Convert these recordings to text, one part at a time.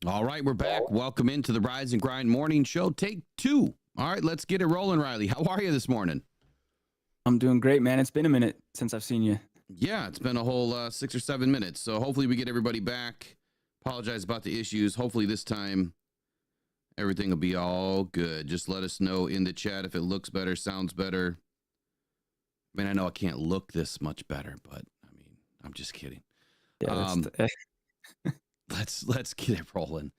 All right, we're back. Welcome into the Rise and Grind Morning Show, take 2. All right, let's get it rolling, Riley. How are you this morning? I'm doing great, man. It's been a minute since I've seen you. Yeah, it's been a whole 6 or 7 minutes. So hopefully we get everybody back. Apologize about the issues. Hopefully this time everything will be all good. Just let us know in the chat if it looks better, sounds better. I mean, I know I can't look this much better, but I mean, I'm just kidding. Yeah, let's get it rolling.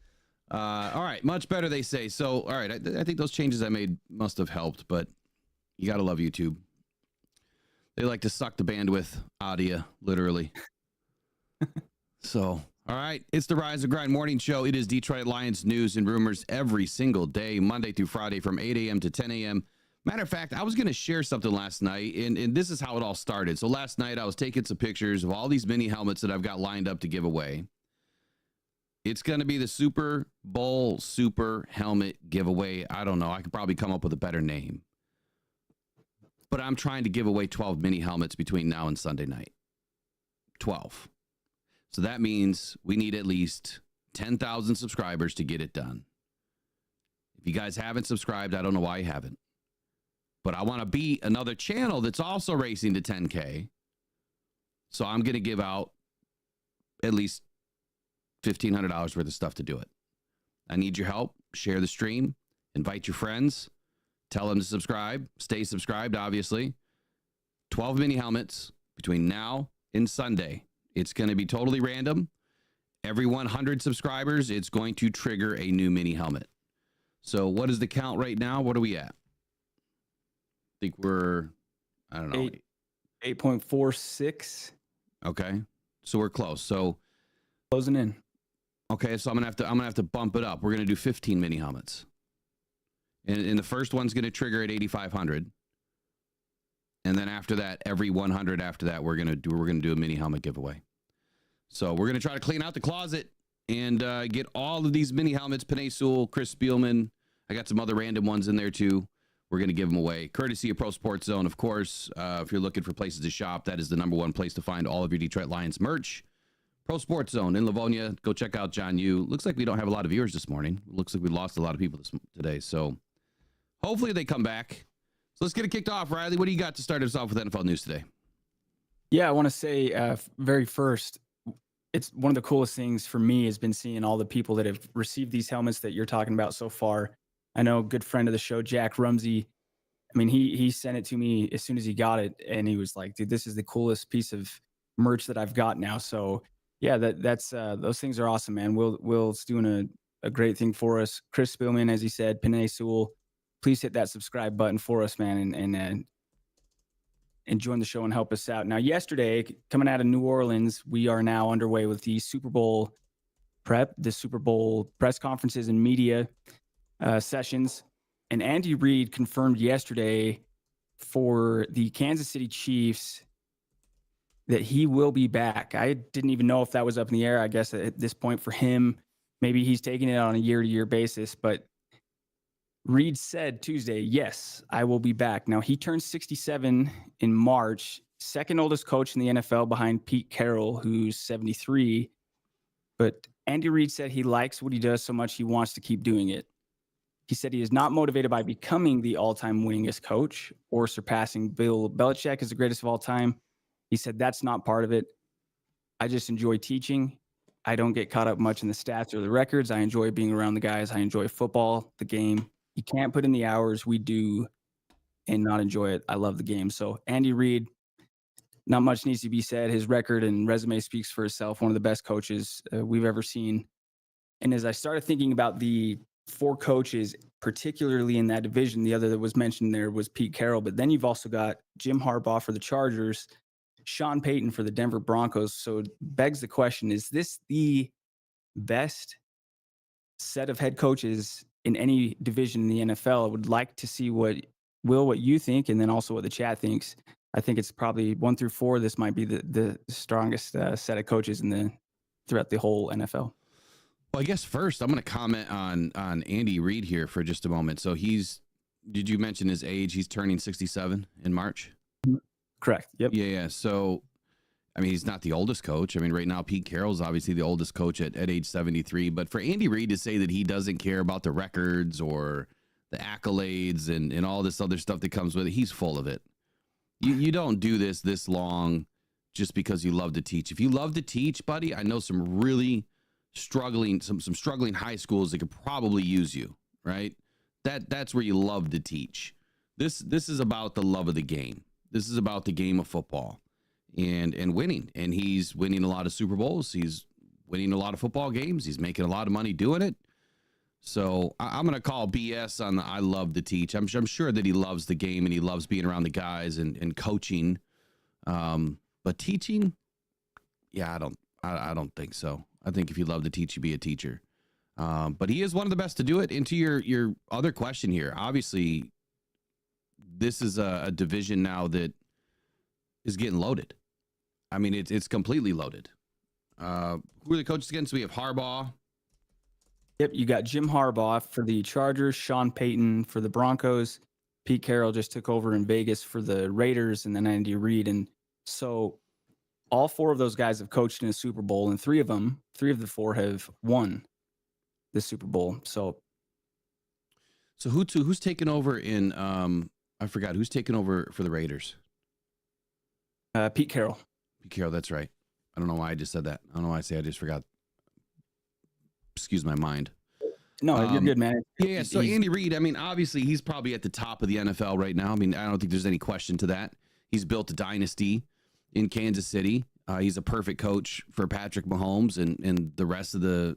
All right, much better, they say. So, all right, I think those changes I made must have helped, but you got to love YouTube. They like to suck the bandwidth out of you, literally. So, all right, it's the Rise and Grind Morning Show. It is Detroit Lions news and rumors every single day, Monday through Friday from 8 a.m. to 10 a.m. Matter of fact, I was going to share something last night, and this is how it all started. So last night, I was taking some pictures of all these mini helmets that I've got lined up to give away. It's going to be the Super Bowl Super Helmet giveaway. I don't know. I could probably come up with a better name. But I'm trying to give away 12 mini helmets between now and Sunday night. 12. So that means we need at least 10,000 subscribers to get it done. If you guys haven't subscribed, I don't know why you haven't. But I want to beat another channel that's also racing to 10K. So I'm going to give out at least $1,500 worth of stuff to do it. I need your help. Share the stream. Invite your friends. Tell them to subscribe. Stay subscribed, obviously. 12 mini helmets between now and Sunday. It's going to be totally random. Every 100 subscribers, it's going to trigger a new mini helmet. So what is the count right now? What are we at? I think we're, I don't know. 8.46. Okay. So we're close. So closing in. Okay, so I'm gonna have to bump it up. We're gonna do 15 mini helmets, and the first one's gonna trigger at 8,500, and then after that, every 100 after that, we're gonna do a mini helmet giveaway. So we're gonna try to clean out the closet and get all of these mini helmets. Panay Sewell, Chris Spielman. I got some other random ones in there too. We're gonna give them away, courtesy of Pro Sports Zone, of course. If you're looking for places to shop, that is the #1 place to find all of your Detroit Lions merch. Pro Sports Zone in Livonia. Go check out John Yu. Looks like we don't have a lot of viewers this morning. Looks like we lost a lot of people today. So hopefully they come back. So let's get it kicked off. Riley, what do you got to start us off with NFL news today? Yeah, I want to say very first, it's one of the coolest things for me has been seeing all the people that have received these helmets that you're talking about so far. I know a good friend of the show, Jack Rumsey. I mean, he sent it to me as soon as he got it, and he was like, dude, this is the coolest piece of merch that I've got now. So yeah, that's those things are awesome, man. Will's doing a great thing for us. Chris Spielman, as he said, Panay Sewell, please hit that subscribe button for us, man, and join the show and help us out. Now, yesterday, coming out of New Orleans, we are now underway with the Super Bowl prep, the Super Bowl press conferences and media sessions. And Andy Reid confirmed yesterday for the Kansas City Chiefs that he will be back. I didn't even know if that was up in the air. I guess at this point for him, maybe he's taking it on a year-to-year basis. But Reid said Tuesday, yes, I will be back. Now, he turned 67 in March, second oldest coach in the NFL behind Pete Carroll, who's 73. But Andy Reid said he likes what he does so much he wants to keep doing it. He said he is not motivated by becoming the all-time winningest coach or surpassing Bill Belichick as the greatest of all time. He said, that's not part of it. I just enjoy teaching. I don't get caught up much in the stats or the records. I enjoy being around the guys. I enjoy football, the game. You can't put in the hours we do and not enjoy it. I love the game. So Andy Reid, not much needs to be said. His record and resume speaks for itself. One of the best coaches we've ever seen. And as I started thinking about the 4 coaches, particularly in that division, the other that was mentioned there was Pete Carroll. But then you've also got Jim Harbaugh for the Chargers, Sean Payton for the Denver Broncos. So it begs the question, is this the best set of head coaches in any division in the NFL? I would like to see what you think, and then also what the chat thinks. I think it's probably 1 through 4. This might be the strongest set of coaches throughout the whole NFL. Well, I guess first I'm going to comment on Andy Reid here for just a moment. So did you mention his age? He's turning 67 in March. Correct. Yep. Yeah. So, I mean, he's not the oldest coach. I mean, right now, Pete Carroll's obviously the oldest coach at age 73. But for Andy Reid to say that he doesn't care about the records or the accolades and all this other stuff that comes with it, he's full of it. You don't do this long just because you love to teach. If you love to teach, buddy, I know some really struggling high schools that could probably use you, right? That's where you love to teach. This is about the love of the game. This is about the game of football and winning. And he's winning a lot of Super Bowls. He's winning a lot of football games. He's making a lot of money doing it. So I'm going to call BS on the I love to teach. I'm sure that he loves the game and he loves being around the guys and coaching. But teaching, yeah, I don't think so. I think if you love to teach, you be a teacher. But he is one of the best to do it. And to your other question here, obviously, this is a division now that is getting loaded. I mean, it's completely loaded. Who are the coaches again? So we have Harbaugh. Yep, you got Jim Harbaugh for the Chargers, Sean Payton for the Broncos. Pete Carroll just took over in Vegas for the Raiders, and then Andy Reid. And so all four of those guys have coached in a Super Bowl, and three of the four have won the Super Bowl. So who's taken over in I forgot who's taken over for the Raiders? Pete Carroll. Pete Carroll, that's right. I don't know why I just said that. I don't know why I just forgot. Excuse my mind. No, you're good, man. Yeah, so Andy Reid, I mean, obviously he's probably at the top of the NFL right now. I mean, I don't think there's any question to that. He's built a dynasty in Kansas City. He's a perfect coach for Patrick Mahomes and the rest of the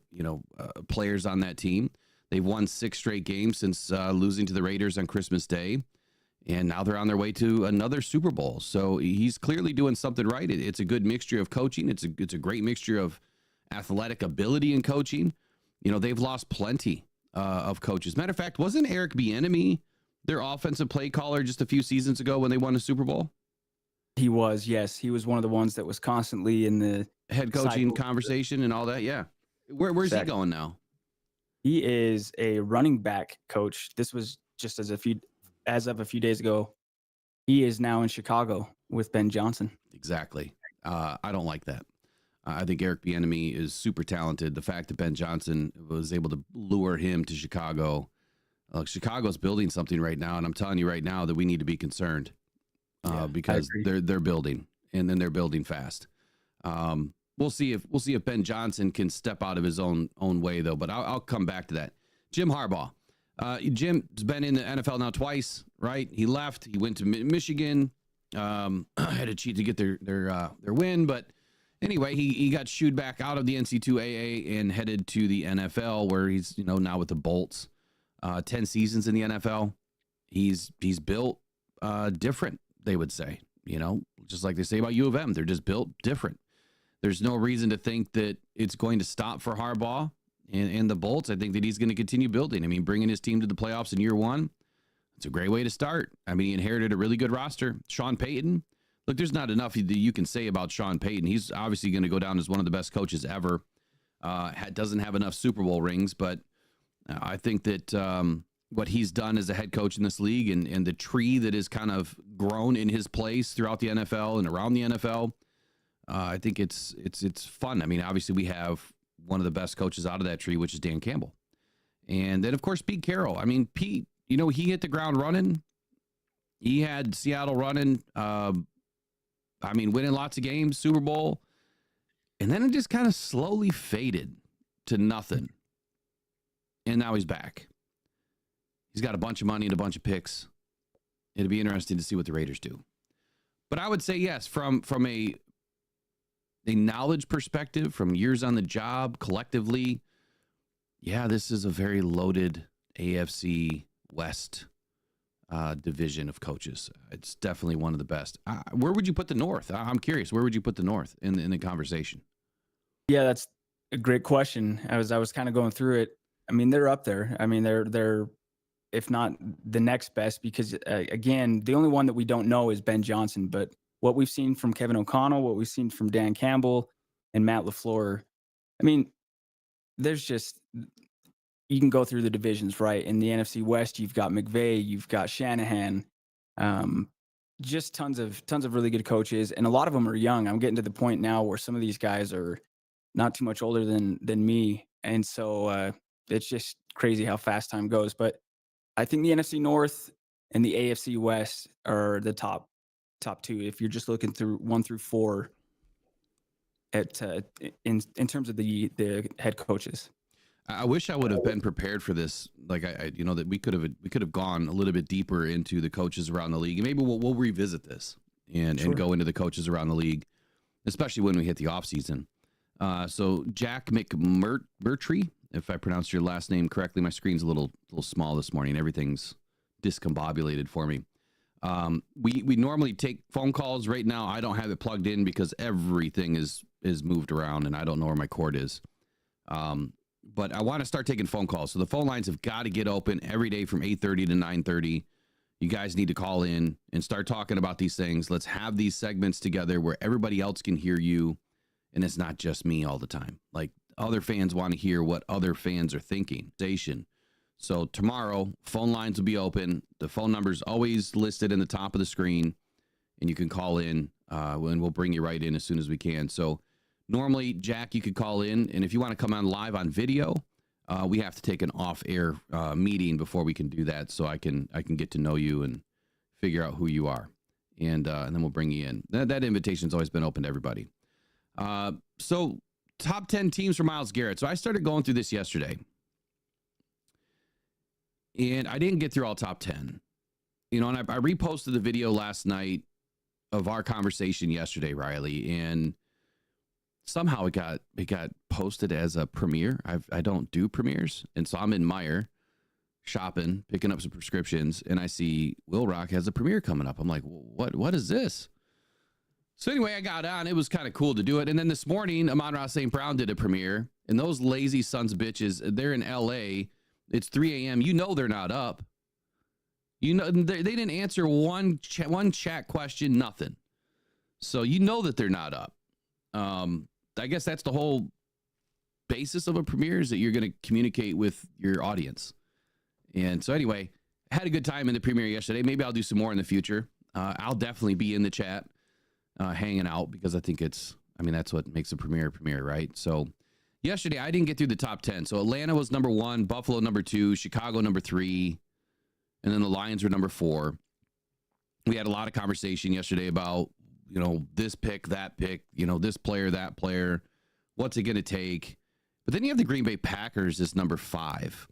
players on that team. They've won 6 straight games since losing to the Raiders on Christmas Day, and now they're on their way to another Super Bowl. So he's clearly doing something right. It's a good mixture of coaching. It's a great mixture of athletic ability and coaching. You know, they've lost plenty of coaches. Matter of fact, wasn't Eric Bieniemy their offensive play caller just a few seasons ago when they won a Super Bowl? He was, yes. He was one of the ones that was constantly in the head coaching conversation and all that. Yeah. Where's he going now? He is a running back coach. This was just as of a few days ago. He is now in Chicago with Ben Johnson. Exactly. I don't like that. I think Eric Bieniemy is super talented. The fact that Ben Johnson was able to lure him to Chicago, Chicago's building something right now, and I'm telling you right now that we need to be concerned because they're building, and then they're building fast. We'll see if Ben Johnson can step out of his own way though. But I'll come back to that. Jim Harbaugh. Jim's been in the NFL now twice, right? He left. He went to Michigan. Had to cheat to get their win, but. Anyway, he got shooed back out of the NC2AA and headed to the NFL, where he's now with the Bolts. 10 seasons in the NFL. He's built different, they would say. Just like they say about U of M, they're just built different. There's no reason to think that it's going to stop for Harbaugh and the Bolts. I think that he's going to continue building. I mean, bringing his team to the playoffs in year 1, it's a great way to start. I mean, he inherited a really good roster. Sean Payton. Look, there's not enough that you can say about Sean Payton. He's obviously going to go down as one of the best coaches ever. Doesn't have enough Super Bowl rings, but I think that what he's done as a head coach in this league and the tree that has kind of grown in his place throughout the NFL and around the NFL, I think it's fun. I mean, obviously we have one of the best coaches out of that tree, which is Dan Campbell. And then, of course, Pete Carroll. I mean, Pete, he hit the ground running. He had Seattle running. Winning lots of games, Super Bowl, and then it just kind of slowly faded to nothing. And now he's back. He's got a bunch of money and a bunch of picks. It'll be interesting to see what the Raiders do. But I would say yes, from a knowledge perspective, from years on the job, collectively, yeah, this is a very loaded AFC West division of coaches. It's definitely one of the best. Where would you put the North? I'm curious. Where would you put the North in the conversation? Yeah, that's a great question. I was kind of going through it. I mean, they're up there. I mean, they're if not the next best, because again, the only one that we don't know is Ben Johnson. But what we've seen from Kevin O'Connell, what we've seen from Dan Campbell and Matt LaFleur, I mean, there's just, you can go through the divisions, right? In the NFC West, you've got McVay, you've got Shanahan. Just tons of really good coaches, and a lot of them are young. I'm getting to the point now where some of these guys are not too much older than me, and so it's just crazy how fast time goes. But I think the NFC North and the AFC West are the top two. If you're just looking through 1 through 4 at in terms of the head coaches. I wish I would have been prepared for this. Like that we could have gone a little bit deeper into the coaches around the league, and maybe we'll revisit this and go into the coaches around the league, especially when we hit the off season. So Jack McMurtry, if I pronounced your last name correctly, my screen's a little small this morning. Everything's discombobulated for me. We normally take phone calls. Right now, I don't have it plugged in because everything is moved around, and I don't know where my cord is. But I want to start taking phone calls. So the phone lines have got to get open every day from 8:30 to 9:30. You guys need to call in and start talking about these things. Let's have these segments together where everybody else can hear you, and it's not just me all the time. Like, other fans want to hear what other fans are thinking. So tomorrow, phone lines will be open. The phone number's always listed in the top of the screen, and you can call in, and we'll bring you right in as soon as we can. So normally, Jack, you could call in, and if you want to come on live on video, we have to take an off-air meeting before we can do that, so I can get to know you and figure out who you are, and then we'll bring you in. That invitation's always been open to everybody. So top 10 teams for Myles Garrett. So I started going through this yesterday, and I didn't get through all top 10. And I reposted the video last night of our conversation yesterday, Riley, and somehow it got posted as a premiere. I don't do premieres, and so I'm in Meijer shopping, picking up some prescriptions, and I see Will Rock has a premiere coming up. I'm like, what is this? So anyway, I got on. It was kind of cool to do it. And then this morning, Amon-Ra St. Brown did a premiere, and those lazy sons of bitches, they're in LA. It's 3 a.m. They're not up. They didn't answer one chat question, nothing. So that they're not up. I guess that's the whole basis of a premiere, is that you're going to communicate with your audience. And so anyway, I had a good time in the premiere yesterday. Maybe I'll do some more in the future. I'll definitely be in the chat, hanging out, because I think that's what makes a premiere, right? So yesterday, I didn't get through the top 10. So Atlanta was number 1, Buffalo number 2, Chicago number 3, and then the Lions were number 4. We had a lot of conversation yesterday about, this pick, that pick, this player, that player, what's it going to take? But then you have the Green Bay Packers as number 5.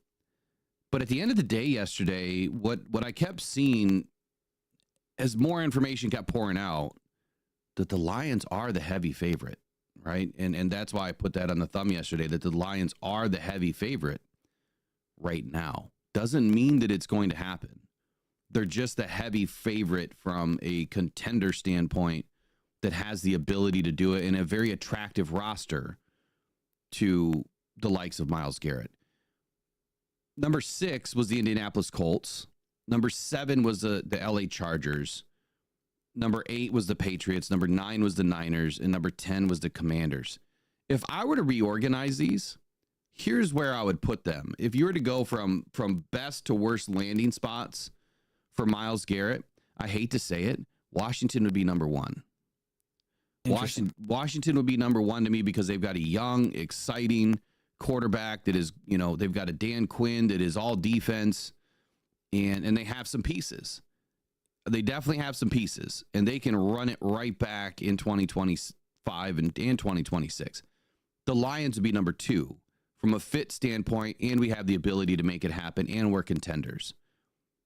But at the end of the day yesterday, what I kept seeing as more information kept pouring out, that the Lions are the heavy favorite, right? And that's why I put that on the thumb yesterday, that the Lions are the heavy favorite right now. Doesn't mean that it's going to happen. They're just the heavy favorite from a contender standpoint that has the ability to do it in a very attractive roster to the likes of Myles Garrett. Number 6 was the Indianapolis Colts. Number 7 was the LA Chargers. Number 8 was the Patriots. Number 9 was the Niners. And number 10 was the Commanders. If I were to reorganize these, here's where I would put them. If you were to go from best to worst landing spots for Myles Garrett, I hate to say it, Washington would be number 1. Washington would be number 1 to me because they've got a young, exciting quarterback that is, they've got a Dan Quinn that is all defense, and they have some pieces. They definitely have some pieces, and they can run it right back in 2025 and 2026. The Lions would be number 2 from a fit standpoint, and we have the ability to make it happen, and we're contenders.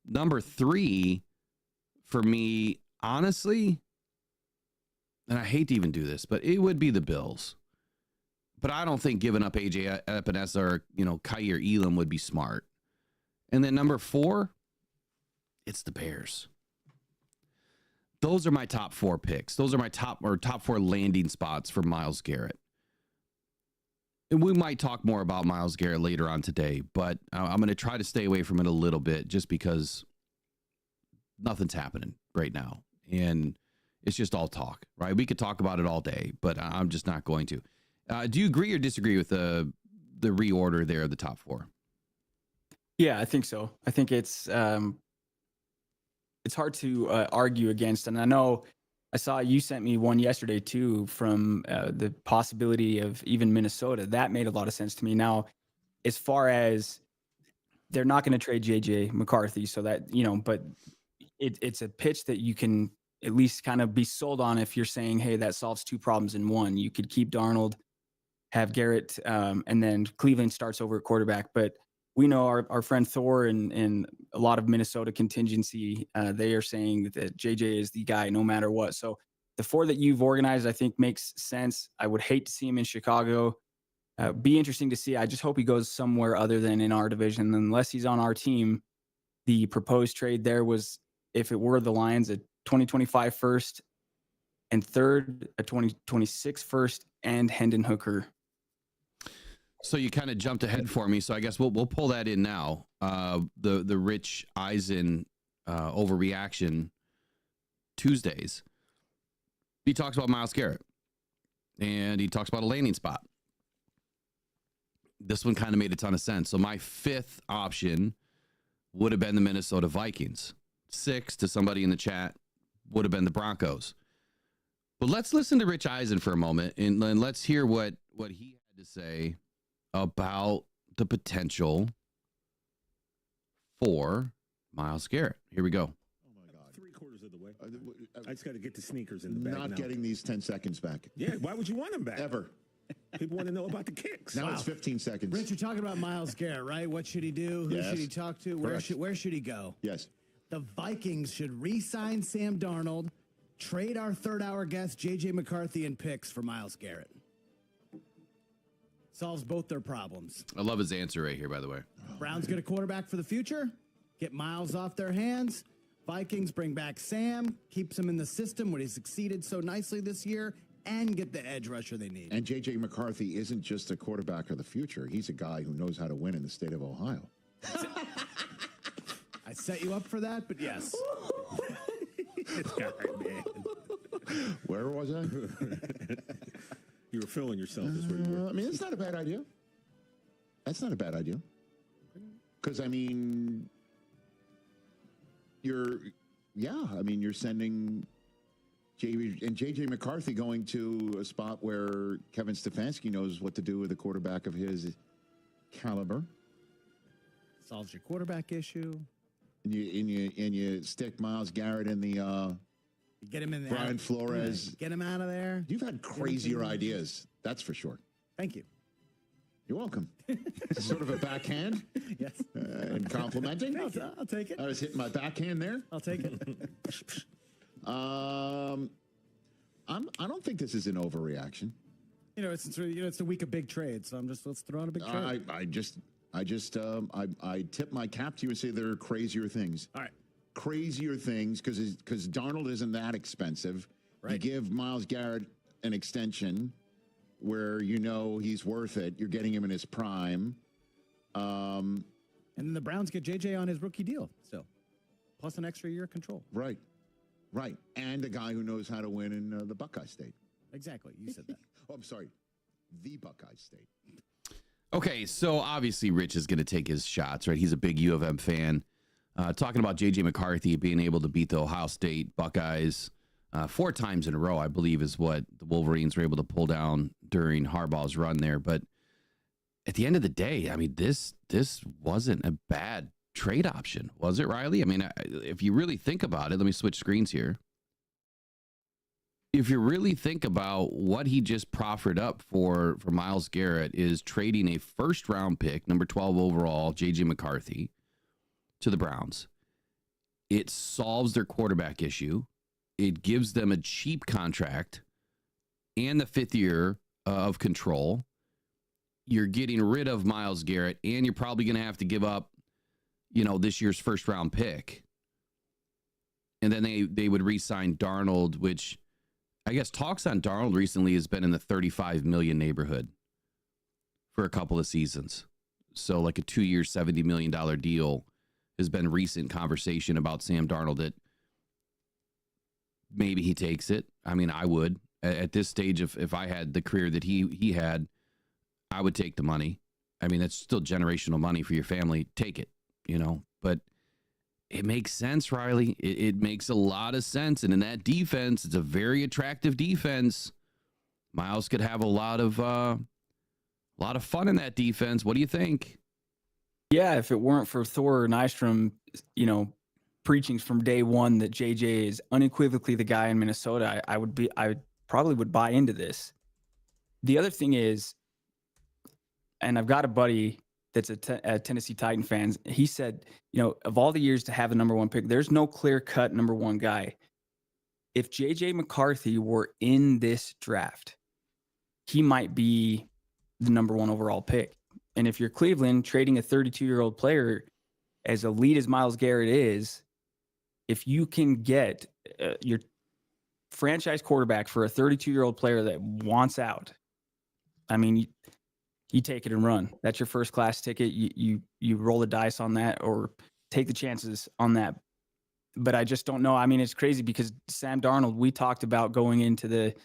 Number 3 for me, honestly, and I hate to even do this, but it would be the Bills. But I don't think giving up AJ Epinesa or, Kaiir Elam would be smart. And then number 4, it's the Bears. Those are my top 4 picks. Those are my top 4 landing spots for Myles Garrett. And we might talk more about Myles Garrett later on today, but I'm going to try to stay away from it a little bit just because nothing's happening right now. And it's just all talk, right? We could talk about it all day, but I'm just not going to. Do you agree or disagree with the reorder there of the top 4? Yeah, I think so. I think it's it's hard to argue against. And I know I saw you sent me one yesterday too from the possibility of even Minnesota. That made a lot of sense to me. Now, as far as they're not going to trade JJ McCarthy, so that, but it's a pitch that you can at least kind of be sold on if you're saying, hey, that solves two problems in one. You could keep Darnold, have Garrett, and then Cleveland starts over at quarterback. But we know our friend Thor and a lot of Minnesota contingency, they are saying that JJ is the guy no matter what. So the 4 that you've organized, I think makes sense. I would hate to see him in Chicago. Be interesting to see. I just hope he goes somewhere other than in our division. Unless he's on our team, the proposed trade there was, if it were the Lions, a 2025 first and third, a 2026 first, and Hendon Hooker. So you kind of jumped ahead for me. So I guess we'll pull that in now. The Rich Eisen overreaction Tuesdays. He talks about Myles Garrett, and he talks about a landing spot. This one kind of made a ton of sense. So my 5th option would have been the Minnesota Vikings. 6, to somebody in the chat, would have been the Broncos. But let's listen to Rich Eisen for a moment, and let's hear what he had to say about the potential for Myles Garrett. Here we go. Oh my God! 3/4 of the way. I just got to get the sneakers in the bag. Not now. getting these 10 seconds back. Yeah, why would you want them back? Ever. People want to know about the kicks. Now it's 15 seconds. Rich, you're talking about Myles Garrett, right? What should he do? Who Yes. should he talk to? Where should he go? Yes. The Vikings should re-sign Sam Darnold, trade our third-hour guest J.J. McCarthy and picks for Myles Garrett. Solves both their problems. I love his answer right here, by the way. Browns get a quarterback for the future, get Myles off their hands. Vikings bring back Sam, keeps him in the system where he succeeded so nicely this year, and get the edge rusher they need. And J.J. McCarthy isn't just a quarterback of the future. He's a guy who knows how to win in the state of Ohio. I set you up for that, but yes. This guy, man. Where was I? You were feeling yourself. Is where you were. I mean, it's not a bad idea. That's not a bad idea. Because, I mean, you're sending J.J. McCarthy going to a spot where Kevin Stefanski knows what to do with a quarterback of his caliber. Solves your quarterback issue. And you stick Myles Garrett in the Get him in there. Brian Flores. Get him out of there. You've had crazier ideas, that's for sure. Thank you. You're welcome. Sort of a backhand. Yes. And complimenting. I'll take it. I was hitting my backhand there. I'll take it. I don't think this is an overreaction. It's the week of big trades, so let's throw out a big trade. I tip my cap to you and say there are crazier things. All right. Crazier things because Darnold isn't that expensive. Right. You give Myles Garrett an extension where he's worth it. You're getting him in his prime. And then the Browns get JJ on his rookie deal still, plus an extra year of control. Right. And a guy who knows how to win in the Buckeye State. Exactly. You said that. Oh, I'm sorry. The Buckeye State. Okay, so obviously Rich is going to take his shots, right? He's a big U of M fan. Talking about J.J. McCarthy being able to beat the Ohio State Buckeyes 4 times in a row, I believe, is what the Wolverines were able to pull down during Harbaugh's run there. But at the end of the day, I mean, this wasn't a bad trade option, was it, Riley? I mean, if you really think about it, let me switch screens here. If you really think about what he just proffered up for Myles Garrett is trading a first-round pick, number 12 overall, J.J. McCarthy, to the Browns. It solves their quarterback issue. It gives them a cheap contract and the 5th year of control. You're getting rid of Myles Garrett, and you're probably going to have to give up, this year's first-round pick. And then they would re-sign Darnold, which I guess talks on Darnold recently has been in the 35 million neighborhood for a couple of seasons. So like a 2-year, $70 million deal has been recent conversation about Sam Darnold that maybe he takes it. I mean, I would at this stage, if I had the career that he had, I would take the money. I mean, that's still generational money for your family. Take it, but It makes sense, Riley. It makes a lot of sense. And in that defense, it's a very attractive defense. Myles could have a lot of fun in that defense. What do you think? Yeah, if it weren't for Thor Nystrom, preachings from day one that JJ is unequivocally the guy in Minnesota, I probably would buy into this. The other thing is, and I've got a buddy that's a Tennessee Titan fan. He said, of all the years to have a number one pick, there's no clear-cut number one guy. If JJ McCarthy were in this draft, he might be the number one overall pick. And if you're Cleveland, trading a 32-year-old player as elite as Myles Garrett is, if you can get your franchise quarterback for a 32-year-old player that wants out, I mean, you take it and run. That's your first class ticket. You roll the dice on that or take the chances on that. But I just don't know. I mean, it's crazy because Sam Darnold, we talked about going into the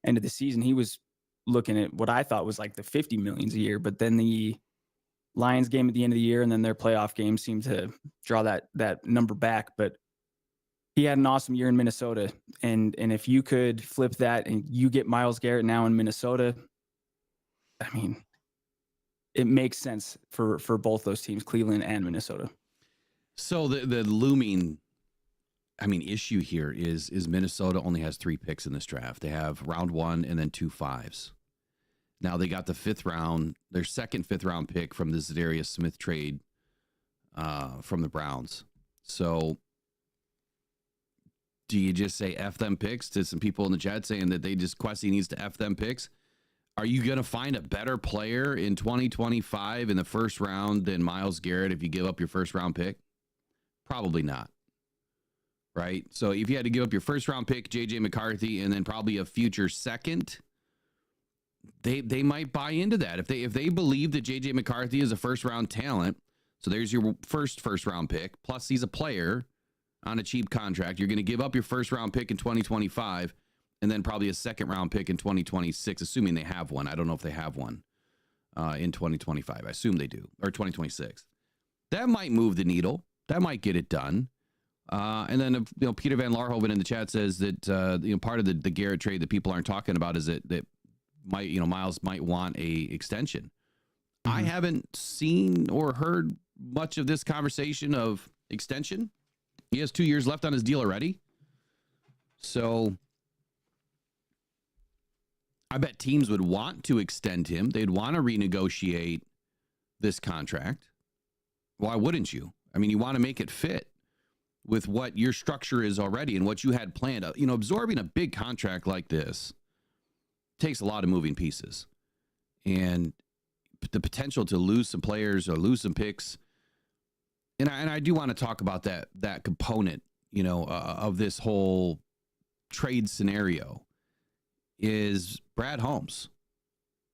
end of the season. He was looking at what I thought was like the 50 millions a year, but then the Lions game at the end of the year and then their playoff game seemed to draw that number back. But he had an awesome year in Minnesota. And if you could flip that and you get Myles Garrett now in Minnesota, I mean, it makes sense for both those teams, Cleveland and Minnesota. So the looming, issue here is Minnesota only has 3 picks in this draft. They have round 1 and then 2 5s. Now they got the 5th round, their second 5th round pick from the Darius Smith trade from the Browns. So do you just say F them picks to some people in the chat saying that Kwesi needs to F them picks? Are you going to find a better player in 2025 in the first round than Myles Garrett if you give up your first round pick? Probably not. Right? So if you had to give up your first round pick, JJ McCarthy, and then probably a future second, they might buy into that. If they believe that JJ McCarthy is a first round talent, so there's your first round pick, plus he's a player on a cheap contract, you're going to give up your first round pick in 2025 and then probably a second round pick in 2026, assuming they have one. I don't know if they have one in 2025. I assume they do, or 2026. That might move the needle. That might get it done. And then, Peter Van Larhoven in the chat says that, part of the Garrett trade that people aren't talking about is that Myles might want a extension. Mm-hmm. I haven't seen or heard much of this conversation of extension. He has 2 years left on his deal already. So I bet teams would want to extend him. They'd want to renegotiate this contract. Why wouldn't you? You want to make it fit with what your structure is already and what you had planned. Absorbing a big contract like this takes a lot of moving pieces. And the potential to lose some players or lose some picks. And I do want to talk about that component, of this whole trade scenario is Brad Holmes.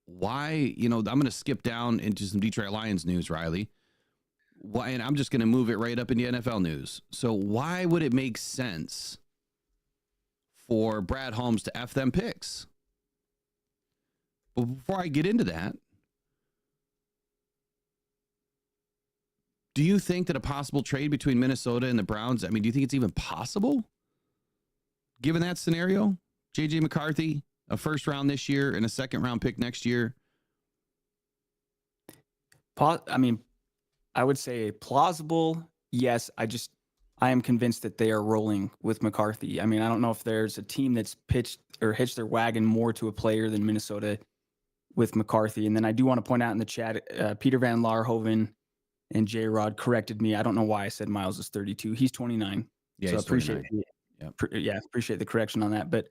Why, I'm going to skip down into some Detroit Lions news, Riley. Why, and I'm just going to move it right up in the NFL news. So why would it make sense for Brad Holmes to F them picks? But before I get into that, do you think that a possible trade between Minnesota and the Browns, do you think it's even possible? Given that scenario, JJ McCarthy, a first round this year and a second round pick next year. I would say plausible. Yes. I am convinced that they are rolling with McCarthy. I don't know if there's a team that's pitched or hitched their wagon more to a player than Minnesota with McCarthy. And then I do want to point out in the chat, Peter Van Larhoven and J-Rod corrected me. I don't know why I said Myles is 32. He's 29. Yeah, so I appreciate appreciate the correction on that. But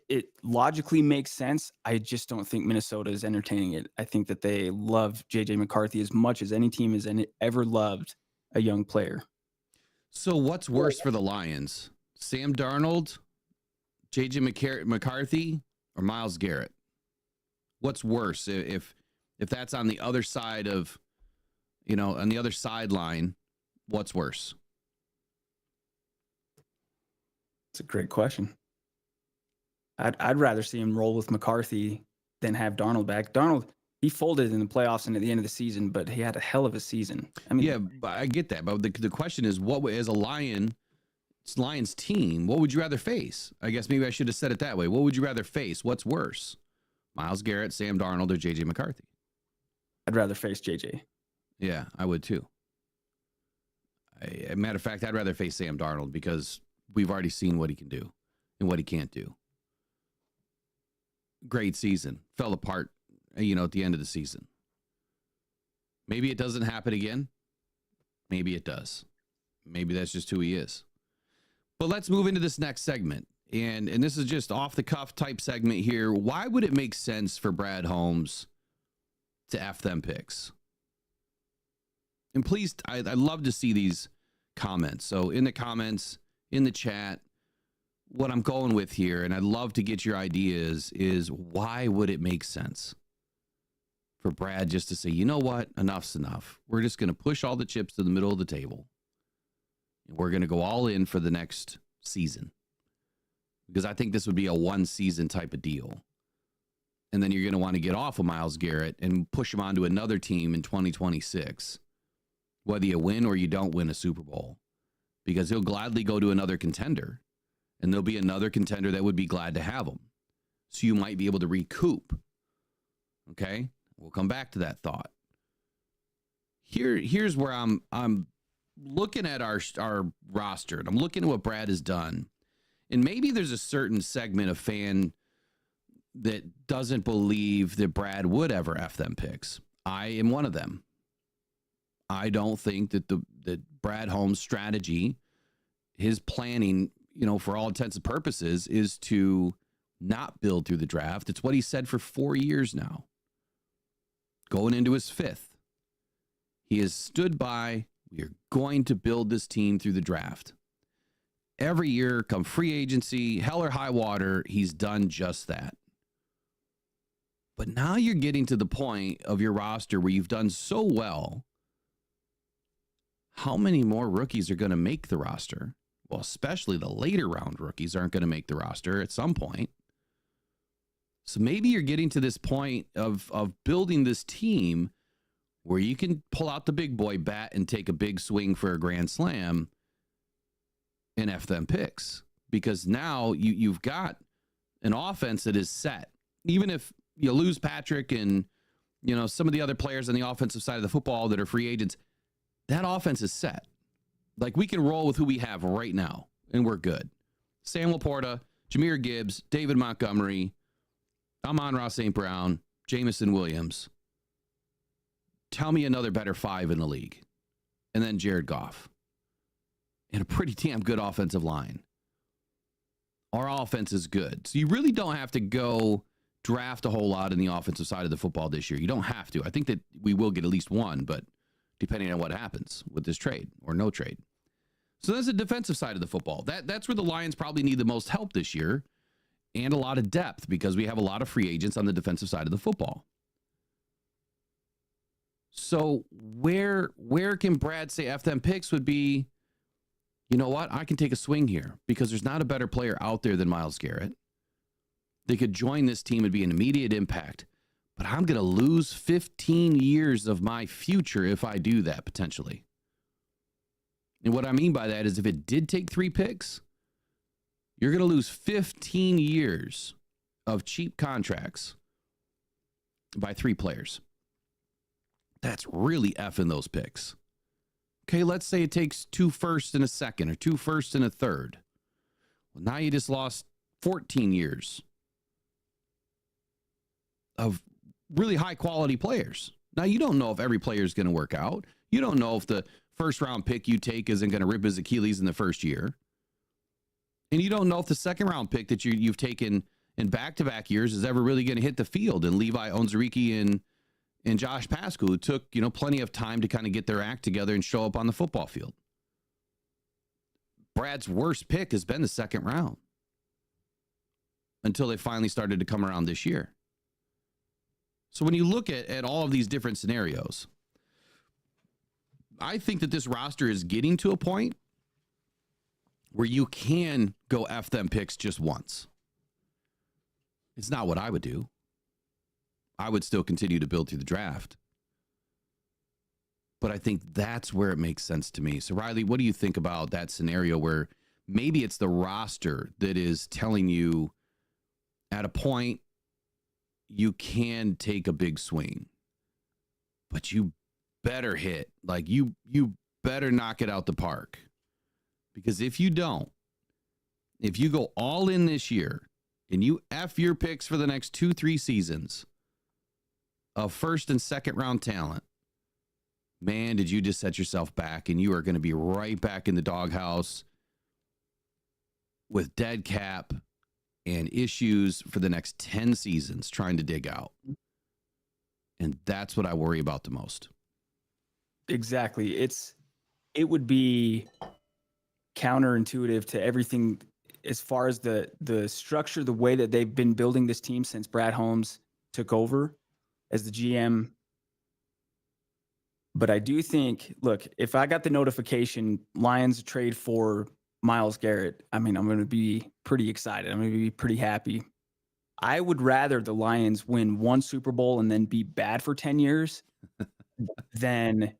it logically makes sense. I just don't think Minnesota is entertaining it. I think that they love JJ McCarthy as much as any team has ever loved a young player. So what's worse for the Lions? Sam Darnold, JJ McCarthy, or Myles Garrett? What's worse if that's on the other side of, on the other sideline? What's worse? It's a great question. I'd rather see him roll with McCarthy than have Darnold back. Darnold, He folded in the playoffs and at the end of the season, but he had a hell of a season. I mean, Yeah, but I get that. But the question is, what as a Lions team, what would you rather face? I guess maybe I should have said it that way. What would you rather face? What's worse? Myles Garrett, Sam Darnold, or JJ McCarthy? I'd rather face JJ. Yeah, I would too. Matter of fact, I'd rather face Sam Darnold because we've already seen what he can do and what he can't do. Great season. Fell apart, at the end of the season. Maybe it doesn't happen again. Maybe it does. Maybe that's just who he is. But let's move into this next segment. And this is just off the cuff type segment here. Why would it make sense for Brad Holmes to F them picks? And please, I'd love to see these comments. So in the comments, in the chat, what I'm going with here, and I'd love to get your ideas, is why would it make sense for Brad just to say, you know what, enough's enough. We're just going to push all the chips to the middle of the table. And we're going to go all in for the next season. Because I think this would be a one season type of deal. And then you're going to want to get off of Myles Garrett and push him onto another team in 2026. Whether you win or you don't win a Super Bowl. Because he'll gladly go to another contender. And there'll be another contender that would be glad to have him. So you might be able to recoup. Okay? We'll come back to that thought. Here's where I'm looking at our roster. And I'm looking at what Brad has done. And maybe there's a certain segment of fan that doesn't believe that Brad would ever F them picks. I am one of them. I don't think that that Brad Holmes' strategy, his planning, for all intents and purposes, is to not build through the draft. It's what he said for 4 years now. Going into his 5th. He has stood by, we are going to build this team through the draft. Every year, come free agency, hell or high water, he's done just that. But now you're getting to the point of your roster where you've done so well. How many more rookies are going to make the roster? Well, especially the later round rookies aren't going to make the roster at some point. So maybe you're getting to this point of building this team where you can pull out the big boy bat and take a big swing for a grand slam and F them picks, because now you've got an offense that is set. Even if you lose Patrick and some of the other players on the offensive side of the football that are free agents, that offense is set. Like, we can roll with who we have right now, and we're good. Sam Laporta, Jahmyr Gibbs, David Montgomery, Amon-Ra St. Brown, Jamison Williams. Tell me another better 5 in the league. And then Jared Goff. And a pretty damn good offensive line. Our offense is good. So you really don't have to go draft a whole lot in the offensive side of the football this year. You don't have to. I think that we will get at least one, but depending on what happens with this trade or no trade. So that's the defensive side of the football. That's where the Lions probably need the most help this year, and a lot of depth, because we have a lot of free agents on the defensive side of the football. So where can Brad say F them picks would be, you know what, I can take a swing here, because there's not a better player out there than Myles Garrett. They could join this team and be an immediate impact, but I'm going to lose 15 years of my future if I do that, potentially. And what I mean by that is, if it did take 3 picks, you're going to lose 15 years of cheap contracts by 3 players. That's really effing those picks. Okay, let's say it takes 2 firsts and a second, or 2 firsts and a third. Well, now you just lost 14 years of really high quality players. Now, you don't know if every player is going to work out. You don't know if the first round pick you take isn't going to rip his Achilles in the first year. And you don't know if the second round pick that you've taken in back-to-back years is ever really going to hit the field. And Levi Onwuzurike and Josh Pascal, who took, plenty of time to kind of get their act together and show up on the football field. Brad's worst pick has been the second round until they finally started to come around this year. So when you look at all of these different scenarios, I think that this roster is getting to a point where you can go F them picks just once. It's not what I would do. I would still continue to build through the draft. But I think that's where it makes sense to me. So, Riley, what do you think about that scenario where maybe it's the roster that is telling you at a point you can take a big swing, but you better hit, like you better knock it out the park. Because if you don't, if you go all in this year and you F your picks for the next 2-3 seasons of first and second round talent, man, did you just set yourself back, and you are going to be right back in the doghouse with dead cap and issues for the next 10 seasons trying to dig out. And that's what I worry about the most. Exactly. It would be counterintuitive to everything as far as the structure, the way that they've been building this team since Brad Holmes took over as the GM. But I do think, look, if I got the notification Lions trade for Myles Garrett, I mean, I'm going to be pretty excited. I'm going to be pretty happy. I would rather the Lions win one Super Bowl and then be bad for 10 years than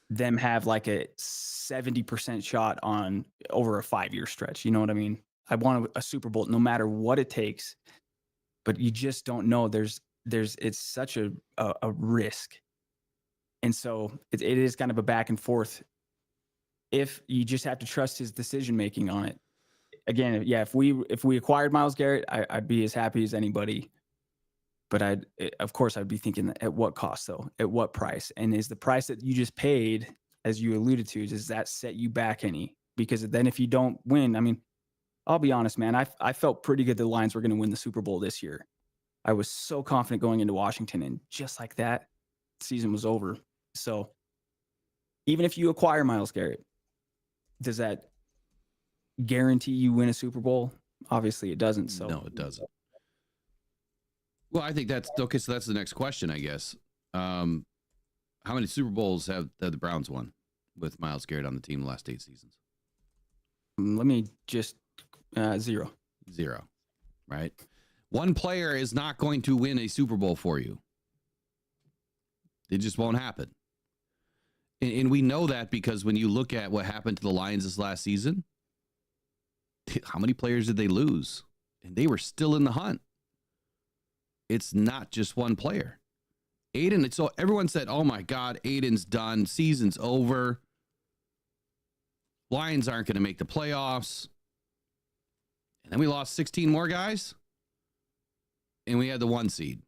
them have like a 70% shot on over a 5-year stretch. You know what I mean? I want a Super Bowl no matter what it takes, but you just don't know. It's such a risk. And so it is kind of a back and forth. If you just have to trust his decision making on it. Again, yeah, if we acquired Myles Garrett, I'd be as happy as anybody. But of course, I'd be thinking at what cost though? At what price? And is the price that you just paid, as you alluded to, does that set you back any? Because then if you don't win, I mean, I'll be honest, man, I felt pretty good the Lions were going to win the Super Bowl this year. I was so confident going into Washington, and just like that, the season was over. So even if you acquire Myles Garrett, does that guarantee you win a Super Bowl? Obviously it doesn't. So no, it doesn't. Well, I think that's okay. So that's the next question, I guess. How many Super Bowls have the Browns won with Myles Garrett on the team the last 8 seasons? Let me just 0. Right? One player is not going to win a Super Bowl for you. It just won't happen. And we know that because when you look at what happened to the Lions this last season, how many players did they lose? And they were still in the hunt. It's not just one player. Aiden, so everyone said, oh my God, Aiden's done. Season's over. Lions aren't going to make the playoffs. And then we lost 16 more guys. And we had the 1 seed.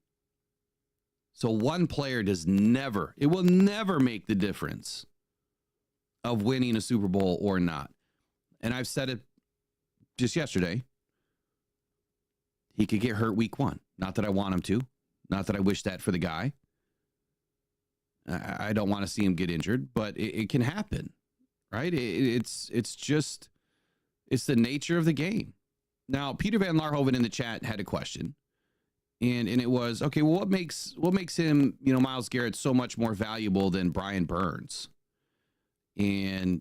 So one player it will never make the difference of winning a Super Bowl or not. And I've said it just yesterday. He could get hurt week 1. Not that I want him to. Not that I wish that for the guy. I don't want to see him get injured, but it can happen, right? It's the nature of the game. Now, Peter Van Larhoven in the chat had a question. And it was, okay, well, what makes him, Myles Garrett so much more valuable than Brian Burns? And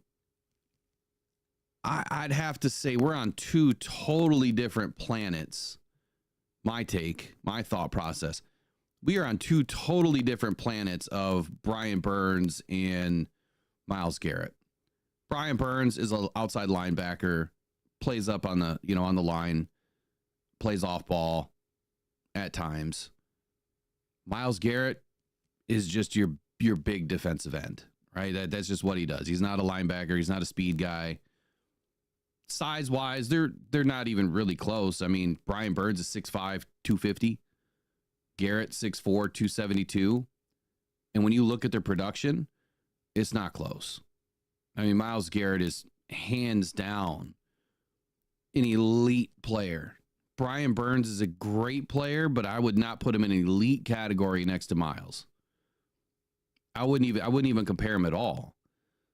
I'd have to say we're on 2 totally different planets. My thought process. We are on 2 totally different planets of Brian Burns and Myles Garrett. Brian Burns is an outside linebacker, plays up on the, on the line, plays off ball at times. Myles Garrett is just your big defensive end, right? That's just what he does. He's not a linebacker. He's not a speed guy. Size wise, they're not even really close. I mean, Brian Burns is 6'5", 250. Garrett 6'4", 272. And when you look at their production, it's not close. I mean, Myles Garrett is hands down an elite player. Brian Burns is a great player, but I would not put him in an elite category next to Myles. I wouldn't even compare him at all.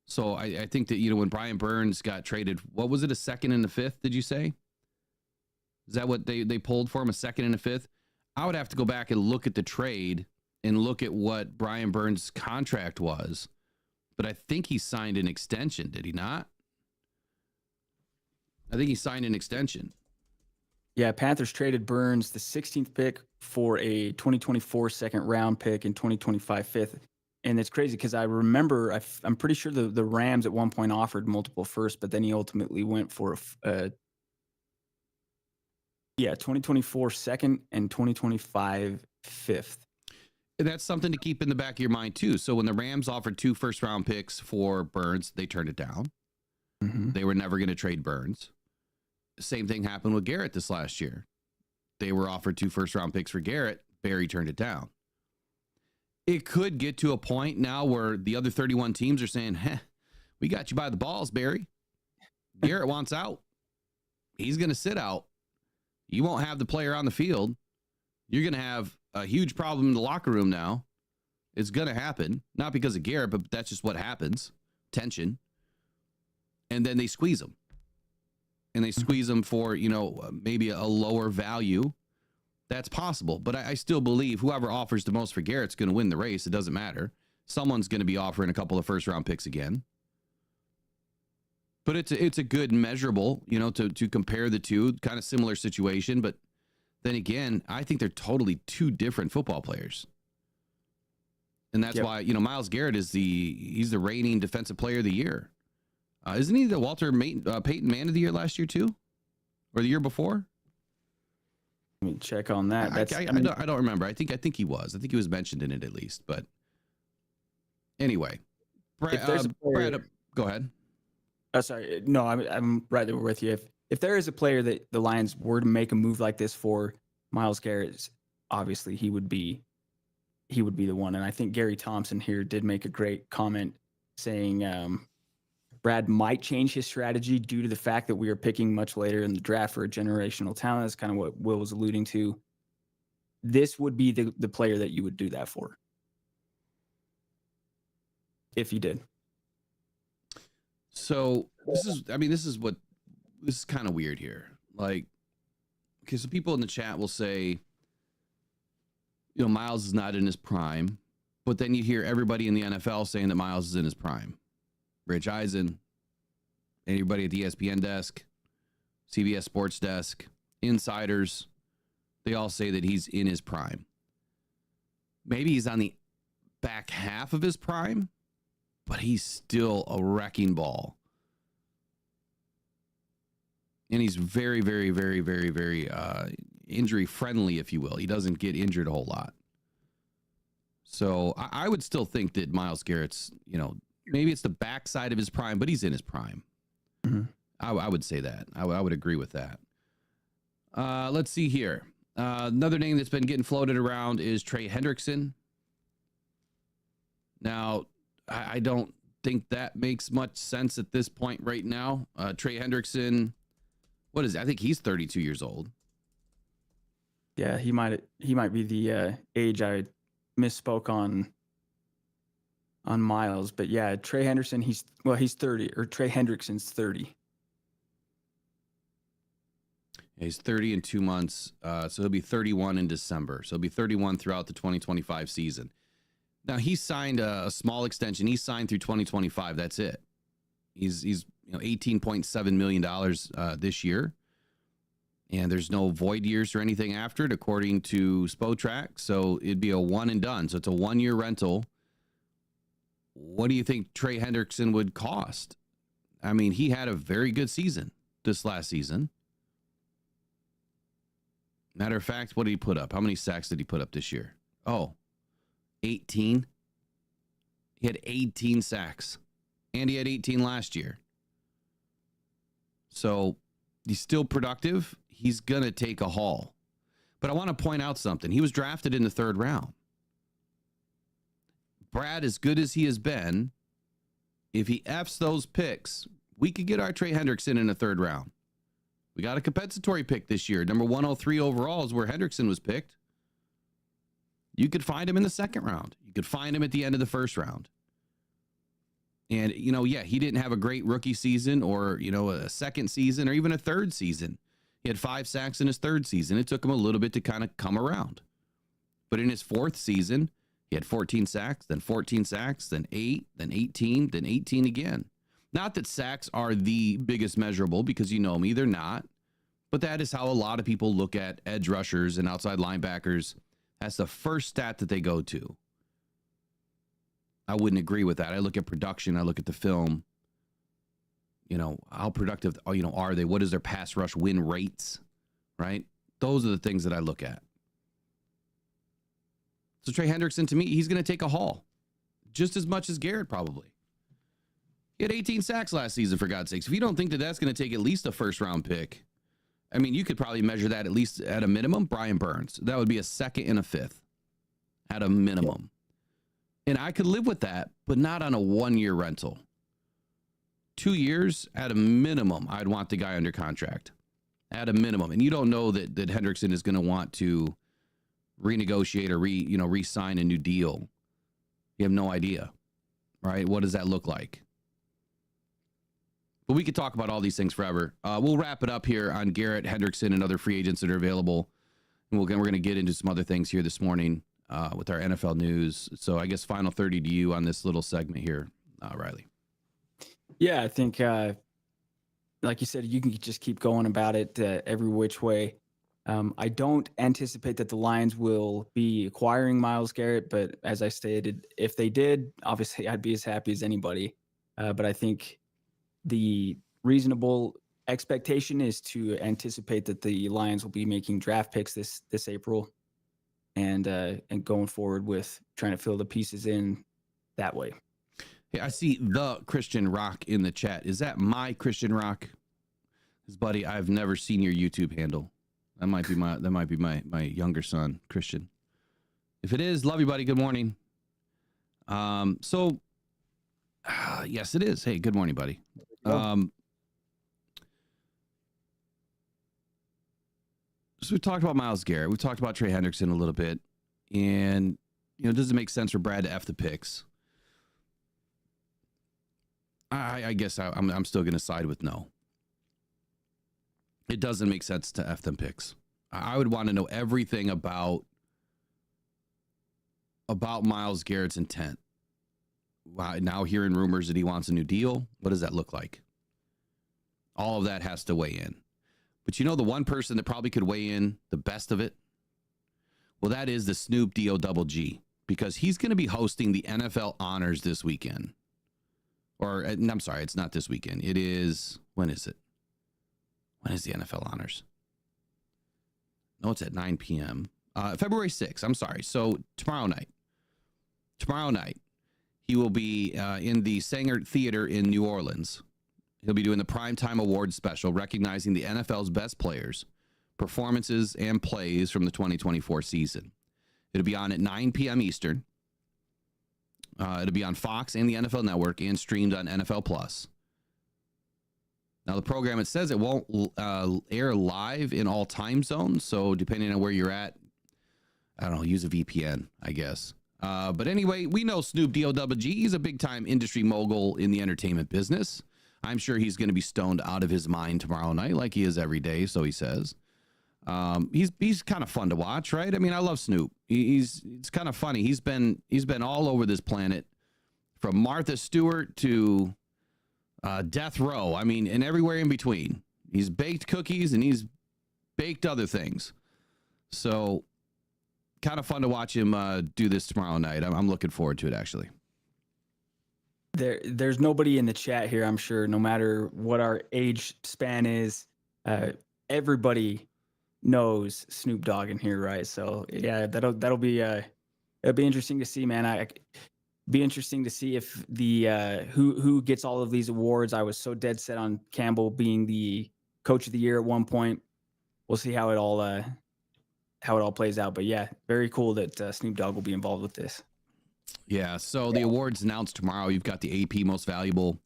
So I think that, when Brian Burns got traded, what was it, a 2nd and a 5th, did you say? Is that what they pulled for him, a 2nd and a 5th? I would have to go back and look at the trade and look at what Brian Burns' contract was. But I think he signed an extension, did he not? I think he signed an extension. Yeah, Panthers traded Burns, the 16th pick, for a 2024 second round pick and 2025 fifth. And it's crazy because I remember, I'm pretty sure the Rams at one point offered multiple firsts, but then he ultimately went for a 2024 second and 2025 fifth. And that's something to keep in the back of your mind too. So when the Rams offered 2 first-round picks for Burns, they turned it down. Mm-hmm. They were never going to trade Burns. Same thing happened with Garrett this last year. They were offered 2 first-round picks for Garrett. Barry turned it down. It could get to a point now where the other 31 teams are saying, we got you by the balls, Barry. Garrett wants out. He's going to sit out. You won't have the player on the field. You're going to have a huge problem in the locker room now. It's going to happen. Not because of Garrett, but that's just what happens. Tension. And then they squeeze him. And they squeeze him for, maybe a lower value. That's possible. But I still believe whoever offers the most for Garrett's going to win the race. It doesn't matter. Someone's going to be offering a couple of first-round picks again. But it's a good measurable, to compare the two. Kind of similar situation. But then again, I think they're totally 2 different football players. And that's why, Myles Garrett he's the reigning defensive player of the year. Isn't he the Walter Payton Man of the Year last year too? Or the year before? Let me check on that. I don't remember. I think he was. I think he was mentioned in it at least. But anyway, Brad, go ahead. Sorry, no, I'm right there with you. If there is a player that the Lions were to make a move like this for, Myles Garrett, obviously he would be the one. And I think Gary Thompson here did make a great comment saying Brad might change his strategy due to the fact that we are picking much later in the draft for a generational talent. That's kind of what Will was alluding to. This would be the player that you would do that for, if you did. So this is kind of weird here. Like, okay, so people in the chat will say, Myles is not in his prime, but then you hear everybody in the NFL saying that Myles is in his prime. Rich Eisen, anybody at the ESPN desk, CBS Sports desk, insiders, they all say that he's in his prime. Maybe he's on the back half of his prime, but he's still a wrecking ball. And he's very, very, very, very, very injury friendly, if you will. He doesn't get injured a whole lot. So I would still think that Myles Garrett's, maybe it's the backside of his prime, but he's in his prime. Mm-hmm. I would say that. I would agree with that. Let's see here. Another name that's been getting floated around is Trey Hendrickson. Now, I don't think that makes much sense at this point right now. Trey Hendrickson, what is it? I think he's 32 years old. Yeah, he might be the age I misspoke on Myles, but yeah, Trey Henderson, he's 30, or Trey Hendrickson's 30. Yeah, he's 30 in 2 months, so he'll be 31 in December. So he'll be 31 throughout the 2025 season. Now he signed a small extension. He signed through 2025. That's it. He's $18.7 million this year, and there's no void years or anything after it, according to Spotrac. So it'd be a one and done. So it's a 1-year rental. What do you think Trey Hendrickson would cost? I mean, he had a very good season this last season. Matter of fact, what did he put up? How many sacks did he put up this year? 18. He had 18 sacks. And he had 18 last year. So he's still productive. He's going to take a haul. But I want to point out something. He was drafted in the 3rd round. Brad, as good as he has been, if he F's those picks, we could get our Trey Hendrickson in the 3rd round. We got a compensatory pick this year. Number 103 overall is where Hendrickson was picked. You could find him in the 2nd round. You could find him at the end of the 1st round. And, he didn't have a great rookie season or, a 2nd season or even a 3rd season. He had 5 sacks in his 3rd season. It took him a little bit to kind of come around. But in his 4th season, he had 14 sacks, then 14 sacks, then 8, then 18, then 18 again. Not that sacks are the biggest measurable, because you know me, they're not. But that is how a lot of people look at edge rushers and outside linebackers. That's the first stat that they go to. I wouldn't agree with that. I look at production. I look at the film. How productive, are they? What is their pass rush win rates, right? Those are the things that I look at. So Trey Hendrickson, to me, he's going to take a haul just as much as Garrett probably. He had 18 sacks last season, for God's sakes. If you don't think that that's going to take at least a first-round pick, I mean, you could probably measure that at least at a minimum. Brian Burns. That would be a second and a fifth at a minimum. And I could live with that, but not on a 1-year rental. 2 years at a minimum, I'd want the guy under contract. At a minimum. And you don't know that Hendrickson is going to want to renegotiate or re-sign a new deal. You have no idea, right? What does that look like? But we could talk about all these things forever. We'll wrap it up here on Garrett, Hendrickson, and other free agents that are available. And we're going to get into some other things here this morning with our NFL news. So I guess final 30 to you on this little segment here, Riley. Yeah, I think, like you said, you can just keep going about it every which way. I don't anticipate that the Lions will be acquiring Myles Garrett, but as I stated, if they did, obviously I'd be as happy as anybody. But I think the reasonable expectation is to anticipate that the Lions will be making draft picks this April and going forward with trying to fill the pieces in that way. Hey, I see the Christian Rock in the chat. Is that my Christian Rock? His buddy, I've never seen your YouTube handle. That might be my younger son, Christian. If it is, love you, buddy. Good morning. Yes, it is. Hey, good morning, buddy. So we talked about Myles Garrett. We talked about Trey Hendrickson a little bit. And, does it make sense for Brad to F the picks? I guess I'm still going to side with no. It doesn't make sense to F them picks. I would want to know everything about Myles Garrett's intent. Now hearing rumors that he wants a new deal. What does that look like? All of that has to weigh in. But the one person that probably could weigh in the best of it? Well, that is the Snoop D-O-double-G, because he's going to be hosting the NFL Honors this weekend. Or, I'm sorry, it's not this weekend. It is, when is it? When is the NFL Honors? No, it's at 9 p.m. February 6th, I'm sorry. So tomorrow night, he will be in the Sanger Theater in New Orleans. He'll be doing the Primetime Awards special, recognizing the NFL's best players, performances, and plays from the 2024 season. It'll be on at 9 p.m. Eastern. It'll be on Fox and the NFL Network and streamed on NFL Plus. Now, the program, it says it won't air live in all time zones. So depending on where you're at, I don't know, use a VPN, I guess. But anyway, we know Snoop D-O-double-G. He's a big-time industry mogul in the entertainment business. I'm sure he's going to be stoned out of his mind tomorrow night like he is every day, so he says. He's kind of fun to watch, right? I mean, I love Snoop. It's kind of funny. He's been all over this planet, from Martha Stewart to death row. I mean, and everywhere in between. He's baked cookies and he's baked other things. So kind of fun to watch him do this tomorrow night. I'm looking forward to it, actually. There's nobody in the chat here, I'm sure, no matter what our age span is. Everybody knows Snoop Dogg in here, right? So yeah, that'll be it'll be interesting to see, man. Be interesting to see if the who gets all of these awards. I was so dead set on Campbell being the coach of the year at one point. We'll see how it all plays out. But yeah, very cool that Snoop Dogg will be involved with this. Yeah. So the awards announced tomorrow. You've got the AP Most Valuable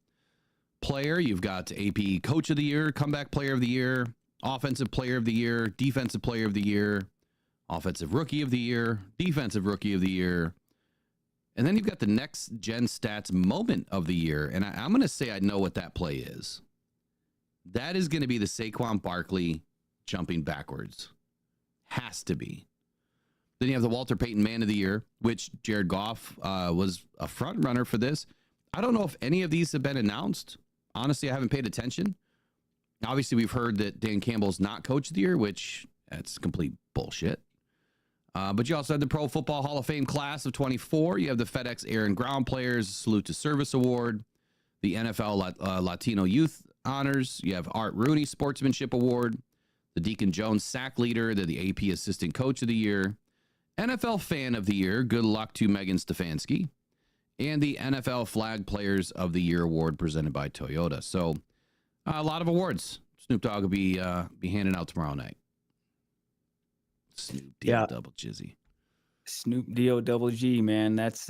Player. You've got AP Coach of the Year, Comeback Player of the Year, Offensive Player of the Year, Defensive Player of the Year, Offensive Rookie of the Year, Defensive Rookie of the Year. And then you've got the Next Gen Stats Moment of the Year. And I'm going to say I know what that play is. That is going to be the Saquon Barkley jumping backwards. Has to be. Then you have the Walter Payton Man of the Year, which Jared Goff was a front runner for this. I don't know if any of these have been announced. Honestly, I haven't paid attention. Obviously, we've heard that Dan Campbell's not coach of the year, which that's complete bullshit. But you also had the Pro Football Hall of Fame class of 24. You have the FedEx Air and Ground Players Salute to Service Award, the NFL Latino Youth Honors. You have Art Rooney Sportsmanship Award, the Deacon Jones Sack Leader, the AP Assistant Coach of the Year, NFL Fan of the Year. Good luck to Megan Stefanski, and the NFL Flag Players of the Year Award presented by Toyota. So a lot of awards. Snoop Dogg will be handing out tomorrow night. Snoop D double Jizzy. Snoop D-O double G, man. That's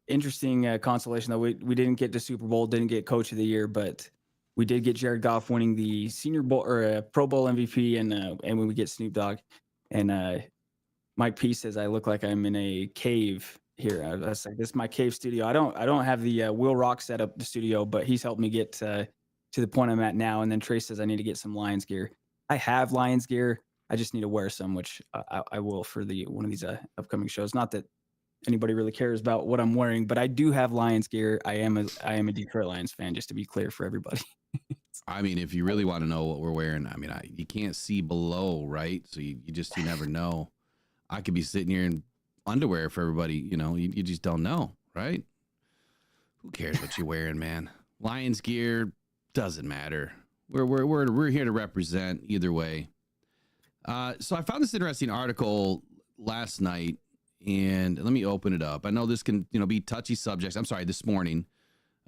interesting consolation, though. We didn't get the Super Bowl, didn't get Coach of the Year, but we did get Jared Goff winning the Senior Bowl or Pro Bowl MVP, and when we get Snoop Dogg, and Mike P says I look like I'm in a cave here. I was like, this is my cave studio. I don't have the Will Rock set up the studio, but he's helped me get to the point I'm at now. And then Trey says I need to get some Lions gear. I have Lions gear. I just need to wear some, which I will for one of these upcoming shows. Not that anybody really cares about what I'm wearing, but I do have Lions gear. I am a Detroit Lions fan, just to be clear for everybody. I mean, if you really want to know what we're wearing, I mean, you can't see below, right? So you never know. I could be sitting here in underwear for everybody. You just don't know, right? Who cares what you're wearing, man? Lions gear doesn't matter. We're here to represent either way. So I found this interesting article last night, and let me open it up. I know this can be touchy subjects. I'm sorry, this morning.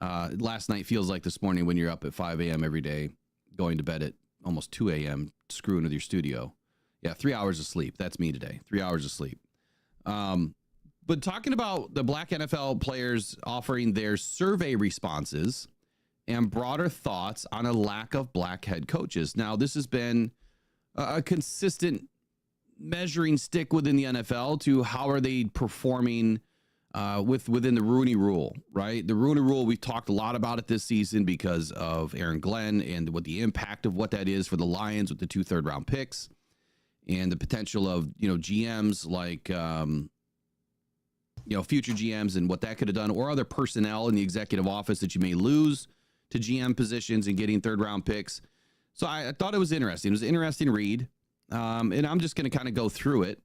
Last night feels like this morning when you're up at 5 a.m. every day, going to bed at almost 2 a.m., screwing with your studio. Yeah, 3 hours of sleep. That's me today. 3 hours of sleep. But talking about the black NFL players offering their survey responses and broader thoughts on a lack of black head coaches. Now, this has been a consistent measuring stick within the NFL to how are they performing within the Rooney Rule, right? The Rooney Rule, we've talked a lot about it this season because of Aaron Glenn and what the impact of what that is for the Lions with the 2 third-round picks and the potential of, GMs like, future GMs and what that could have done, or other personnel in the executive office that you may lose to GM positions and getting third-round picks. So I thought it was interesting. It was an interesting read, and I'm just going to kind of go through it.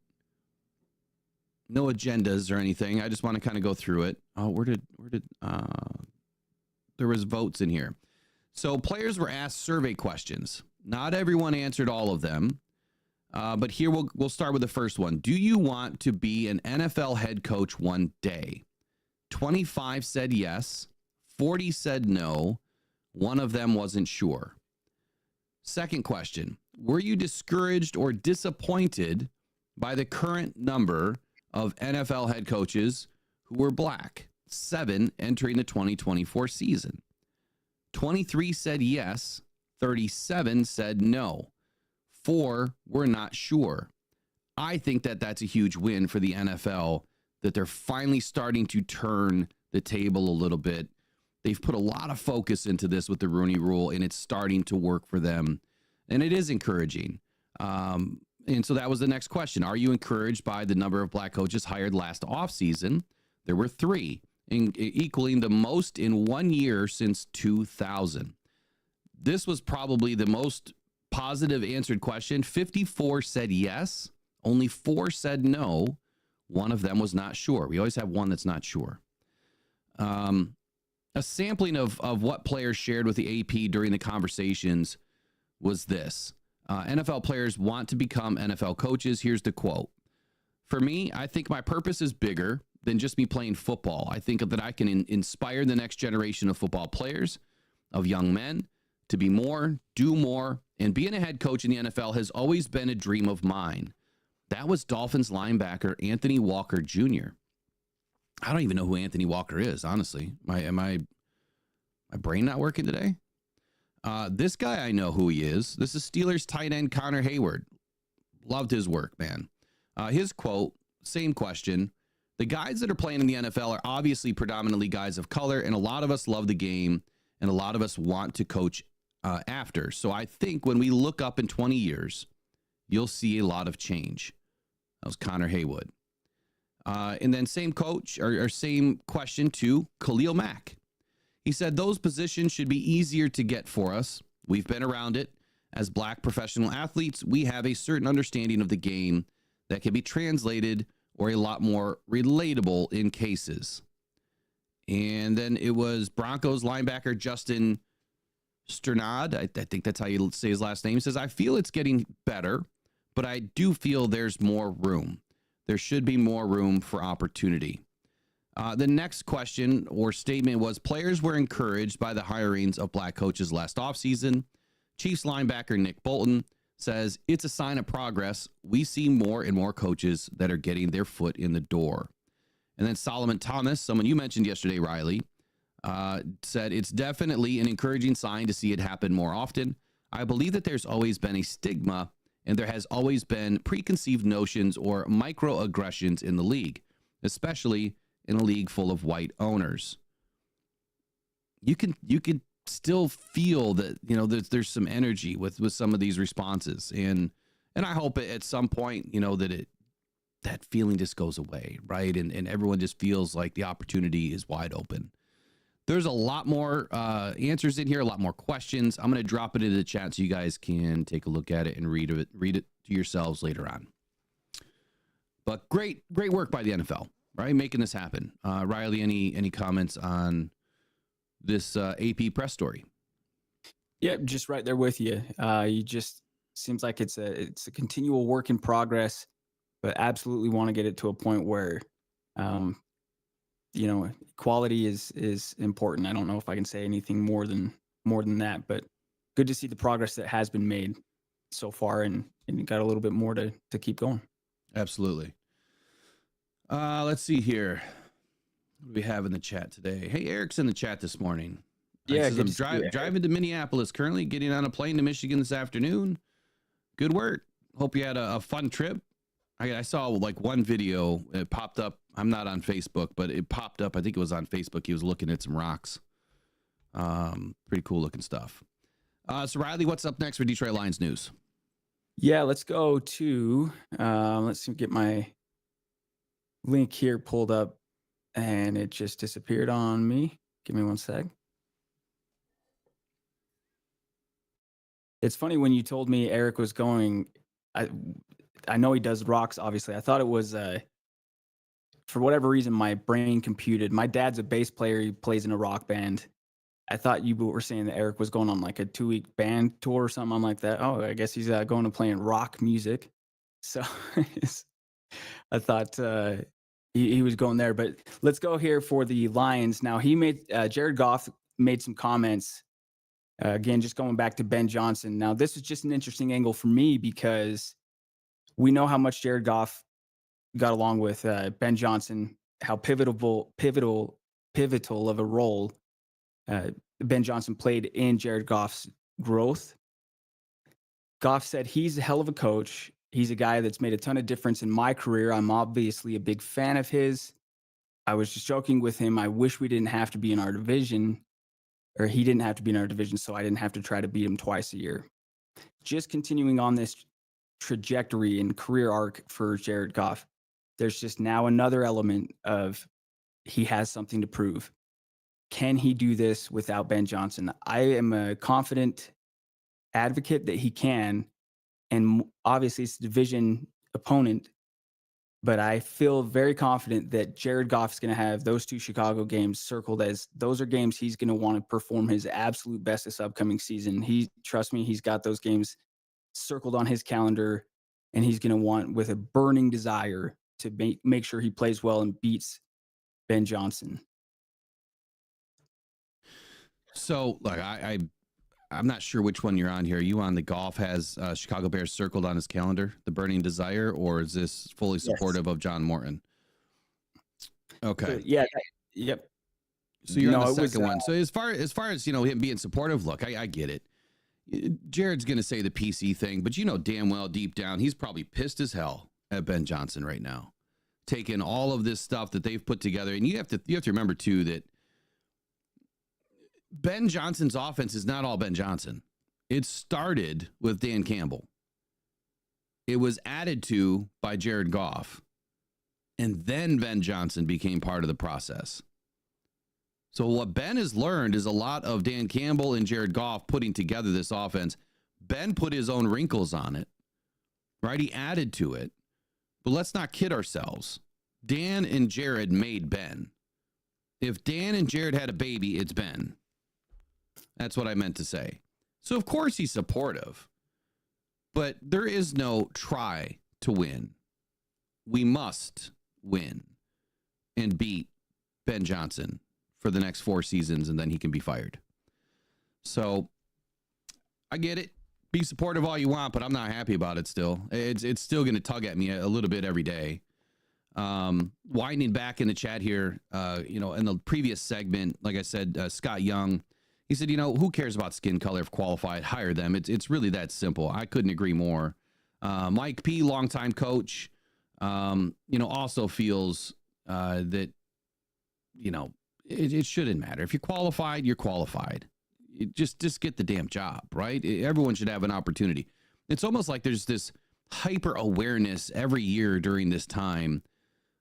No agendas or anything. I just want to kind of go through it. Oh, where did there was votes in here. So players were asked survey questions. Not everyone answered all of them. But here we'll start with the first one. Do you want to be an NFL head coach one day? 25 said yes. 40 said no. One of them wasn't sure. Second question. Were you discouraged or disappointed by the current number of NFL head coaches who were black? 7 entering the 2024 season. 23 said yes. 37 said no. 4 were not sure. I think that's a huge win for the NFL, that they're finally starting to turn the table a little bit. They've put a lot of focus into this with the Rooney Rule, and it's starting to work for them. And it is encouraging. And so that was the next question. Are you encouraged by the number of black coaches hired last offseason? There were 3, equaling the most in 1 year since 2000. This was probably the most positive answered question. 54 said yes. Only 4 said no. One of them was not sure. We always have one that's not sure. A sampling of what players shared with the AP during the conversations was this. NFL players want to become NFL coaches. Here's the quote. For me, I think my purpose is bigger than just me playing football. I think that I can inspire the next generation of football players, of young men, to be more, do more, and being a head coach in the NFL has always been a dream of mine. That was Dolphins linebacker Anthony Walker Jr. I don't even know who Anthony Walker is, honestly. My brain not working today? This guy, I know who he is. This is Steelers tight end Connor Hayward. Loved his work, man. His quote, same question. The guys that are playing in the NFL are obviously predominantly guys of color, and a lot of us love the game, and a lot of us want to coach after. So I think when we look up in 20 years, you'll see a lot of change. That was Connor Haywood. And then same coach or same question to Khalil Mack. He said those positions should be easier to get for us. We've been around it. As Black professional athletes, we have a certain understanding of the game that can be translated or a lot more relatable in cases. And then it was Broncos linebacker Justin Sternad. I think that's how you say his last name. He says, I feel it's getting better, but I do feel there's more room. There should be more room for opportunity. The next question or statement was, players were encouraged by the hirings of Black coaches last offseason. Chiefs linebacker Nick Bolton says, it's a sign of progress. We see more and more coaches that are getting their foot in the door. And then Solomon Thomas, someone you mentioned yesterday, Riley, said, it's definitely an encouraging sign to see it happen more often. I believe that there's always been a stigma and there has always been preconceived notions or microaggressions in the league, especially in a league full of white owners. You can still feel that, you know, there's some energy with some of these responses, and I hope at some point, you know, that feeling just goes away, right? And everyone just feels like the opportunity is wide open. There's a lot more answers in here, a lot more questions. I'm going to drop it into the chat so you guys can take a look at it and read it to yourselves later on. But great work by the NFL, right? Making this happen. Riley, any comments on this AP press story? Yeah, just right there with you. You just seems like it's a continual work in progress, but absolutely want to get it to a point where, you know, quality is important. I don't know if I can say anything more than that, but good to see the progress that has been made so far, and you got a little bit more to keep going. Absolutely. Let's see here. What do we have in the chat today? Hey, Eric's in the chat this morning. Yeah, says, I'm driving to Minneapolis, currently getting on a plane to Michigan this afternoon. Good work. Hope you had a fun trip. I saw like one video. It popped up. I'm not on Facebook, but it popped up. I think it was on Facebook. He was looking at some rocks. Pretty cool looking stuff. So Riley, what's up next for Detroit Lions news? Yeah, let's go to, let's see, get my link here pulled up, and it just disappeared on me. Give me one sec. It's funny when you told me Eric was going, I know he does rocks, obviously. I thought it was, for whatever reason, my brain computed. My dad's a bass player. He plays in a rock band. I thought you were saying that Eric was going on like a 2-week band tour or something like that. Oh, I guess he's going to playing rock music. So I thought he was going there. But let's go here for the Lions. Now, Jared Goff made some comments. Again, just going back to Ben Johnson. Now, this is just an interesting angle for me because we know how much Jared Goff got along with Ben Johnson, how pivotal of a role Ben Johnson played in Jared Goff's growth. Goff said he's a hell of a coach. He's a guy that's made a ton of difference in my career. I'm obviously a big fan of his. I was just joking with him. I wish we didn't have to be in our division, or he didn't have to be in our division, so I didn't have to try to beat him twice a year. Just continuing on this trajectory and career arc for Jared Goff, there's just now another element of he has something to prove. Can he do this without Ben Johnson? I am a confident advocate that he can, and obviously it's a division opponent, but I feel very confident that Jared Goff is going to have those 2 Chicago games circled as those are games he's going to want to perform his absolute best this upcoming season. Trust me, he's got those games circled on his calendar, and he's going to want, with a burning desire, to make sure he plays well and beats Ben Johnson. So, like, I'm not sure which one you're on here. Are you on the Goff has Chicago Bears circled on his calendar, the burning desire, or is this fully supportive of John Morton? Okay. Yeah. Yep. So you're on the second one. So as far as, you know, him being supportive, look, I get it. Jared's going to say the PC thing, but you know damn well deep down he's probably pissed as hell at Ben Johnson right now, taking all of this stuff that they've put together. And you have to remember too that Ben Johnson's offense is not all Ben Johnson. It started with Dan Campbell. It was added to by Jared Goff. And then Ben Johnson became part of the process. So what Ben has learned is a lot of Dan Campbell and Jared Goff putting together this offense. Ben put his own wrinkles on it, right? He added to it. But let's not kid ourselves. Dan and Jared made Ben. If Dan and Jared had a baby, it's Ben. That's what I meant to say. So, of course, he's supportive. But there is no try to win. We must win and beat Ben Johnson for the next 4 seasons, and then he can be fired. So, I get it. Be supportive all you want, but I'm not happy about it still. It's still going to tug at me a little bit every day. Winding back in the chat here, in the previous segment, like I said, Scott Young, he said, who cares about skin color if qualified? Hire them. It's really that simple. I couldn't agree more. Mike P., longtime coach, also feels that, it shouldn't matter. If you're qualified, you're qualified. Just get the damn job, right? Everyone should have an opportunity. It's almost like there's this hyper awareness every year during this time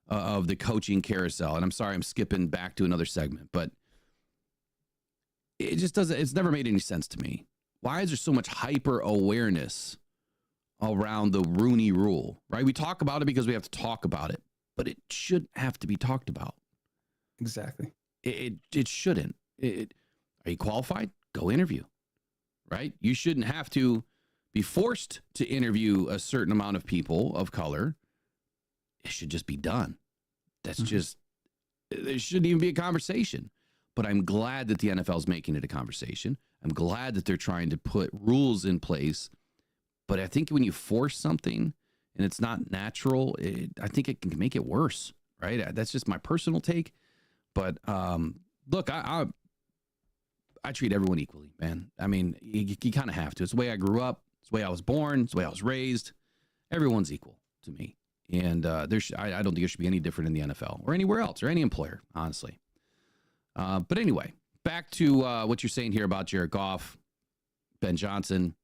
of the coaching carousel. And I'm sorry, I'm skipping back to another segment, but it just doesn't, it's never made any sense to me. Why is there so much hyper awareness around the Rooney Rule, right? We talk about it because we have to talk about it, but it shouldn't have to be talked about. Exactly. It shouldn't. Are you qualified? Go interview, right? You shouldn't have to be forced to interview a certain amount of people of color. It should just be done. That's just, there shouldn't even be a conversation. But I'm glad that the NFL is making it a conversation. I'm glad that they're trying to put rules in place. But I think when you force something and it's not natural, I think it can make it worse, right? That's just my personal take. But look, I treat everyone equally, man. I mean, you kind of have to. It's the way I grew up. It's the way I was born. It's the way I was raised. Everyone's equal to me. And I don't think it should be any different in the NFL or anywhere else or any employer, honestly. But anyway, back to what you're saying here about Jared Goff, Ben Johnson.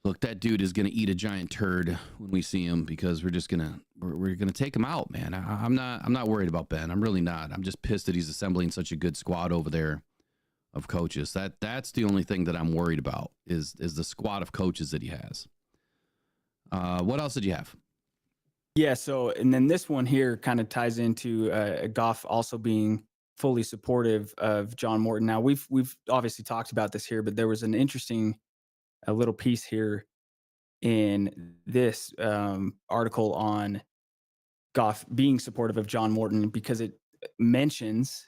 Look, that dude is going to eat a giant turd when we see him because we're going to take him out, man. I'm not worried about Ben. I'm really not. I'm just pissed that he's assembling such a good squad over there of coaches. That's the only thing that I'm worried about is the squad of coaches that he has. What else did you have? Yeah. So, and then this one here kind of ties into Goff also being fully supportive of John Morton. Now we've obviously talked about this here, but there was an interesting little piece here in this article on Goff being supportive of John Morton because it mentions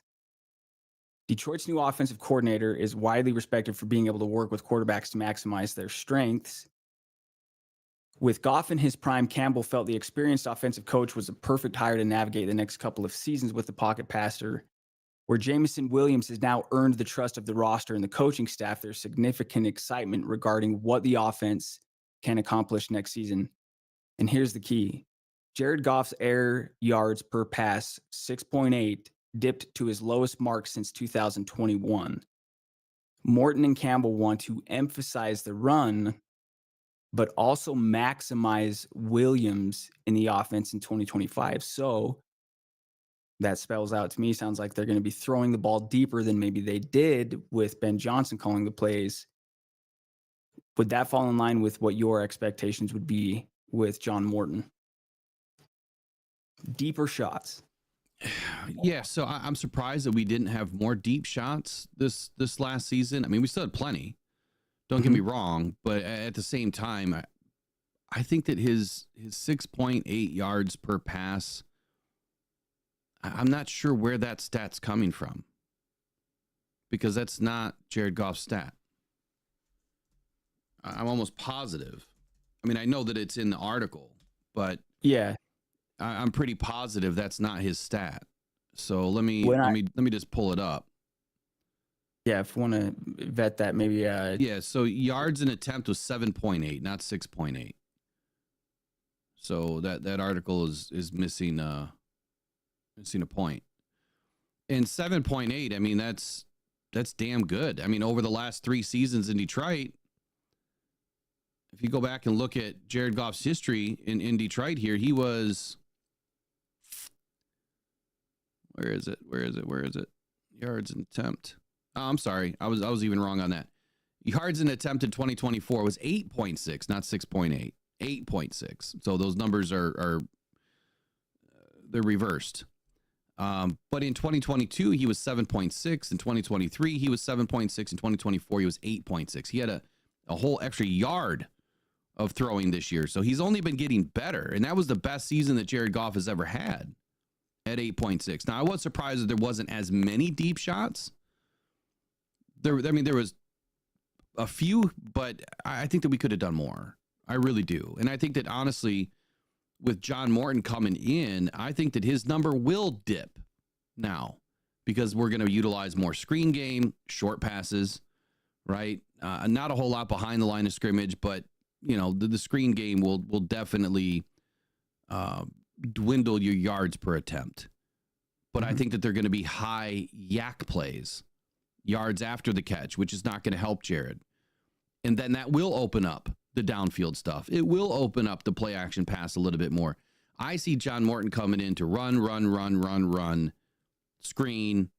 Detroit's new offensive coordinator is widely respected for being able to work with quarterbacks to maximize their strengths. With Goff in his prime, Campbell felt the experienced offensive coach was a perfect hire to navigate the next couple of seasons with the pocket passer. Where Jameson Williams has now earned the trust of the roster and the coaching staff, there's significant excitement regarding what the offense can accomplish next season. And here's the key. Jared Goff's air yards per pass, 6.8, dipped to his lowest mark since 2021. Morton and Campbell want to emphasize the run, but also maximize Williams in the offense in 2025. So that spells out to me, sounds like they're going to be throwing the ball deeper than maybe they did with Ben Johnson calling the plays. Would that fall in line with what your expectations would be with John Morton? Deeper shots. Yeah, so I'm surprised that we didn't have more deep shots this last season. I mean, we still had plenty. Don't get me wrong, but at the same time, I think that his 6.8 yards per pass, I'm not sure where that stat's coming from because that's not Jared Goff's stat. I'm almost positive. I mean, I know that it's in the article, but yeah, I'm pretty positive that's not his stat. So let me just pull it up. Yeah, if you want to vet that, maybe. Yeah, so yards in attempt was 7.8, not 6.8. So that article is missing a point. And 7.8, I mean, that's damn good. I mean, over the last 3 seasons in Detroit, if you go back and look at Jared Goff's history in Detroit here, he was, where is it? Yards an attempt. Oh, I'm sorry. I was even wrong on that. Yards an attempt in 2024 was 8.6, not 6.8. 8.6. So those numbers are they're reversed. But in 2022, he was 7.6. In 2023, he was 7.6. In 2024, he was 8.6. He had a whole extra yard of throwing this year. So he's only been getting better. And that was the best season that Jared Goff has ever had at 8.6. Now, I was surprised that there wasn't as many deep shots. There was a few, but I think that we could have done more. I really do. And I think that, honestly, with John Morton coming in, I think that his number will dip now because we're going to utilize more screen game, short passes, right? Not a whole lot behind the line of scrimmage, but the screen game will definitely dwindle your yards per attempt. But I think that they're going to be high yak plays, yards after the catch, which is not going to help Jared. And then that will open up the downfield stuff. It will open up the play action pass a little bit more. I see John Morton coming in to run, screen,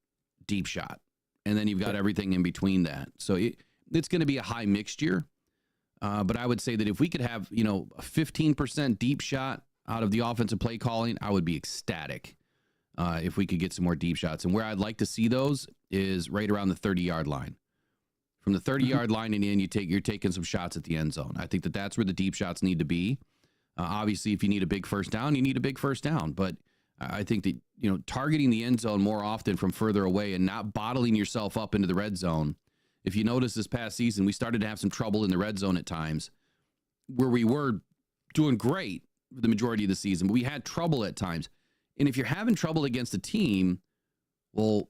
deep shot. And then you've got everything in between that. So it's going to be a high mixture. But I would say that if we could have, a 15% deep shot out of the offensive play calling, I would be ecstatic if we could get some more deep shots. And where I'd like to see those is right around the 30-yard line. From the 30-yard line and in, you're taking some shots at the end zone. I think that that's where the deep shots need to be. Obviously, if you need a big first down, you need a big first down. But I think that, targeting the end zone more often from further away and not bottling yourself up into the red zone. If you notice this past season, we started to have some trouble in the red zone at times where we were doing great for the majority of the season, but we had trouble at times. And if you're having trouble against a team, well,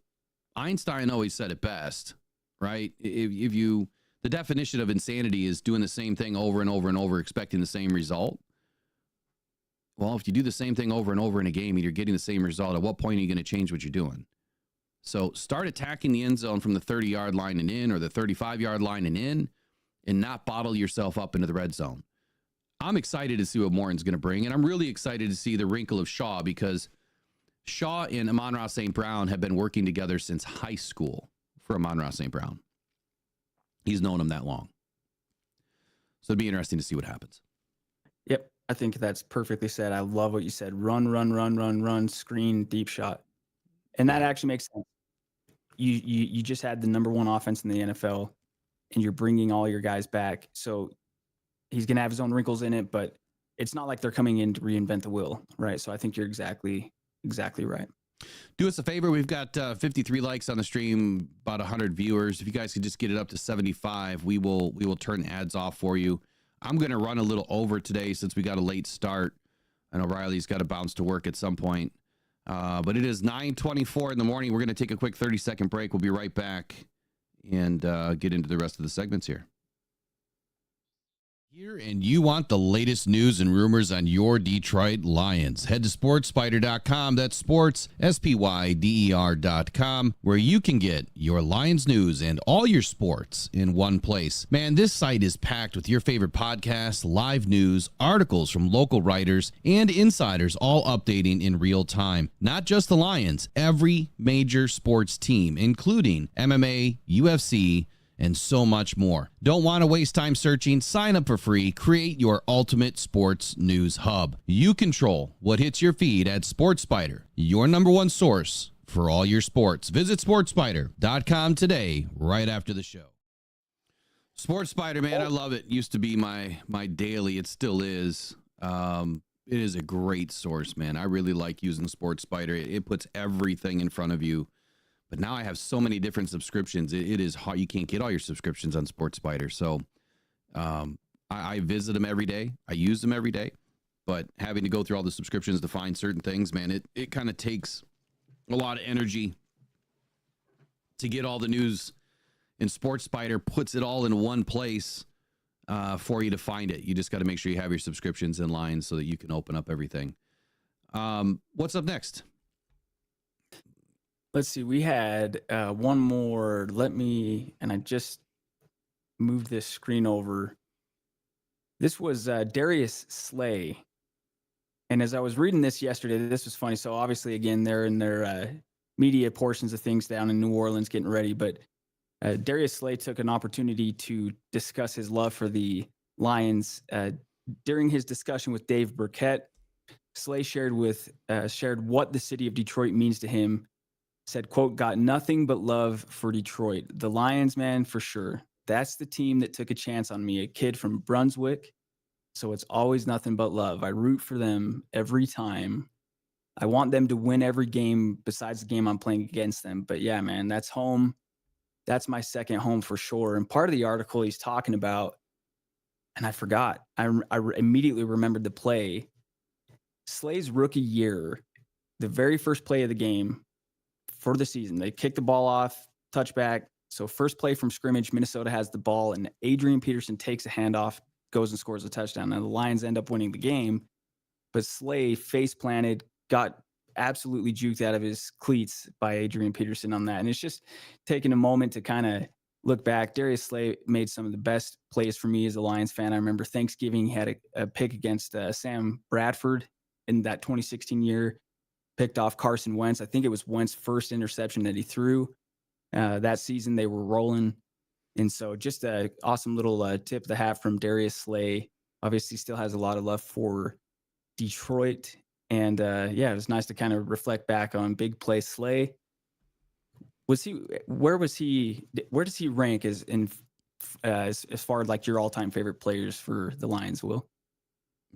Einstein always said it best, right? The definition of insanity is doing the same thing over and over and over, expecting the same result. Well, if you do the same thing over and over in a game and you're getting the same result, at what point are you going to change what you're doing? So start attacking the end zone from the 30-yard line and in, or the 35-yard line and in, and not bottle yourself up into the red zone. I'm excited to see what Morton's going to bring, and I'm really excited to see the wrinkle of Shaw, because Shaw and Amon-Ra St. Brown have been working together since high school for Amon-Ra St. Brown. He's known him that long. So it'd be interesting to see what happens. Yep, I think that's perfectly said. I love what you said. Run, screen, deep shot. And that actually makes sense. You just had the number one offense in the NFL, and you're bringing all your guys back. So he's going to have his own wrinkles in it, but it's not like they're coming in to reinvent the wheel, right? So I think you're exactly right. Do us a favor. We've got 53 likes on the stream, about 100 viewers. If you guys could just get it up to 75, we will turn ads off for you. I'm going to run a little over today since we got a late start. I know Riley's got to bounce to work at some point. But it is 9:24 in the morning. We're going to take a quick 30-second break. We'll be right back and get into the rest of the segments here. And you want the latest news and rumors on your Detroit Lions. Head to sportspider.com. That's sports, SPYDER.com, where you can get your Lions news and all your sports in one place. Man, this site is packed with your favorite podcasts, live news, articles from local writers, and insiders, all updating in real time. Not just the Lions, every major sports team, including MMA, UFC, and so much more. Don't want to waste time searching? Sign up for free. Create your ultimate sports news hub. You control what hits your feed at SportsSpider, your number one source for all your sports. Visit sportspider.com today, right after the show. SportSpider, man, I love it. Used to be my daily. It still is. It is a great source, man. I really like using SportSpider. It puts everything in front of you. But now I have so many different subscriptions. It is hard. You can't get all your subscriptions on SportSpider. So I visit them every day. I use them every day. But having to go through all the subscriptions to find certain things, man, it kind of takes a lot of energy to get all the news. And SportSpider puts it all in one place for you to find it. You just got to make sure you have your subscriptions in line so that you can open up everything. What's up next? Let's see. We had one more. And I just moved this screen over. This was Darius Slay. And as I was reading this yesterday, this was funny. So obviously, again, they're in their media portions of things down in New Orleans getting ready. But Darius Slay took an opportunity to discuss his love for the Lions. During his discussion with Dave Burkett, Slay shared what the city of Detroit means to him. Said, quote, "Got nothing but love for Detroit. The Lions, man, for sure. That's the team that took a chance on me, a kid from Brunswick. So it's always nothing but love. I root for them every time. I want them to win every game besides the game I'm playing against them. But yeah, man, that's home. That's my second home for sure." And part of the article he's talking about, and I forgot, I immediately remembered the play. Slay's rookie year, the very first play of the game for the season, they kick the ball off, touchback. So first play from scrimmage, Minnesota has the ball, and Adrian Peterson takes a handoff, goes and scores a touchdown. Now the Lions end up winning the game, but Slay face planted, got absolutely juked out of his cleats by Adrian Peterson on that. And it's just taking a moment to kind of look back. Darius Slay made some of the best plays for me as a Lions fan. I remember Thanksgiving, he had a pick against Sam Bradford in that 2016 year, picked off Carson Wentz. I think it was Wentz's first interception that he threw. That season they were rolling. And so just an awesome little tip of the hat from Darius Slay. Obviously still has a lot of love for Detroit. And yeah, it was nice to kind of reflect back on big play Slay. Where does he rank as far as like your all-time favorite players for the Lions, Will?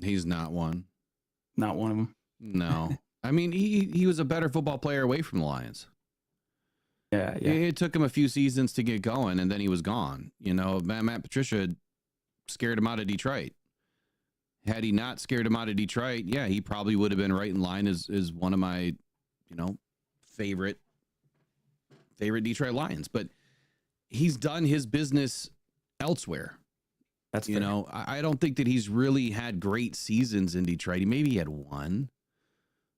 He's not one. Not one of them. No. I mean, he was a better football player away from the Lions. Yeah. It took him a few seasons to get going, and then he was gone. You know, Matt Patricia scared him out of Detroit. Had he not scared him out of Detroit, yeah, he probably would have been right in line as one of my, favorite Detroit Lions. But he's done his business elsewhere. That's fair. I don't think that he's really had great seasons in Detroit. He maybe had one.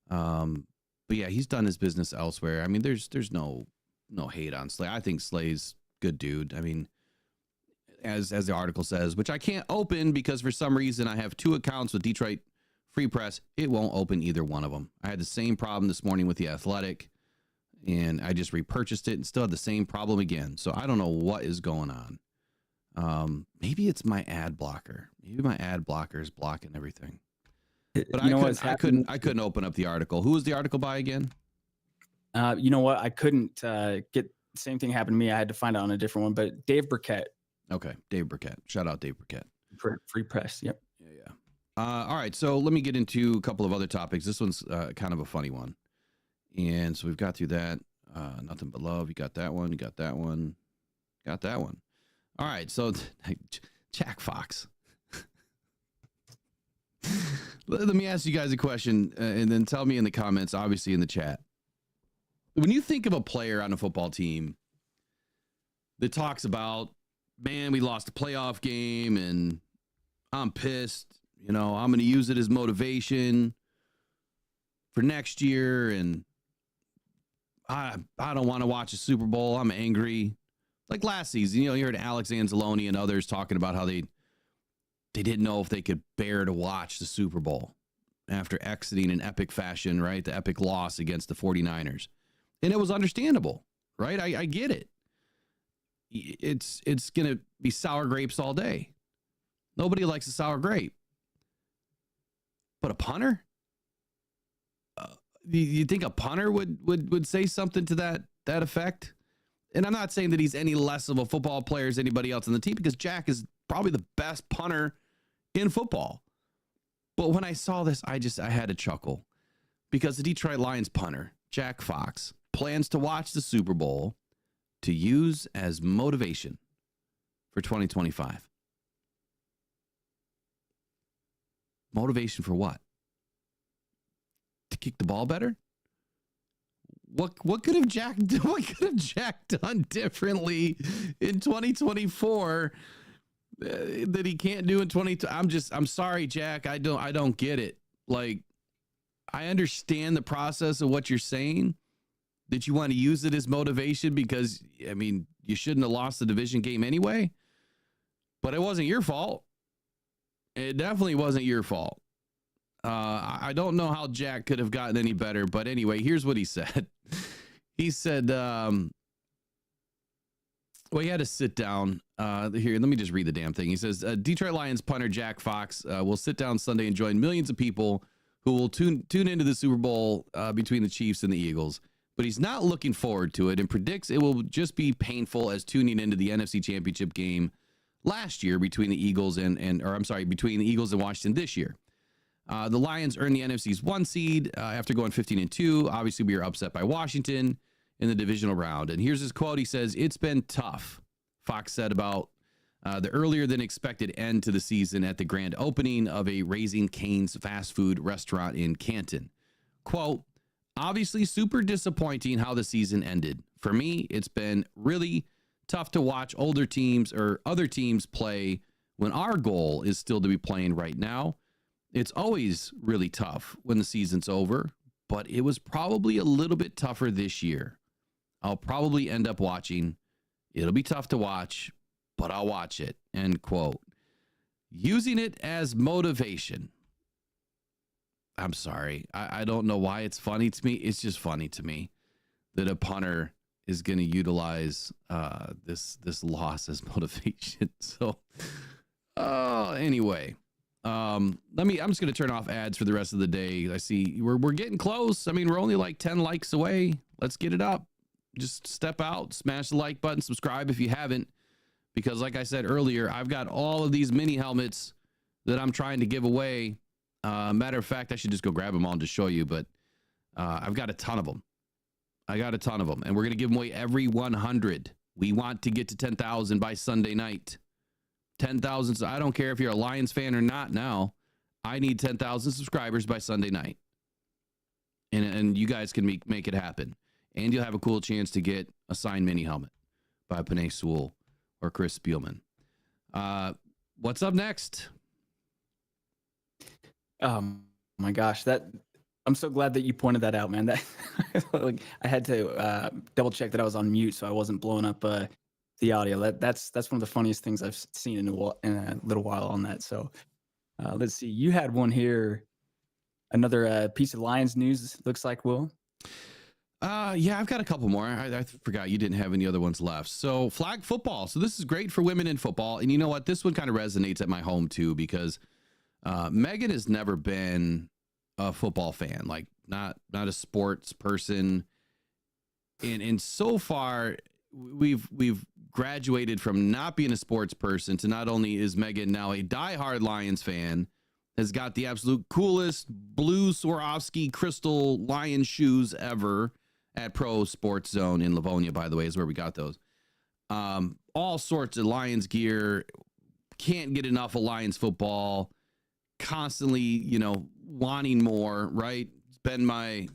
But yeah, he's done his business elsewhere. I mean, there's no hate on Slay. I think Slay's good dude. I mean, as the article says, which I can't open because for some reason I have 2 accounts with Detroit Free Press. It won't open either one of them. I had the same problem this morning with The Athletic, and I just repurchased it and still had the same problem again. So I don't know what is going on. Maybe it's my ad blocker. Maybe my ad blocker is blocking everything. But I couldn't open up the article. Who was the article by again? You know what? I couldn't get the same thing happened to me. I had to find out on a different one, but Dave Burkett. Okay. Dave Burkett. Shout out Dave Burkett. Free Press. Yep. Yeah. All right. So let me get into a couple of other topics. This one's kind of a funny one. And so we've got through that. Nothing but love. You got that one. You got that one. Got that one. All right. So Jack Fox. Let me ask you guys a question and then tell me in the comments, obviously in the chat. When you think of a player on a football team that talks about, man, we lost a playoff game and I'm pissed, I'm going to use it as motivation for next year. And I don't want to watch a Super Bowl. I'm angry. Like last season, you heard Alex Anzalone and others talking about how they didn't know if they could bear to watch the Super Bowl after exiting in epic fashion, right? The epic loss against the 49ers. And it was understandable, right? I get it. It's going to be sour grapes all day. Nobody likes a sour grape. But a punter? You think a punter would say something to that effect? And I'm not saying that he's any less of a football player as anybody else on the team, because Jack is probably the best punter in football. But when I saw this, I had a chuckle, because the Detroit Lions punter, Jack Fox, plans to watch the Super Bowl to use as motivation for 2025. Motivation for what? To kick the ball better? What could have Jack done differently in 2024 that he can't do in 2020? I'm sorry, Jack. I don't get it. Like, I understand the process of what you're saying, that you want to use it as motivation because, I mean, you shouldn't have lost the division game anyway, but it wasn't your fault. It definitely wasn't your fault. I don't know how Jack could have gotten any better, but anyway, here's what he said. He said, well, he had to sit down. Here, let me just read the damn thing. He says, Detroit Lions punter Jack Fox will sit down Sunday and join millions of people who will tune into the Super Bowl between the Chiefs and the Eagles. But he's not looking forward to it and predicts it will just be painful as tuning into the NFC Championship game last year between the Eagles between the Eagles and Washington this year. The Lions earned the NFC's 1 seed after going 15-2. Obviously, we were upset by Washington in the divisional round. And here's his quote. He says, "It's been tough," Fox said about the earlier than expected end to the season at the grand opening of a Raising Cane's fast food restaurant in Canton. Quote, "Obviously super disappointing how the season ended. For me, it's been really tough to watch older teams or other teams play when our goal is still to be playing right now. It's always really tough when the season's over, but it was probably a little bit tougher this year. I'll probably end up watching. It'll be tough to watch, but I'll watch it," end quote. Using it as motivation. I'm sorry. I don't know why it's funny to me. It's just funny to me that a punter is going to utilize this loss as motivation. So, anyway, I'm just going to turn off ads for the rest of the day. I see we're getting close. I mean, we're only like 10 likes away. Let's get it up. Just step out, smash the like button, subscribe if you haven't, because like I said earlier, I've got all of these mini helmets that I'm trying to give away. Matter of fact, I should just go grab them all to show you, but I've got a ton of them. And we're going to give them away every 100. We want to get to 10,000 by Sunday night. 10,000. So I don't care if you're a Lions fan or not now. I need 10,000 subscribers by Sunday night. And you guys can make it happen. And you'll have a cool chance to get a signed mini helmet by Panay Sewell or Chris Spielman. What's up next? My gosh, I'm so glad that you pointed that out, man. That like I had to double check that I was on mute so I wasn't blowing up the audio. That's one of the funniest things I've seen in a little while on that. So let's see. You had one here. Another piece of Lions news. Looks like, Will. Yeah, I've got a couple more. I forgot you didn't have any other ones left. So flag football. So this is great for women in football. And you know what? This one kind of resonates at my home too, because Megan has never been a football fan, like not a sports person. And so far we've graduated from not being a sports person to not only is Megan now a diehard Lions fan, has got the absolute coolest blue Swarovski crystal lion shoes ever at Pro Sports Zone in Livonia, by the way, is where we got those. All sorts of Lions gear. Can't get enough of Lions football. Constantly, wanting more, right? It's been my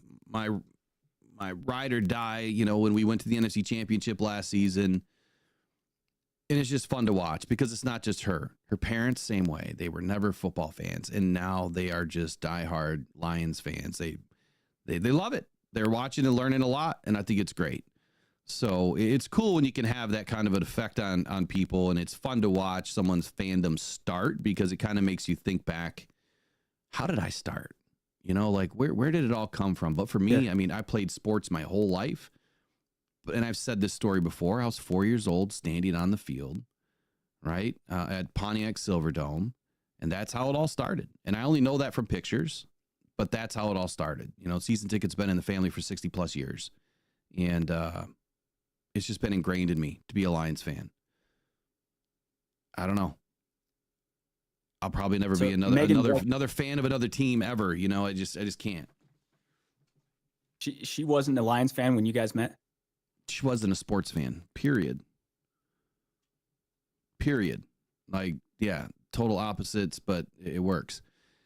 ride or die, when we went to the NFC Championship last season. And it's just fun to watch because it's not just her. Her parents, same way. They were never football fans, and now they are just diehard Lions fans. They love it. They're watching and learning a lot, and I think it's great. So it's cool when you can have that kind of an effect on people, and it's fun to watch someone's fandom start because it kind of makes you think back, how did I start? Like where did it all come from? But for me, yeah. I mean, I played sports my whole life. And I've said this story before. I was 4 years old standing on the field, right, at Pontiac Silverdome. And that's how it all started. And I only know that from pictures, but that's how it all started. Season tickets been in the family for 60 plus years. And it's just been ingrained in me to be a Lions fan. I don't know. I'll probably never be another fan of another team ever. I just can't. She wasn't a Lions fan when you guys met? She wasn't a sports fan, period. Like, yeah, total opposites, but it works.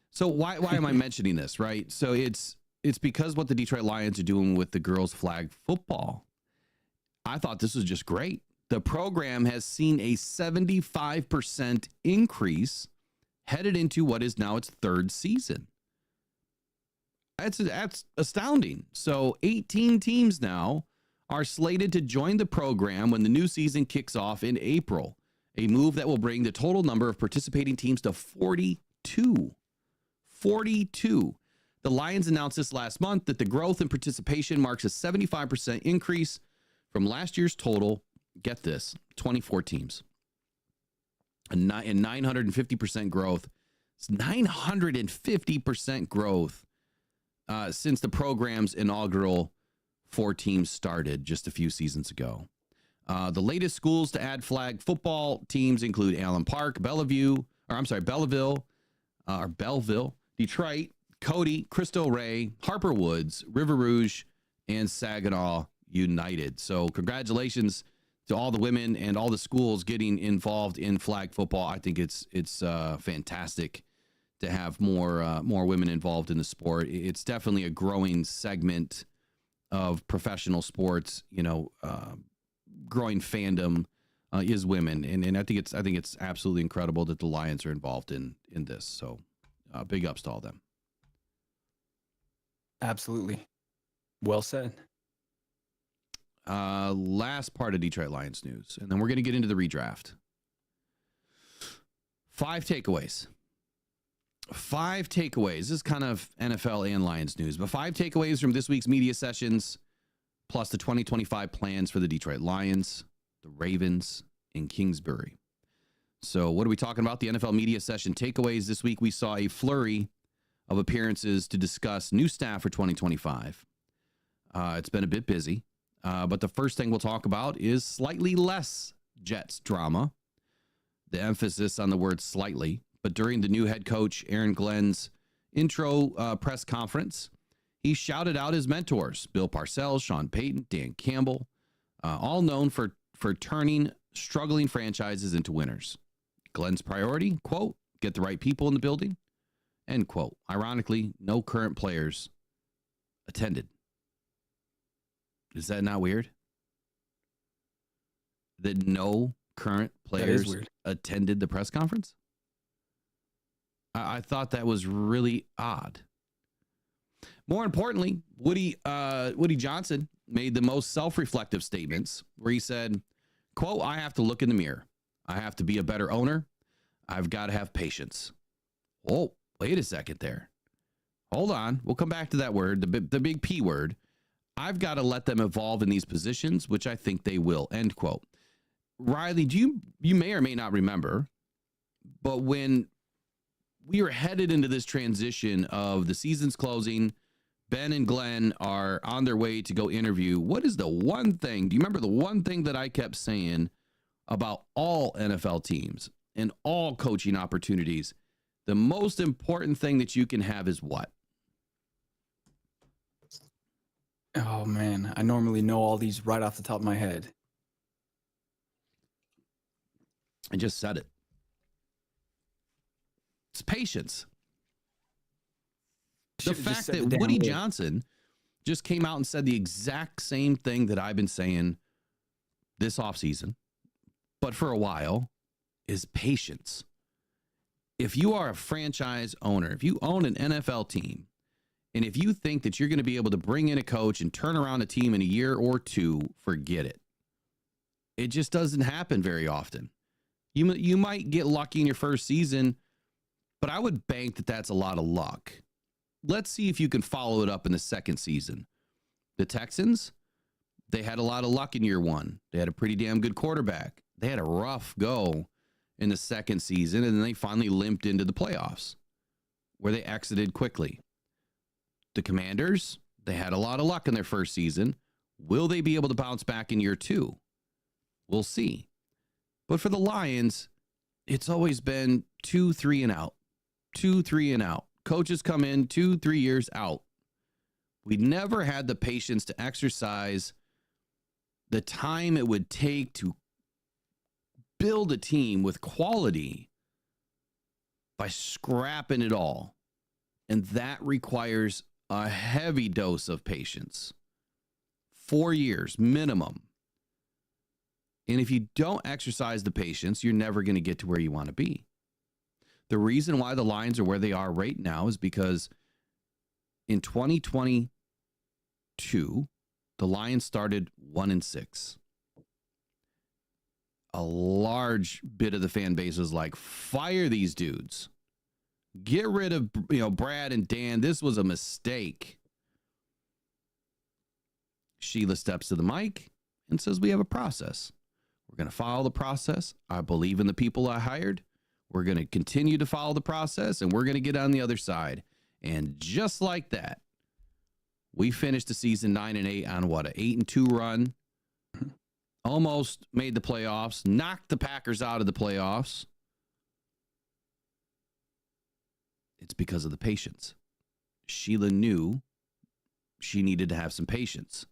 So why am I mentioning this, right? So it's because what the Detroit Lions are doing with the girls flag football. I thought this was just great. The program has seen a 75% increase headed into what is now its third season. That's astounding. So 18 teams now are slated to join the program when the new season kicks off in April, a move that will bring the total number of participating teams to 42. 42. The Lions announced this last month that the growth in participation marks a 75% increase from last year's total. Get this, 24 teams. And 950% growth. It's 950% growth since the program's inaugural 4 teams started just a few seasons ago. The latest schools to add flag football teams include Allen Park, Belleville, Detroit, Cody, Cristo Rey, Harper Woods, River Rouge, and Saginaw United. So congratulations to all the women and all the schools getting involved in flag football. I think it's fantastic to have more women involved in the sport. It's definitely a growing segment of professional sports. Growing fandom is women, and I think it's absolutely incredible that the Lions are involved in this. So big ups to all them. Absolutely. Well said. Last part of Detroit Lions news, and then we're going to get into the redraft. 5 takeaways. 5 takeaways. This is kind of NFL and Lions news, but 5 takeaways from this week's media sessions, plus the 2025 plans for the Detroit Lions, the Ravens, and Kingsbury. So what are we talking about? The NFL media session takeaways. This week we saw a flurry of appearances to discuss new staff for 2025. It's been a bit busy, but the first thing we'll talk about is slightly less Jets drama. The emphasis on the word slightly. But during the new head coach Aaron Glenn's intro press conference, he shouted out his mentors, Bill Parcells, Sean Payton, Dan Campbell, all known for turning struggling franchises into winners. Glenn's priority, quote, get the right people in the building, end quote. Ironically, no current players attended. Is that not weird? That no current players attended the press conference? I thought that was really odd. More importantly, Woody Johnson made the most self-reflective statements where he said, quote, I have to look in the mirror. I have to be a better owner. I've got to have patience. Oh, wait a second there. Hold on. We'll come back to that word, the big P word. I've got to let them evolve in these positions, which I think they will, end quote. Riley, you may or may not remember, but when we were headed into this transition of the season's closing, Ben and Glenn are on their way to go interview. What is the one thing? Do you remember the one thing that I kept saying about all NFL teams and all coaching opportunities? The most important thing that you can have is what? Oh, man. I normally know all these right off the top of my head. I just said it. It's patience. The fact that Woody Johnson just came out and said the exact same thing that I've been saying this offseason, but for a while, is patience. If you are a franchise owner, if you own an NFL team, and if you think that you're going to be able to bring in a coach and turn around a team in a year or two, forget it. It just doesn't happen very often. You might get lucky in your first season, but I would bank that that's a lot of luck. Let's see if you can follow it up in the second season. The Texans, they had a lot of luck in year 1. They had a pretty damn good quarterback. They had a rough go in the second season, and then they finally limped into the playoffs, where they exited quickly. The Commanders, they had a lot of luck in their first season. Will they be able to bounce back in year 2? We'll see. But for the Lions, it's always been 2, 3 and out. 2, 3 and out. Coaches come in 2, 3 years out. We never had the patience to exercise the time it would take to build a team with quality by scrapping it all. And that requires a heavy dose of patience. 4 years minimum. And if you don't exercise the patience, you're never going to get to where you want to be. The reason why the Lions are where they are right now is because in 2022, the Lions started 1-6. A large bit of the fan base was like, fire these dudes. Get rid of, Brad and Dan. This was a mistake. Sheila steps to the mic and says, we have a process. We're going to follow the process. I believe in the people I hired. We're going to continue to follow the process, and we're going to get on the other side. And just like that, we finished the season 9-8 on what, an 8-2 run. Almost made the playoffs, knocked the Packers out of the playoffs. It's because of the patience. Sheila knew she needed to have some patience.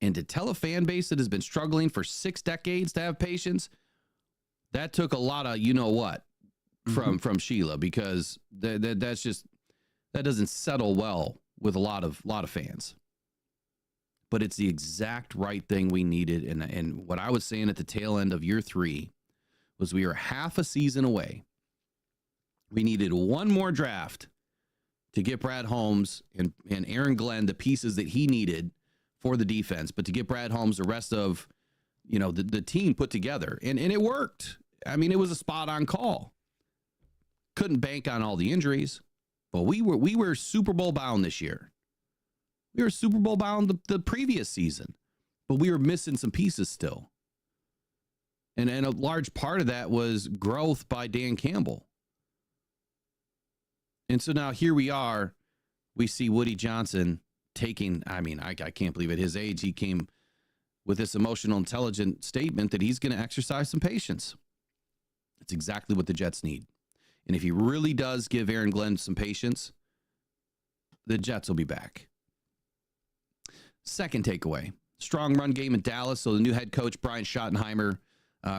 And to tell a fan base that has been struggling for 6 decades to have patience, that took a lot of you-know-what from Sheila, because that's just, that doesn't settle well with a lot of fans. But it's the exact right thing we needed. And what I was saying at the tail end of year 3 was we were half a season away. We needed one more draft to get Brad Holmes and Aaron Glenn the pieces that he needed for the defense, but to get Brad Holmes the rest of, the team put together. And it worked. I mean, it was a spot on call. Couldn't bank on all the injuries, but we were Super Bowl bound this year. We were Super Bowl bound the previous season, but we were missing some pieces still. And a large part of that was growth by Dan Campbell. And so now here we are. We see Woody Johnson taking, I can't believe at his age, he came with this emotional, intelligent statement that he's going to exercise some patience. It's exactly what the Jets need. And if he really does give Aaron Glenn some patience, the Jets will be back. Second takeaway, strong run game in Dallas. So the new head coach, Brian Schottenheimer,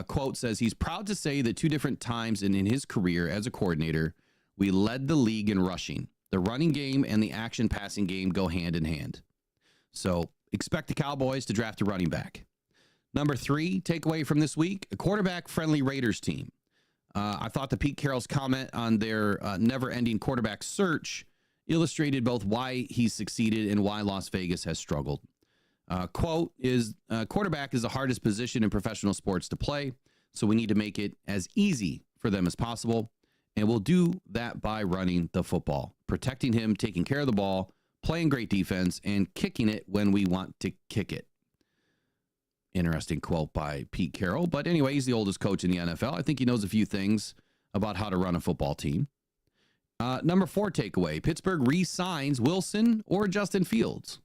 quote says, he's proud to say that 2 different times in his career as a coordinator, we led the league in rushing. The running game and the action passing game go hand in hand. So expect the Cowboys to draft a running back. Number 3 takeaway from this week, a quarterback-friendly Raiders team. I thought that Pete Carroll's comment on their never-ending quarterback search illustrated both why he's succeeded and why Las Vegas has struggled. Quote is, quarterback is the hardest position in professional sports to play, so we need to make it as easy for them as possible, and we'll do that by running the football, protecting him, taking care of the ball, playing great defense, and kicking it when we want to kick it. Interesting quote by Pete Carroll. But anyway, he's the oldest coach in the NFL. I think he knows a few things about how to run a football team. Number 4 takeaway, Pittsburgh re-signs Wilson or Justin Fields.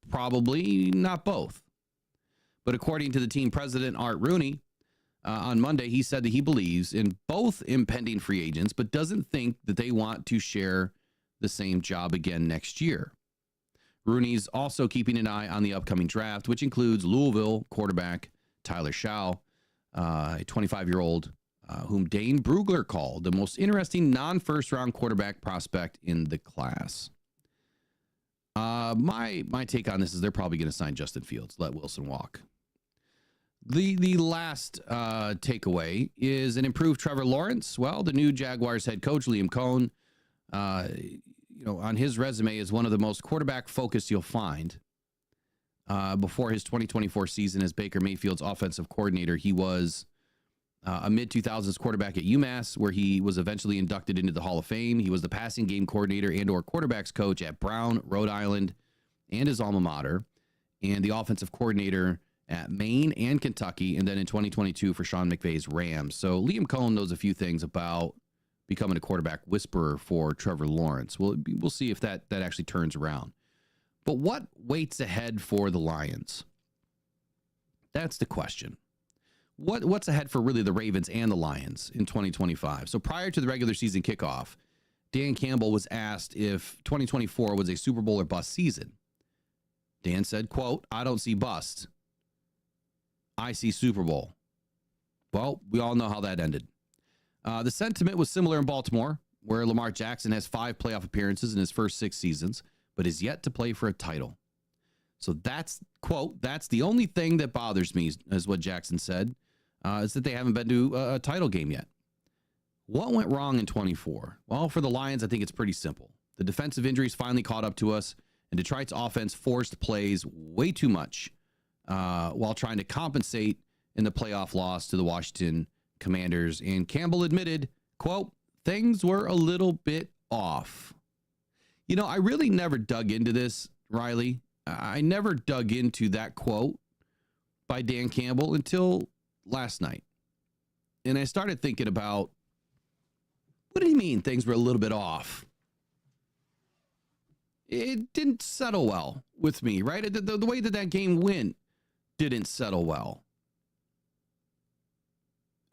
Probably not both. But according to the team president, Art Rooney, on Monday, he said that he believes in both impending free agents, but doesn't think that they want to share the same job again next year. Rooney's also keeping an eye on the upcoming draft, which includes Louisville quarterback Tyler Shaw, a 25-year-old whom Dane Brugler called the most interesting non-first-round quarterback prospect in the class. My take on this is they're probably going to sign Justin Fields, let Wilson walk. The last takeaway is an improved Trevor Lawrence. Well, the new Jaguars head coach, Liam Cohen, on his resume is one of the most quarterback-focused you'll find. Before his 2024 season as Baker Mayfield's offensive coordinator, he was a mid-2000s quarterback at UMass, where he was eventually inducted into the Hall of Fame. He was the passing game coordinator and/or quarterbacks coach at Brown, Rhode Island, and his alma mater, and the offensive coordinator at Maine and Kentucky, and then in 2022 for Sean McVay's Rams. So Liam Cohen knows a few things about becoming a quarterback whisperer for Trevor Lawrence. We'll see if that actually turns around. But what waits ahead for the Lions? That's the question. What's ahead for really the Ravens and the Lions in 2025? So prior to the regular season kickoff, Dan Campbell was asked if 2024 was a Super Bowl or bust season. Dan said, quote, I don't see bust. I see Super Bowl. Well, we all know how that ended. The sentiment was similar in Baltimore, where Lamar Jackson has 5 playoff appearances in his first 6 seasons, but is yet to play for a title. So that's, quote, that's the only thing that bothers me, is what Jackson said, is that they haven't been to a title game yet. What went wrong in 24? Well, for the Lions, I think it's pretty simple. The defensive injuries finally caught up to us, and Detroit's offense forced plays way too much while trying to compensate in the playoff loss to the Washington Commanders. And Campbell admitted, quote, things were a little bit off. You know, I really never dug into this, Riley. I never dug into that quote by Dan Campbell until last night. And I started thinking about, what do you mean things were a little bit off? It didn't settle well with me, right? The way that game went didn't settle well.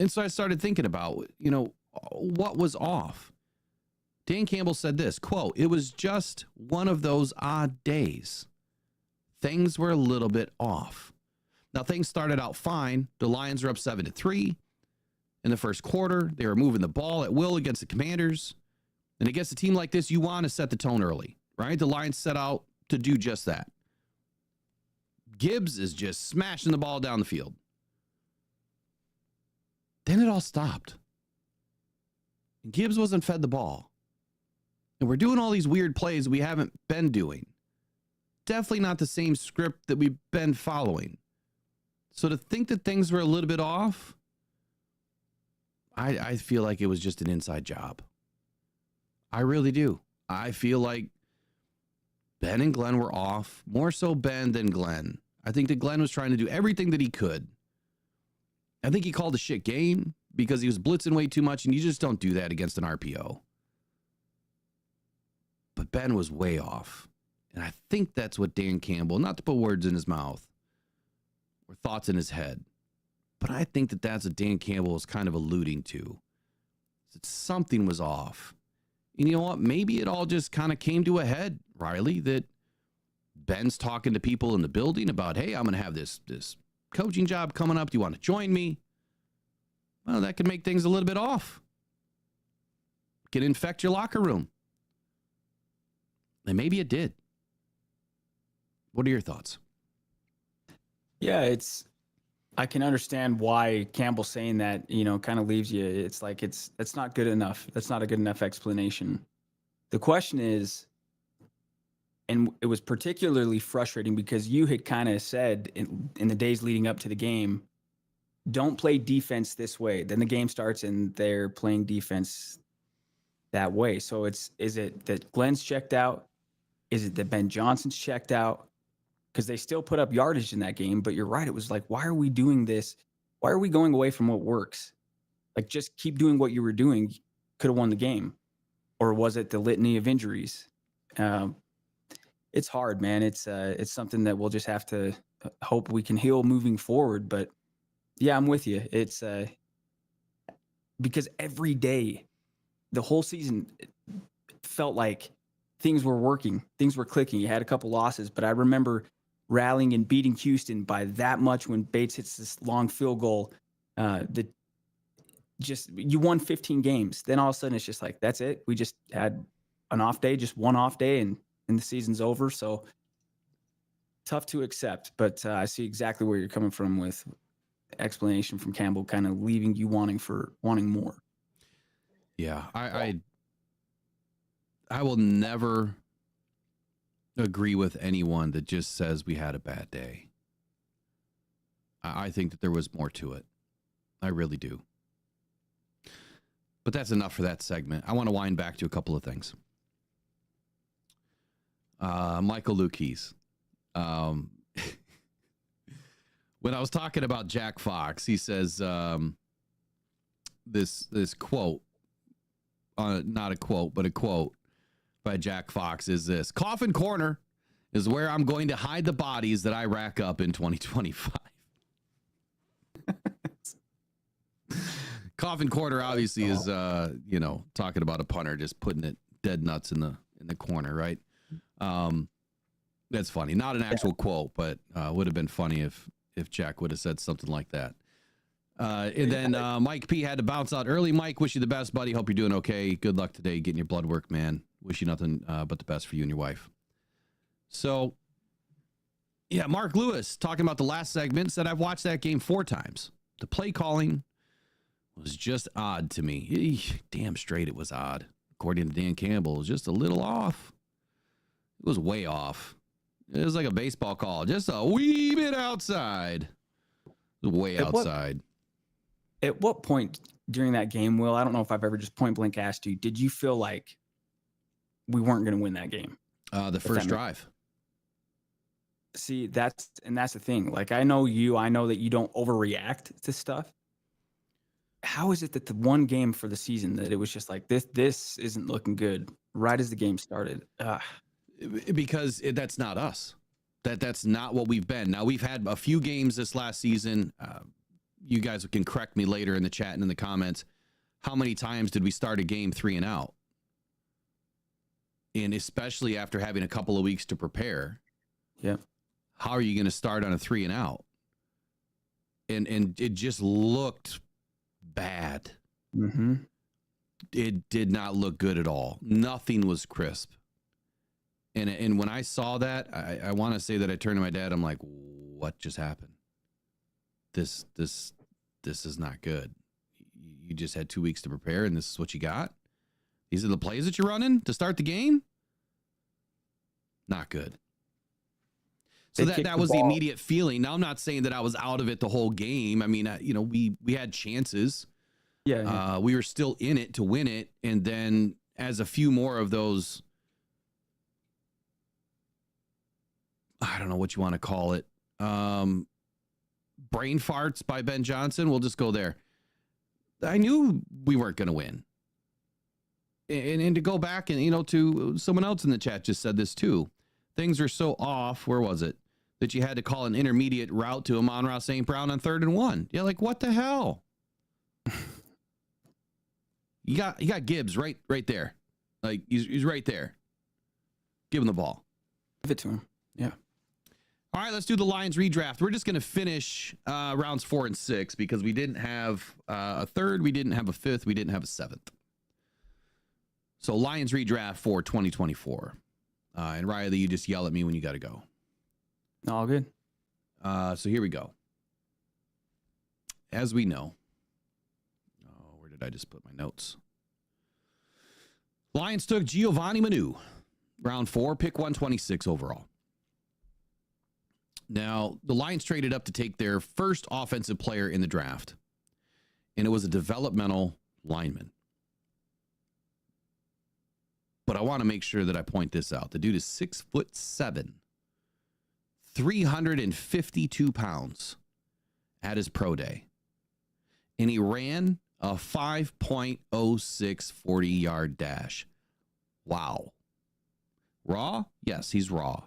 And so I started thinking about, you know, what was off? Dan Campbell said this, quote, "It was just one of those odd days. Things were a little bit off." Now, things started out fine. The Lions were up 7-3 in the first quarter. They were moving the ball at will against the Commanders. And against a team like this, you want to set the tone early, right? The Lions set out to do just that. Gibbs is just smashing the ball down the field. Then it all stopped. And Gibbs wasn't fed the ball. And we're doing all these weird plays we haven't been doing. Definitely not the same script that we've been following. So to think that things were a little bit off, I feel like it was just an inside job. I really do. I feel like Ben and Glenn were off, more so Ben than Glenn. I think that Glenn was trying to do everything that he could. I think he called a shit game because he was blitzing way too much, and you just don't do that against an RPO. But Ben was way off. And I think that's what Dan Campbell, not to put words in his mouth or thoughts in his head, but I think that that's what Dan Campbell was kind of alluding to. That something was off. And you know what? Maybe it all just kind of came to a head, Riley, that Ben's talking to people in the building about, hey, I'm going to have this coaching job coming up. Do you want to join me? Well, that could make things a little bit off. It could infect your locker room. And maybe it did. What are your thoughts? Yeah, I can understand why Campbell's saying that, you know, kind of leaves you. It's like, that's not good enough. That's not a good enough explanation. The question is, and it was particularly frustrating because you had kind of said in the days leading up to the game, don't play defense this way. Then the game starts and they're playing defense that way. So is it that Glenn's checked out? Is it that Ben Johnson's checked out? Because they still put up yardage in that game, but you're right. It was like, why are we doing this? Why are we going away from what works? Like, just keep doing what you were doing. Could have won the game. Or was it the litany of injuries? It's hard, man. It's something that we'll just have to hope we can heal moving forward. But yeah, I'm with you. It's because every day, the whole season, it felt like things were working, things were clicking. You had a couple losses, but I remember rallying and beating Houston by that much when Bates hits this long field goal. You won 15 games. Then all of a sudden it's just like, that's it. We just had an off day, just one off day, and the season's over. So tough to accept, but I see exactly where you're coming from with explanation from Campbell, kind of leaving you wanting more. Yeah, I will never agree with anyone that just says we had a bad day. I think that there was more to it. I really do. But that's enough for that segment. I want to wind back to a couple of things. Michael Lukes. When I was talking about Jack Fox, he says this quote, not a quote, but a quote by Jack Fox is this: "Coffin Corner is where I'm going to hide the bodies that I rack up in 2025. Coffin Corner obviously is, talking about a punter just putting it dead nuts in the corner, right? That's funny. Not an actual quote, but would have been funny if Jack would have said something like that. And then Mike P had to bounce out early. Mike, wish you the best, buddy. Hope you're doing okay. Good luck today getting your blood work, man. Wish you nothing but the best for you and your wife. So, yeah, Mark Lewis talking about the last segment said, I've watched that game 4 times. The play calling was just odd to me. Damn straight it was odd. According to Dan Campbell, it was just a little off. It was way off. It was like a baseball call, just a wee bit outside. Way outside. At what point during that game, Will, I don't know if I've ever just point blank asked you, did you feel like we weren't going to win that game? The first drive. See, that's the thing. Like, I know that you don't overreact to stuff. How is it that the one game for the season that it was just like, this isn't looking good right as the game started? Because that's not us. That's not what we've been. Now, we've had a few games this last season. You guys can correct me later in the chat and in the comments. How many times did we start a game 3 and out? And especially after having a couple of weeks to prepare. Yeah. How are you going to start on a 3 and out? And it just looked bad. Mm-hmm. It did not look good at all. Nothing was crisp. And when I saw that, I want to say that I turned to my dad. I'm like, what just happened? This is not good. You just had 2 weeks to prepare, and this is what you got? These are the plays that you're running to start the game? Not good. So that was the immediate feeling. Now, I'm not saying that I was out of it the whole game. I mean, we had chances. Yeah. We were still in it to win it. And then as a few more of those, I don't know what you want to call it, brain farts by Ben Johnson, we'll just go there. I knew we weren't going to win. And to go back and, to someone else in the chat just said this too. Things are so off. Where was it? That you had to call an intermediate route to Amon-Ra St. Brown on 3rd and 1. You're like, what the hell? You got Gibbs right there. Like he's right there. Give him the ball. Give it to him. Yeah. All right, let's do the Lions redraft. We're just going to finish rounds 4 and 6 because we didn't have a 3rd, we didn't have a 5th, we didn't have a 7th. So Lions redraft for 2024. And Riley, you just yell at me when you got to go. All good. So here we go. As we know, where did I just put my notes? Lions took Giovanni Manu, round 4, pick 126 overall. Now, the Lions traded up to take their first offensive player in the draft, and it was a developmental lineman. But I want to make sure that I point this out. The dude is 6'7", 352 pounds at his pro day. And he ran a 5.06 40-yard dash. Wow. Raw? Yes, he's raw.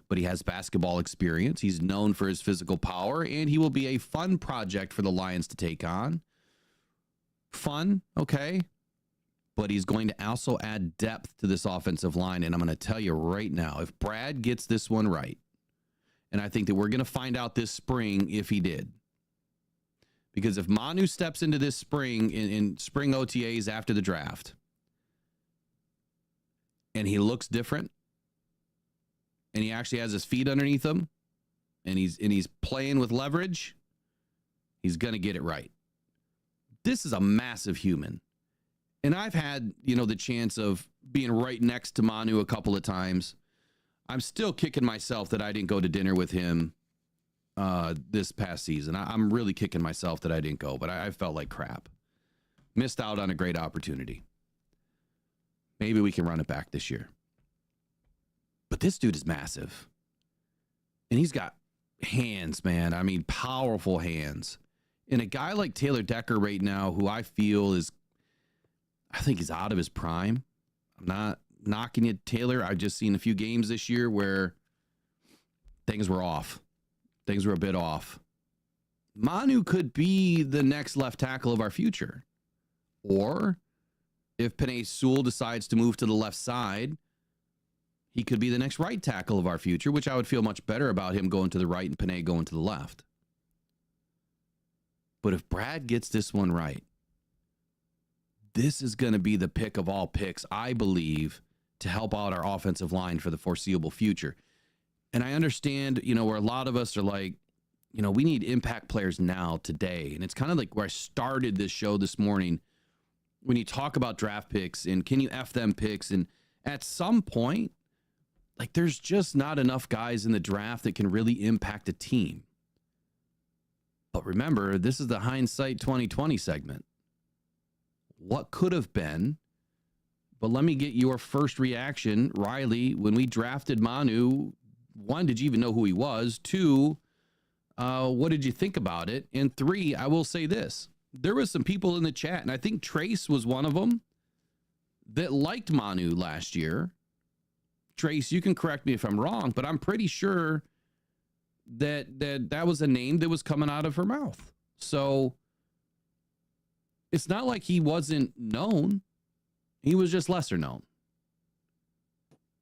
But he has basketball experience. He's known for his physical power, and he will be a fun project for the Lions to take on. Fun, okay. But he's going to also add depth to this offensive line. And I'm going to tell you right now, if Brad gets this one right, and I think that we're going to find out this spring if he did. Because if Manu steps into this spring in spring OTAs after the draft, and he looks different, and he actually has his feet underneath him, and he's playing with leverage, he's going to get it right. This is a massive human. And I've had, the chance of being right next to Manu a couple of times. I'm still kicking myself that I didn't go to dinner with him this past season. I'm really kicking myself that I didn't go, but I felt like crap. Missed out on a great opportunity. Maybe we can run it back this year. But this dude is massive. And he's got hands, man. I mean, powerful hands. And a guy like Taylor Decker right now, who I feel I think he's out of his prime. I'm not knocking you, Taylor. I've just seen a few games this year where things were off. Things were a bit off. Manu could be the next left tackle of our future. Or if Penei Sewell decides to move to the left side, he could be the next right tackle of our future, which I would feel much better about him going to the right and Penei going to the left. But if Brad gets this one right, this is going to be the pick of all picks, I believe, to help out our offensive line for the foreseeable future. And I understand, where a lot of us are like, we need impact players now, today. And it's kind of like where I started this show this morning. When you talk about draft picks and can you F them picks? And at some point, like there's just not enough guys in the draft that can really impact a team. But remember, this is the hindsight 2020 segment. What could have been? But let me get your first reaction, Riley, when we drafted Manu. One, did you even know who he was? Two, what did you think about it? And three, I will say this. There was some people in the chat, and I think Trace was one of them, that liked Manu last year. Trace, you can correct me if I'm wrong, but I'm pretty sure that was a name that was coming out of her mouth. So it's not like he wasn't known. He was just lesser known.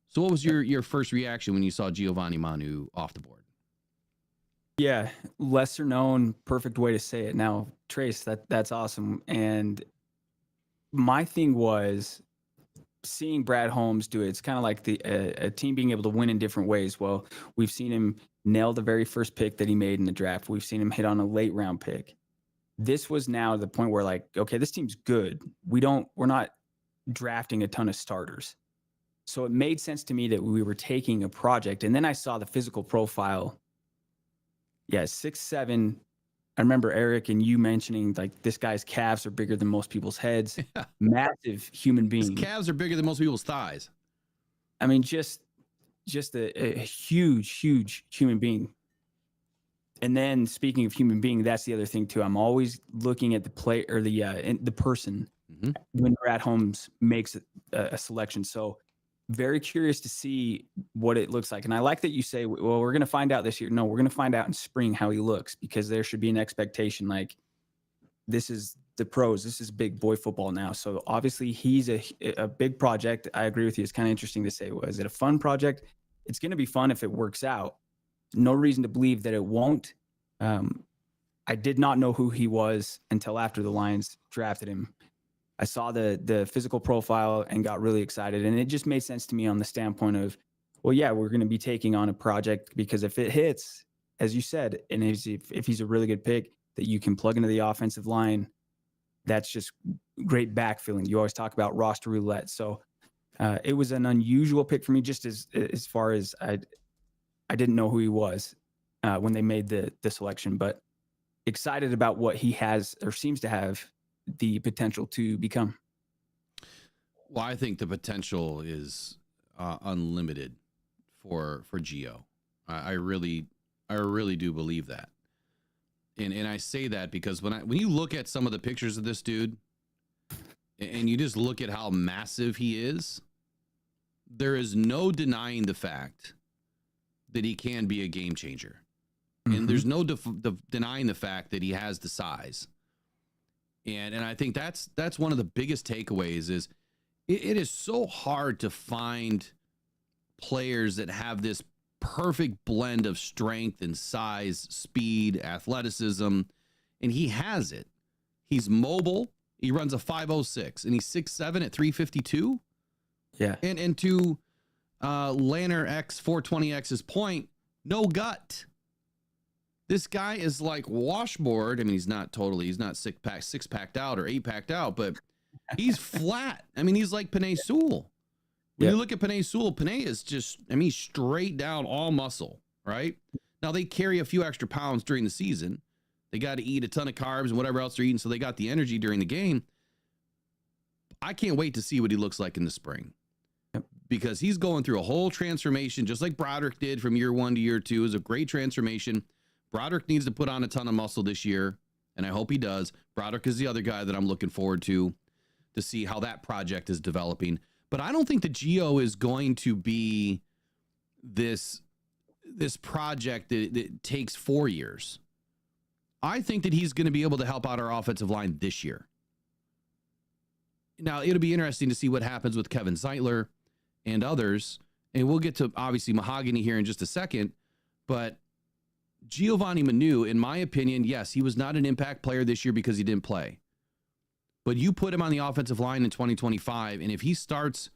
So what was your first reaction when you saw Giovanni Manu off the board? Yeah, lesser known, perfect way to say it. Now, Trace, that's awesome. And my thing was seeing Brad Holmes do it. It's kind of like a team being able to win in different ways. Well, we've seen him nail the very first pick that he made in the draft. We've seen him hit on a late round pick. This was now the point where, like, okay, this team's good. We're not drafting a ton of starters. So it made sense to me that we were taking a project. And then I saw the physical profile. Yeah, 6'7". I remember Eric and you mentioning, like, this guy's calves are bigger than most people's heads. Yeah. Massive human being. His calves are bigger than most people's thighs. I mean, just a huge, huge human being. And then speaking of human being, that's the other thing too. I'm always looking at the play or the person when Brad Holmes makes a selection. So very curious to see what it looks like. And I like that you say, well, we're going to find out this year. No, we're going to find out in spring how he looks, because there should be an expectation. Like, this is the pros. This is big boy football now. So obviously he's a big project. I agree with you. It's kind of interesting to say, well, is it a fun project? It's going to be fun if it works out. No reason to believe that it won't. I did not know who he was until after the Lions drafted him. I saw the physical profile and got really excited. And it just made sense to me on the standpoint of, well, yeah, we're going to be taking on a project, because if it hits, as you said, and if he's a really good pick that you can plug into the offensive line, that's just great backfilling. You always talk about roster roulette. So it was an unusual pick for me, just as far as I didn't know who he was when they made the selection, but excited about what he has or seems to have the potential to become. Well, I think the potential is unlimited for Gio. I really do believe that. And I say that because when you look at some of the pictures of this dude and you just look at how massive he is, there is no denying the fact that he can be a game changer. And there's no denying the fact that he has the size. And I think that's one of the biggest takeaways is it is so hard to find players that have this perfect blend of strength and size, speed, athleticism, and he has it. He's mobile. He runs a 5.06 and he's 6'7" at 352. Yeah. And to Lanner X 420X's point, no gut. This guy is like washboard. I mean, he's not six packed out or 8 packed out, but he's flat. I mean, he's like Penei Sewell. When you look at Penei Sewell, Penei is just, I mean, straight down all muscle, right? Now they carry a few extra pounds during the season. They got to eat a ton of carbs and whatever else they're eating, so they got the energy during the game. I can't wait to see what he looks like in the spring, because he's going through a whole transformation, just like Broderick did from year 1 to year 2. It was a great transformation. Broderick needs to put on a ton of muscle this year, and I hope he does. Broderick is the other guy that I'm looking forward to see how that project is developing. But I don't think the Gio is going to be this project that takes 4 years. I think that he's going to be able to help out our offensive line this year. Now, it'll be interesting to see what happens with Kevin Zeitler and others, and we'll get to, obviously, Mahogany here in just a second, but Giovanni Manu, in my opinion, yes, he was not an impact player this year because he didn't play. But you put him on the offensive line in 2025, and if he starts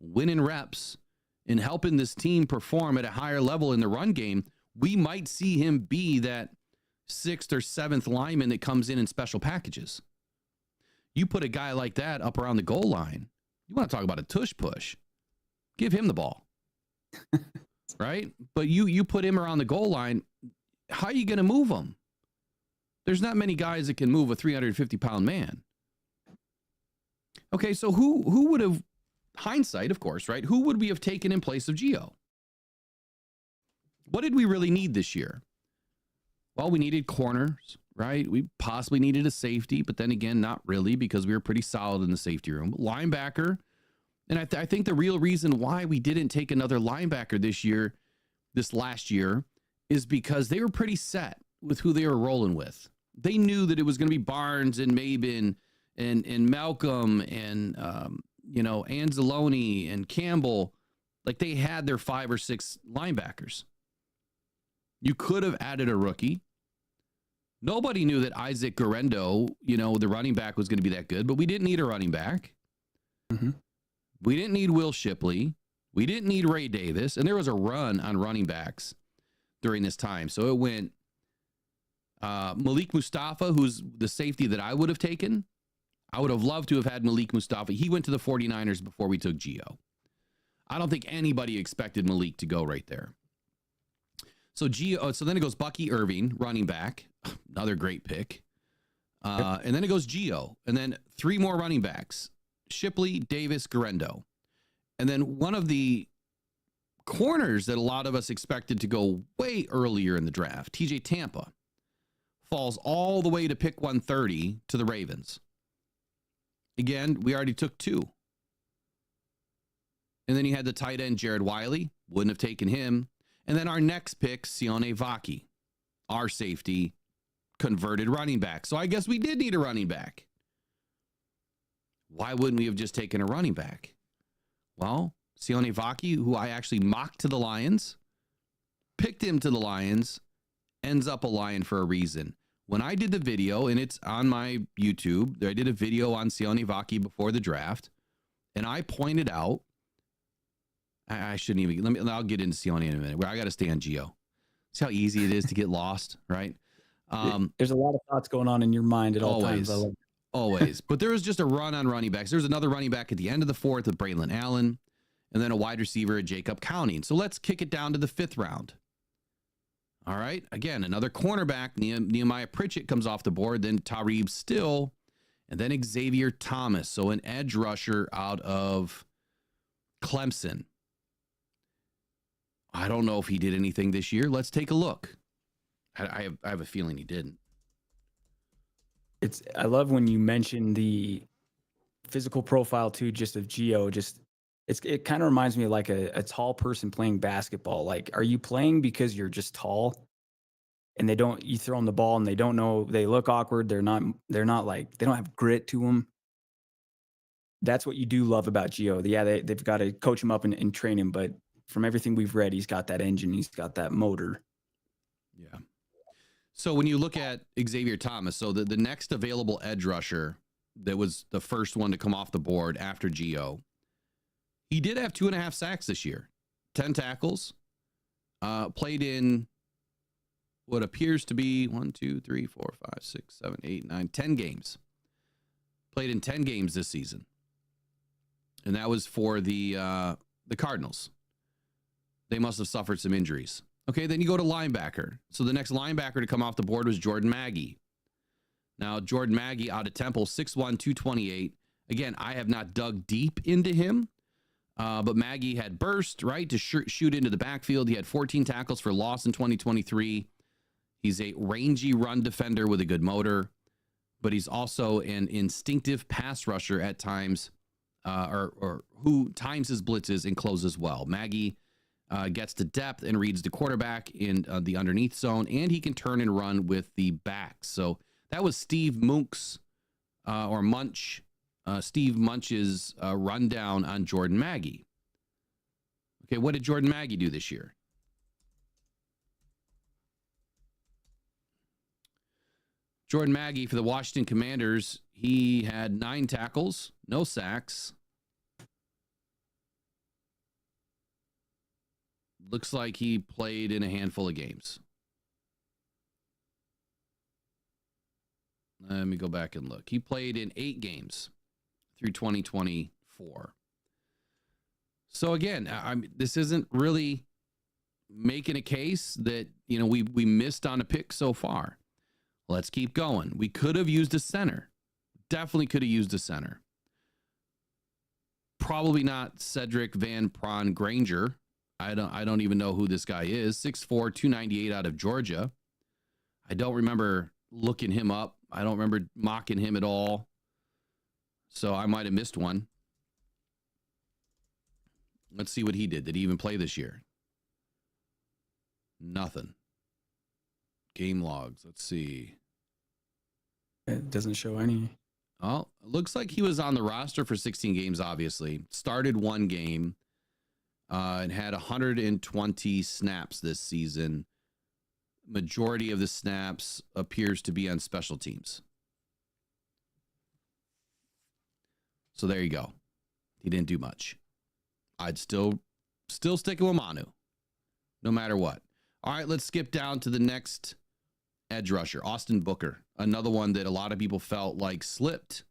winning reps and helping this team perform at a higher level in the run game, we might see him be that 6th or 7th lineman that comes in special packages. You put a guy like that up around the goal line, you want to talk about a tush push. Give him the ball. Right? But you put him around the goal line, how are you going to move him? There's not many guys that can move a 350-pound man. Okay, so who would have, hindsight, of course, right? Who would we have taken in place of Gio? What did we really need this year? Well, we needed corners, right? We possibly needed a safety, but then again, not really, because we were pretty solid in the safety room. Linebacker, and I think the real reason why we didn't take another linebacker this last year, is because they were pretty set with who they were rolling with. They knew that it was going to be Barnes and Mabin and Malcolm and Anzalone and Campbell. Like, they had their 5 or 6 linebackers. You could have added a rookie. Nobody knew that Isaac Guerrero, the running back, was going to be that good, but we didn't need a running back. Mm-hmm. We didn't need Will Shipley. We didn't need Ray Davis. And there was a run on running backs during this time. So it went Malik Mustafa, who's the safety that I would have taken. I would have loved to have had Malik Mustafa. He went to the 49ers before we took Gio. I don't think anybody expected Malik to go right there. So so then it goes Bucky Irving, running back, another great pick. And then it goes Gio, and then 3 more running backs, Shipley, Davis, Guerrero. And then one of the corners that a lot of us expected to go way earlier in the draft, TJ Tampa, falls all the way to pick 130 to the Ravens. Again, we already took 2. And then you had the tight end, Jared Wiley, wouldn't have taken him. And then our next pick, Sione Vaki, our safety, converted running back. So I guess we did need a running back. Why wouldn't we have just taken a running back? Well, Sione Vaki, who I actually mocked to the Lions, picked him to the Lions, ends up a Lion for a reason. When I did the video, and it's on my YouTube, I did a video on Sione Vaki before the draft, and I pointed out, I shouldn't even, I'll get into Sione in a minute, where I got to stay on Gio. See how easy it is to get lost, right? There's a lot of thoughts going on in your mind at all times. Always. But there was just a run on running backs. There's another running back at the end of the 4th with Braylon Allen, and then a wide receiver at Jacob Counting. So let's kick it down to the 5th round. All right. Again, another cornerback, Nehemiah Pritchett, comes off the board, then Tareeb Still, and then Xavier Thomas. So an edge rusher out of Clemson. I don't know if he did anything this year. Let's take a look. I have a feeling he didn't. I love when you mention the physical profile too, just of Gio. It kind of reminds me of like a tall person playing basketball. Like, are you playing because you're just tall and you throw them the ball and they don't know, they look awkward. They're not like, they don't have grit to them. That's what you do love about Gio. Yeah, they've got to coach him up and train him, but from everything we've read, he's got that engine, he's got that motor. Yeah. So when you look at Xavier Thomas, so the next available edge rusher that was the first one to come off the board after Gio, he did have 2.5 sacks this year, 10 tackles, played in what appears to be 1, 2, 3, 4, 5, 6, 7, 8, 9, 10 games. Played in 10 games this season. And that was for the Cardinals. They must have suffered some injuries. Okay, then you go to linebacker. So the next linebacker to come off the board was Jordan Maggie. Now, Jordan Maggie out of Temple, 6'1", 228. Again, I have not dug deep into him, but Maggie had burst, right, to shoot into the backfield. He had 14 tackles for loss in 2023. He's a rangy run defender with a good motor, but he's also an instinctive pass rusher at times, or who times his blitzes and closes well. Maggie gets to depth and reads the quarterback in the underneath zone, and he can turn and run with the backs. So that was Steve Munch's Steve Munch's rundown on Jordan Maggie. Okay, what did Jordan Maggie do this year? Jordan Maggie for the Washington Commanders, he had 9 tackles, no sacks. Looks like he played in a handful of games. Let me go back and look. He played in 8 games through 2024. So again, this isn't really making a case that, we missed on a pick so far. Let's keep going. We could have used a center. Definitely could have used a center. Probably not Cedric Van Pran Granger. I don't even know who this guy is. 6'4", 298 out of Georgia. I don't remember looking him up. I don't remember mocking him at all. So I might have missed one. Let's see what he did. Did he even play this year? Nothing. Game logs. Let's see. It doesn't show any. Oh, looks like he was on the roster for 16 games, obviously. Started one game and had 120 snaps this season. Majority of the snaps appears to be on special teams. So there you go. He didn't do much. I'd still sticking with Manu, no matter what. All right, let's skip down to the next edge rusher, Austin Booker. Another one that a lot of people felt like slipped.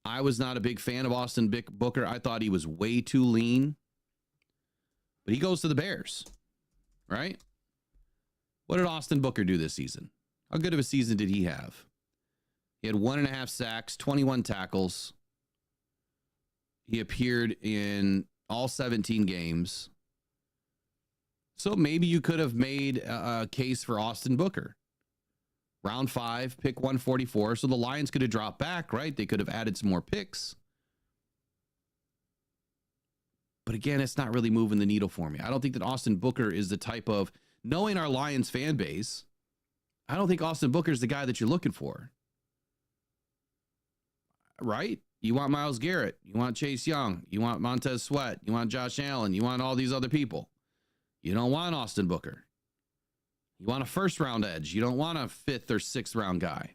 I was not a big fan of Austin Booker. I thought he was way too lean. But he goes to the Bears, right? What did Austin Booker do this season? How good of a season did he have? He had 1.5 sacks, 21 tackles. He appeared in all 17 games. So maybe you could have made a case for Austin Booker. Round 5, pick 144. So the Lions could have dropped back, right? They could have added some more picks. But again, it's not really moving the needle for me. I don't think that Austin Booker is the type of, knowing our Lions fan base, I don't think Austin Booker is the guy that you're looking for. Right? You want Myles Garrett. You want Chase Young. You want Montez Sweat. You want Josh Allen. You want all these other people. You don't want Austin Booker. You want a first-round edge. You don't want a 5th or 6th-round guy.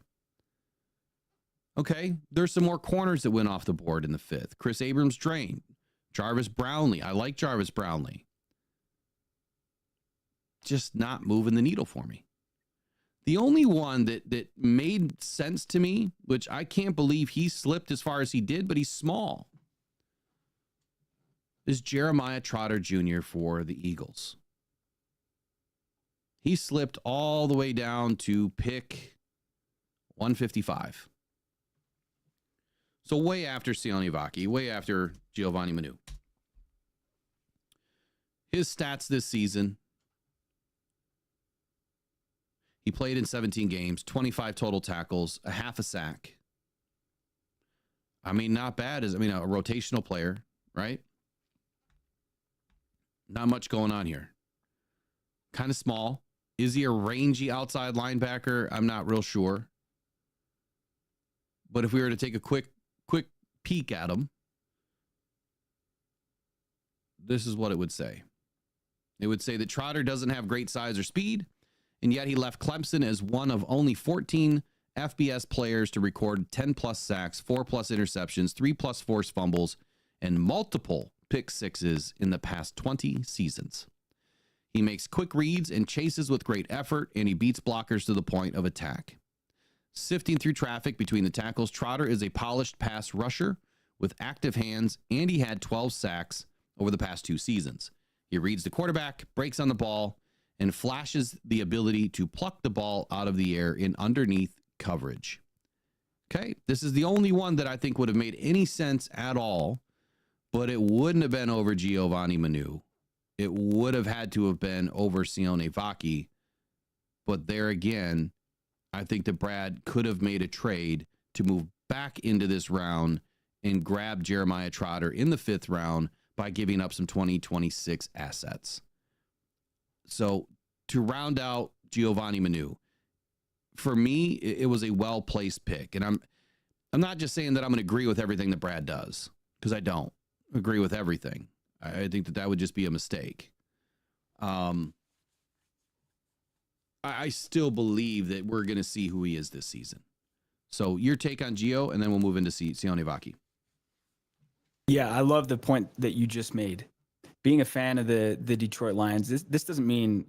Okay, there's some more corners that went off the board in the 5th. Chris Abrams-Drain. Jarvis Brownlee. I like Jarvis Brownlee. Just not moving the needle for me. The only one that made sense to me, which I can't believe he slipped as far as he did, but he's small, is Jeremiah Trotter Jr. for the Eagles. He slipped all the way down to pick 155. So way after Sione Vaki, way after Giovanni Manu. His stats this season: he played in 17 games, 25 total tackles, a half a sack. I mean, not bad. A rotational player, right? Not much going on here. Kind of small. Is he a rangy outside linebacker? I'm not real sure. But if we were to take a quick peek at him, this is what it would say. It would say that Trotter doesn't have great size or speed, and yet he left Clemson as one of only 14 FBS players to record 10-plus sacks, 4-plus interceptions, 3-plus forced fumbles, and multiple pick sixes in the past 20 seasons. He makes quick reads and chases with great effort, and he beats blockers to the point of attack. Sifting through traffic between the tackles, Trotter is a polished pass rusher with active hands, and he had 12 sacks over the past 2 seasons. He reads the quarterback, breaks on the ball, and flashes the ability to pluck the ball out of the air in underneath coverage. Okay, this is the only one that I think would have made any sense at all, but it wouldn't have been over Giovanni Manu. It would have had to have been over Sione Vaki. But there again, I think that Brad could have made a trade to move back into this round and grab Jeremiah Trotter in the 5th round by giving up some 2026 assets. So to round out Giovanni Manu, for me, it was a well-placed pick. And I'm not just saying that I'm going to agree with everything that Brad does, because I don't agree with everything. I think that would just be a mistake. I still believe that we're going to see who he is this season. So your take on Gio, and then we'll move into Sione Vaki. Yeah, I love the point that you just made. Being a fan of the Detroit Lions, this doesn't mean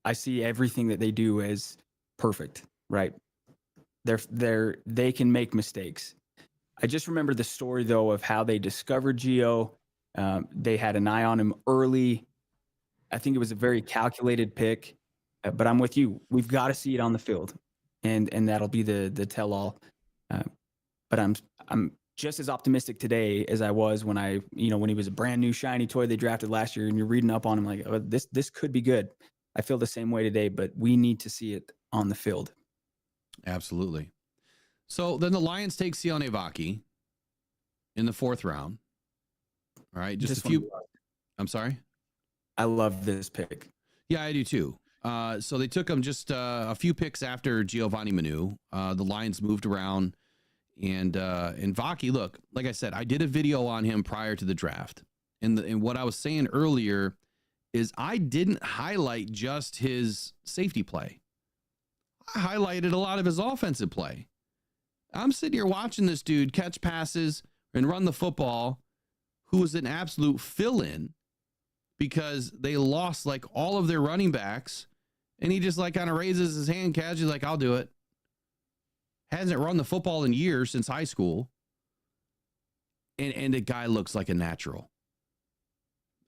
I see everything that they do as perfect, right? They can make mistakes. I just remember the story, though, of how they discovered Gio. They had an eye on him early. I think it was a very calculated pick, but I'm with you. We've got to see it on the field. and that'll be the tell all. But I'm just as optimistic today as I was when when he was a brand new shiny toy they drafted last year, and you're reading up on him like, oh, this could be good. I feel the same way today, but we need to see it on the field. Absolutely. So then the Lions take Sione Vaki in the 4th round. All right, just a few. I'm sorry. I love this pick. Yeah, I do too. So they took him just a few picks after Giovanni Manu. The Lions moved around, and Vaki, look, like I said, I did a video on him prior to the draft, and what I was saying earlier is I didn't highlight just his safety play. I highlighted a lot of his offensive play. I'm sitting here watching this dude catch passes and run the football, who was an absolute fill-in because they lost like all of their running backs, and he just like kind of raises his hand casually like, I'll do it. Hasn't run the football in years since high school. And the guy looks like a natural.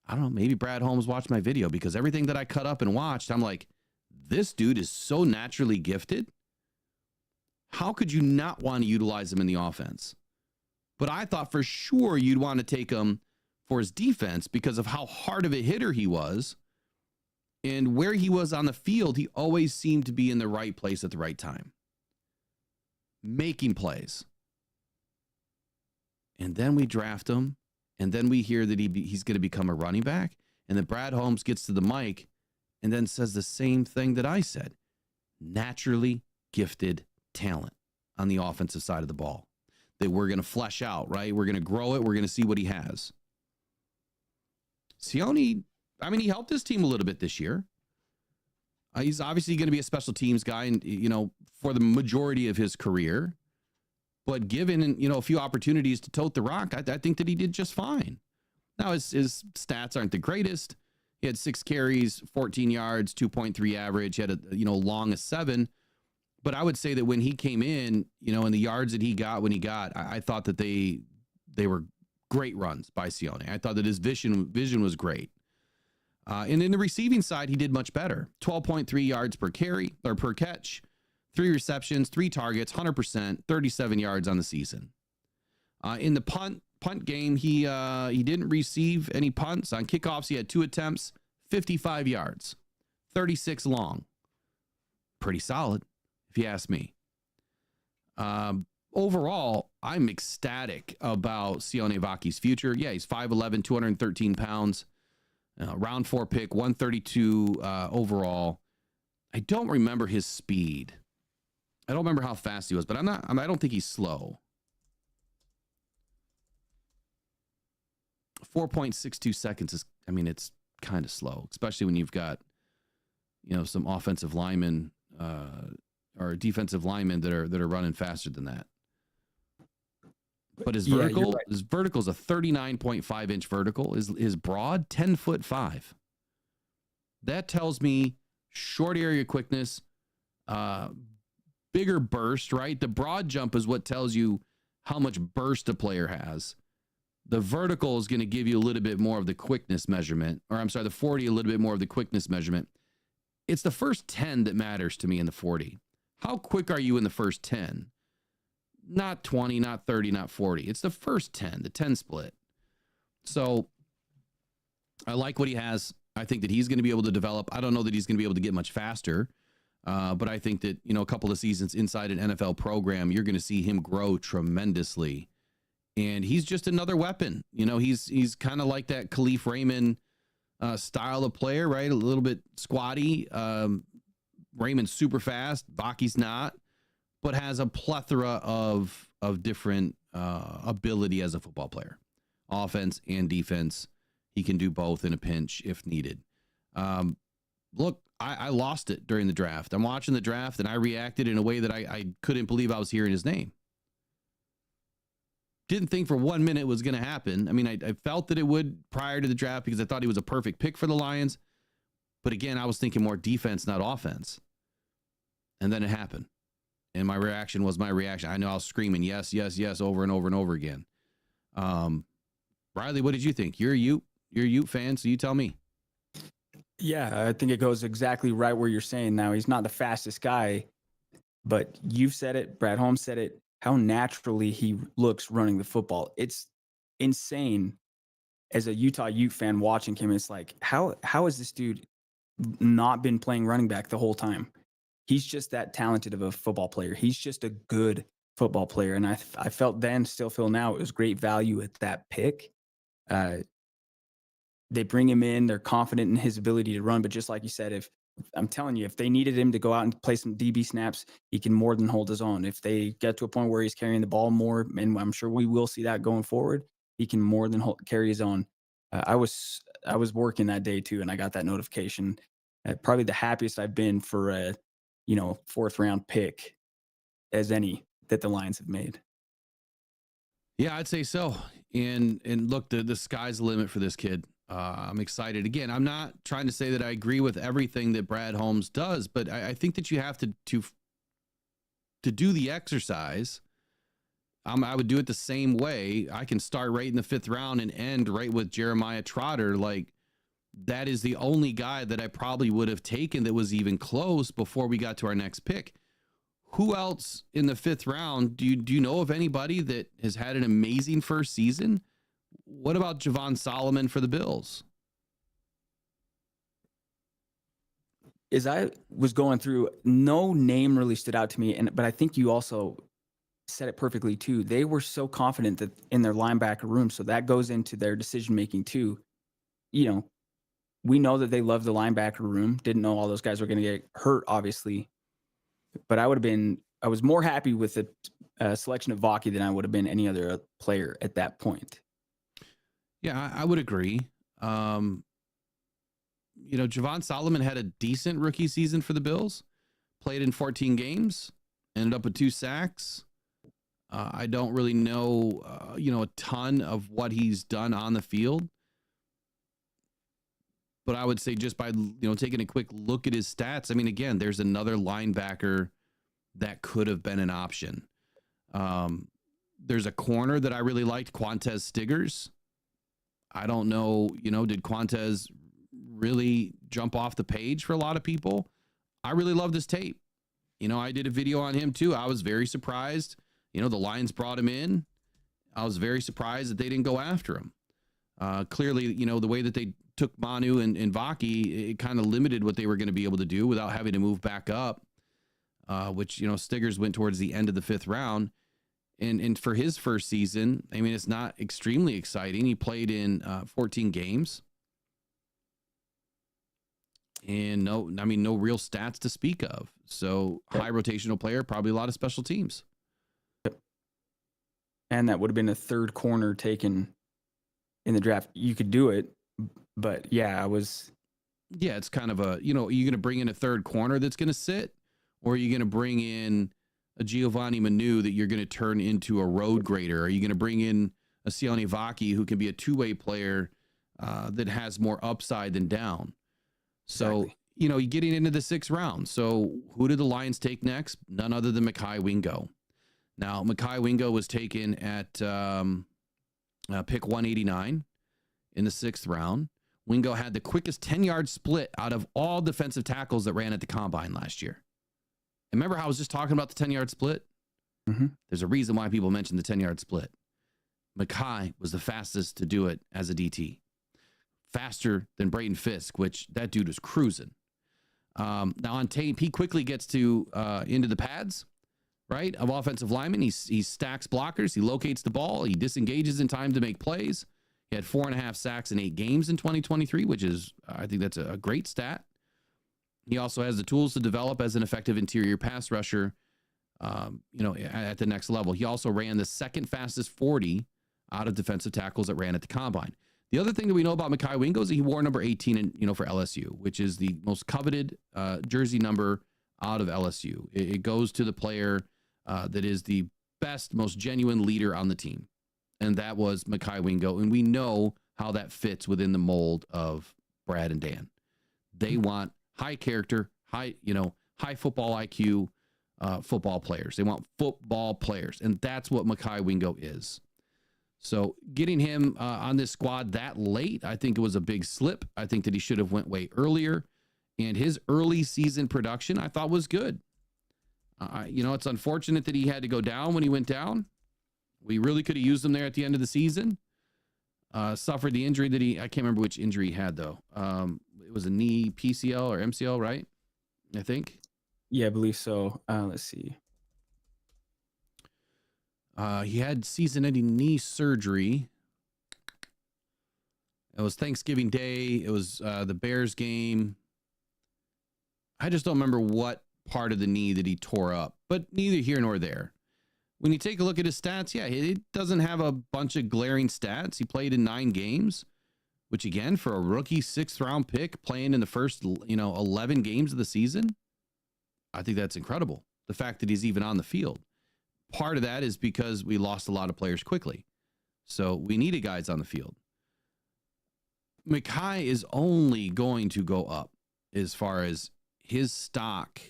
I don't know, maybe Brad Holmes watched my video because everything that I cut up and watched, I'm like, this dude is so naturally gifted. How could you not want to utilize him in the offense? But I thought for sure you'd want to take him for his defense because of how hard of a hitter he was. And where he was on the field, he always seemed to be in the right place at the right time, making plays. And then we draft him, and then we hear that he's going to become a running back. And then Brad Holmes gets to the mic and then says the same thing that I said. Naturally gifted talent on the offensive side of the ball that we're going to flesh out, right? We're going to grow it. We're going to see what he has. Sione, I mean, he helped his team a little bit this year. He's obviously going to be a special teams guy, and for the majority of his career. But given a few opportunities to tote the rock, I think that he did just fine. Now his stats aren't the greatest. He had 6 carries, 14 yards, 2.3 average. He had a long as 7. But I would say that when he came in, and the yards that he got when he got, I thought that they were great runs by Sione. I thought that his vision was great. And in the receiving side, he did much better. 12.3 yards per carry or per catch, 3 receptions, 3 targets, 100%, 37 yards on the season. In the punt game, he didn't receive any punts. On kickoffs, he had 2 attempts, 55 yards, 36 long. Pretty solid, if you ask me. Overall, I'm ecstatic about Sione Vaki's future. Yeah, he's 5'11", 213 pounds. Round 4 pick, 132 overall. I don't remember his speed. I don't remember how fast he was, but I don't think he's slow. 4.62 seconds is, it's kind of slow, especially when you've got, some offensive linemen or defensive linemen that are running faster than that. But his vertical, right. His vertical is a 39.5 inch vertical. His broad, 10'5". That tells me short area quickness, bigger burst, right? The broad jump is what tells you how much burst a player has. The vertical is going to give you a little bit more of the quickness measurement, the 40, a little bit more of the quickness measurement. It's the first 10 that matters to me in the 40. How quick are you in the first 10? Not 20, not 30, not 40. It's the first 10, the 10 split. So I like what he has. I think that he's going to be able to develop. I don't know that he's going to be able to get much faster. But I think that, a couple of seasons inside an NFL program, you're going to see him grow tremendously. And he's just another weapon. He's kind of like that Khalif Raymond style of player, right? A little bit squatty. Raymond's super fast. Vaki's not, but has a plethora of different ability as a football player. Offense and defense. He can do both in a pinch if needed. Look, I lost it during the draft. I'm watching the draft, and I reacted in a way that I couldn't believe I was hearing his name. Didn't think for 1 minute it was going to happen. I felt that it would prior to the draft because I thought he was a perfect pick for the Lions. But again, I was thinking more defense, not offense. And then it happened. And my reaction was my reaction. I know I was screaming, yes, yes, yes, over and over and over again. Riley, what did you think? You're a Ute fan, so you tell me. Yeah, I think it goes exactly right where you're saying now. He's not the fastest guy, But you've said it, Brad Holmes said it, how naturally he looks running the football. It's insane as a Utah Ute fan watching him. It's like, how has this dude not been playing running back the whole time? He's just that talented of a football player. He's just a good football player. And I felt then, still feel now, it was great value at that pick. They bring him in, they're confident in his ability to run. But just like you said, if I'm telling you, if they needed him to go out and play some DB snaps, he can more than hold his own. If they get to a point where he's carrying the ball more, and I'm sure we will see that going forward, he can more than carry his own. I was working that day too, and I got that notification. Probably the happiest I've been for a, 4th round pick as any that the Lions have made. Yeah, I'd say so. And look, the sky's the limit for this kid. I'm excited. Again, I'm not trying to say that I agree with everything that Brad Holmes does, but I think that you have to do the exercise. I would do it the same way. I can start right in the 5th round and end right with Jeremiah Trotter. Like, that is the only guy that I probably would have taken that was even close before we got to our next pick. Who else in the 5th round? Do you know of anybody that has had an amazing first season? What about Javon Solomon for the Bills? As I was going through, no name really stood out to me, but I think you also said it perfectly too. They were so confident that in their linebacker room, so that goes into their decision making too. We know that they love the linebacker room. Didn't know all those guys were going to get hurt, obviously. But I was more happy with the selection of Vaki than I would have been any other player at that point. Yeah, I would agree. Javon Solomon had a decent rookie season for the Bills, played in 14 games, ended up with 2 sacks. I don't really know, a ton of what he's done on the field. But I would say just by, taking a quick look at his stats, I mean, again, there's another linebacker that could have been an option. There's a corner that I really liked, Quantez Stiggers. I don't know, did Quantez really jump off the page for a lot of people? I really love this tape. I did a video on him too. I was very surprised. The Lions brought him in. I was very surprised that they didn't go after him. Clearly, the way that they took Manu and Vaki, it kind of limited what they were going to be able to do without having to move back up, which, Stiggers went towards the end of the 5th round. And for his first season, I mean, it's not extremely exciting. He played in 14 games. And no real stats to speak of. So high rotational player, probably a lot of special teams. And that would have been a 3rd corner taken in the draft. You could do it, but yeah, it's kind of are you going to bring in a 3rd corner that's going to sit, or are you going to bring in a Giovanni Manu that you're going to turn into a road grader? Are you going to bring in a Sione Vaki who can be a 2-way player that has more upside than down? So, Exactly. you're getting into the 6th round. So who did the Lions take next? None other than Mekhi Wingo. Now, Mekhi Wingo was taken at pick 189 in the 6th round. Wingo had the quickest 10-yard split out of all defensive tackles that ran at the combine last year. And remember how I was just talking about the 10-yard split? Mm-hmm. There's a reason why people mention the 10-yard split. Mekhi was the fastest to do it as a DT. Faster than Brayton Fisk, which that dude was cruising. Now on tape, he quickly gets to into the pads, right, of offensive linemen. He stacks blockers. He locates the ball. He disengages in time to make plays. He had 4.5 sacks in 8 games in 2023, which is, I think that's a great stat. He also has the tools to develop as an effective interior pass rusher, at the next level. He also ran the 2nd fastest 40 out of defensive tackles that ran at the combine. The other thing that we know about Mekhi Wingo is he wore number 18 for LSU, which is the most coveted jersey number out of LSU. It goes to the player that is the best, most genuine leader on the team. And that was Mekhi Wingo. And we know how that fits within the mold of Brad and Dan. They want high character, high football IQ football players. They want football players. And that's what Mekhi Wingo is. So getting him on this squad that late, I think it was a big slip. I think that he should have went way earlier. And his early season production, I thought, was good. It's unfortunate that he had to go down when he went down. We really could have used him there at the end of the season. Suffered the injury that I can't remember which injury he had though. It was a knee PCL or MCL, right? I think. Yeah, I believe so. Let's see. He had season-ending knee surgery. It was Thanksgiving Day. It was the Bears game. I just don't remember what part of the knee that he tore up, but neither here nor there. When you take a look at his stats, yeah, it doesn't have a bunch of glaring stats. He played in 9 games, which again, for a rookie 6th-round pick playing in the first, 11 games of the season, I think that's incredible. The fact that he's even on the field. Part of that is because we lost a lot of players quickly. So we needed guys on the field. Mekhi is only going to go up as far as his stock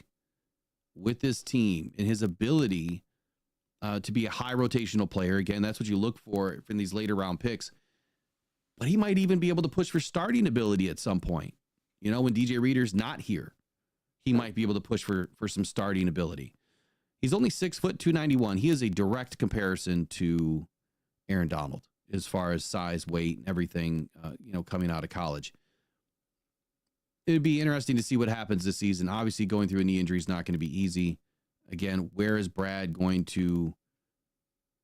with this team and his ability to be a high rotational player. Again, that's what you look for in these later round picks. But he might even be able to push for starting ability at some point. When DJ Reader's not here, he might be able to push for some starting ability. He's only 6 foot 291. He is a direct comparison to Aaron Donald as far as size, weight, and everything, coming out of college. It'd be interesting to see what happens this season. Obviously, going through a knee injury is not going to be easy. Again, where is Brad going to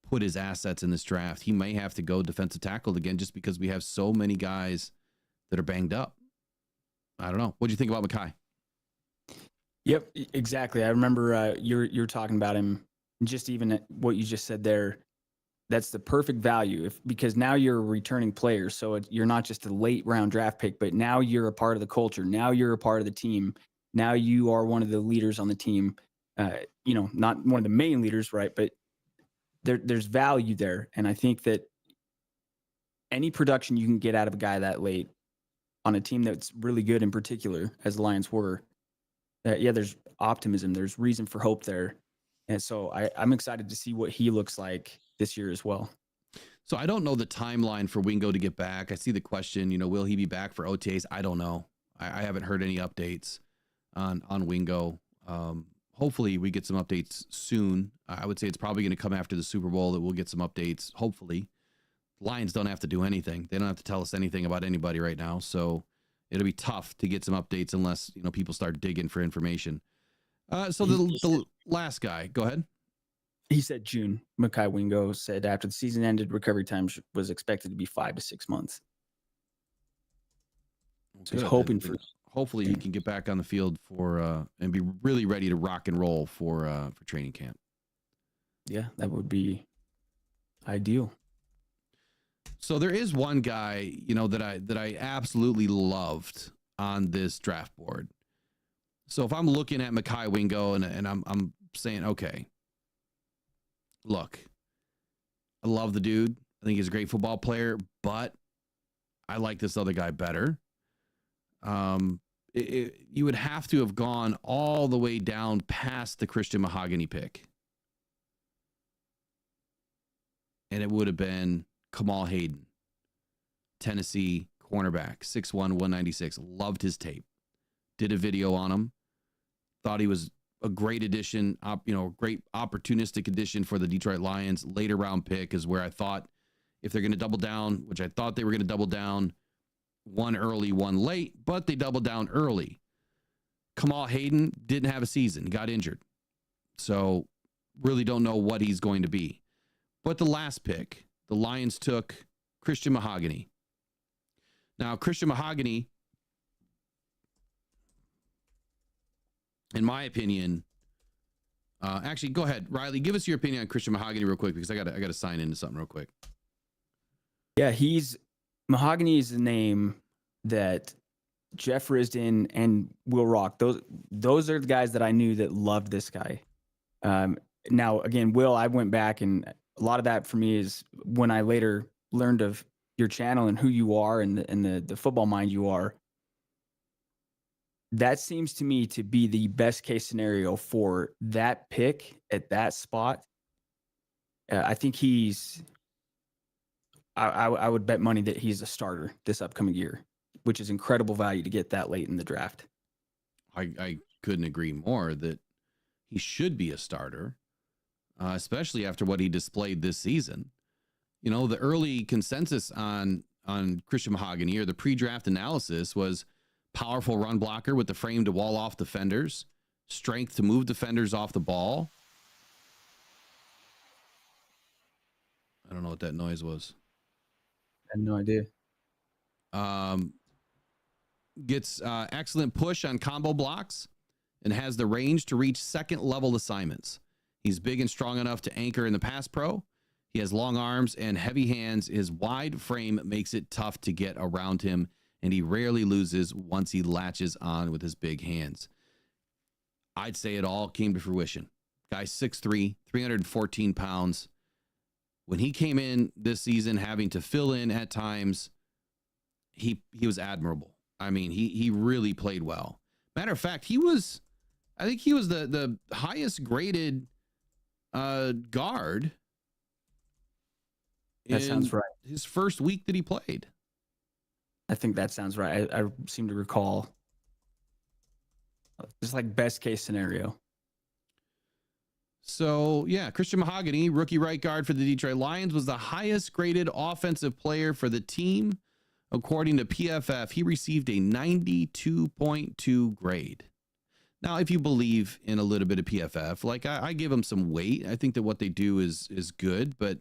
put his assets in this draft? He may have to go defensive tackle again just because we have so many guys that are banged up. I don't know. What do you think about Mekhi? Yep, exactly. I remember you're talking about him. Just even what you just said there. That's the perfect value because now you're a returning player. So you're not just a late round draft pick, but now you're a part of the culture. Now you're a part of the team. Now you are one of the leaders on the team. Not one of the main leaders, right? But there's value there. And I think that any production you can get out of a guy that late on a team that's really good in particular, as the Lions were, there's optimism. There's reason for hope there. And so I'm excited to see what he looks like this year as well. So I don't know the timeline for Wingo to get back. I see the question, will he be back for OTAs? I don't know. I haven't heard any updates on Wingo. Hopefully we get some updates soon. I would say it's probably going to come after the Super Bowl that we'll get some updates. Hopefully. Lions don't have to do anything. They don't have to tell us anything about anybody right now. So it'll be tough to get some updates unless, people start digging for information. So the last guy, go ahead. He said June. Mekhi Wingo said after the season ended, recovery time was expected to be 5 to 6 months. So he's hoping for. Hopefully he can get back on the field for and be really ready to rock and roll for training camp. Yeah, that would be ideal. So there is one guy, that I absolutely loved on this draft board. So if I'm looking at Mekhi Wingo and I'm saying, okay, look, I love the dude. I think he's a great football player, but I like this other guy better. You would have to have gone all the way down past the Christian Mahogany pick. And it would have been Kamal Hayden, Tennessee cornerback, 6'1", 196. Loved his tape. Did a video on him. Thought he was a great addition, great opportunistic addition for the Detroit Lions. Later round pick is where I thought if they're going to double down, which I thought they were going to double down, one early, one late, but they doubled down early. Kamal Hayden didn't have a season. He got injured. So really don't know what he's going to be. But the last pick, the Lions took Christian Mahogany. Now, Christian Mahogany, in my opinion, actually, go ahead, Riley. Give us your opinion on Christian Mahogany real quick because I got to sign into something real quick. Yeah, Mahogany is the name that Jeff Risdon and Will Rock. Those are the guys that I knew that loved this guy. Now, again, Will, I went back and a lot of that for me is when I later learned of your channel and who you are and the football mind you are. That seems to me to be the best case scenario for that pick at that spot. I think I would bet money that he's a starter this upcoming year, which is incredible value to get that late in the draft. I couldn't agree more that He should be a starter, especially after what he displayed this season. You know, the early consensus on Christian Mahogany, or the pre-draft analysis, was powerful run blocker with the frame to wall off defenders, strength to move defenders off the ball. I don't know what that noise was. I had no idea. Gets excellent push on combo blocks and has the range to reach second level assignments. He's big and strong enough to anchor in the pass pro. He has long arms and heavy hands. His wide frame makes it tough to get around him, and he rarely loses once he latches on with his big hands. I'd say it all came to fruition. Guy's 6'3", 314 pounds. When he came in this season, having to fill in at times, he was admirable. I mean, he really played well. Matter of fact, I think he was the highest graded guard. That sounds right. His first week that he played. I think that sounds right. I seem to recall. Just like best case scenario. So, yeah, Christian Mahogany, rookie right guard for the Detroitlions, was the highest graded offensive player for the team. According to PFF, he received a 92.2 grade. Now, if you believe in a little bit of PFF, like I give them some weight. I think that what they do is good, but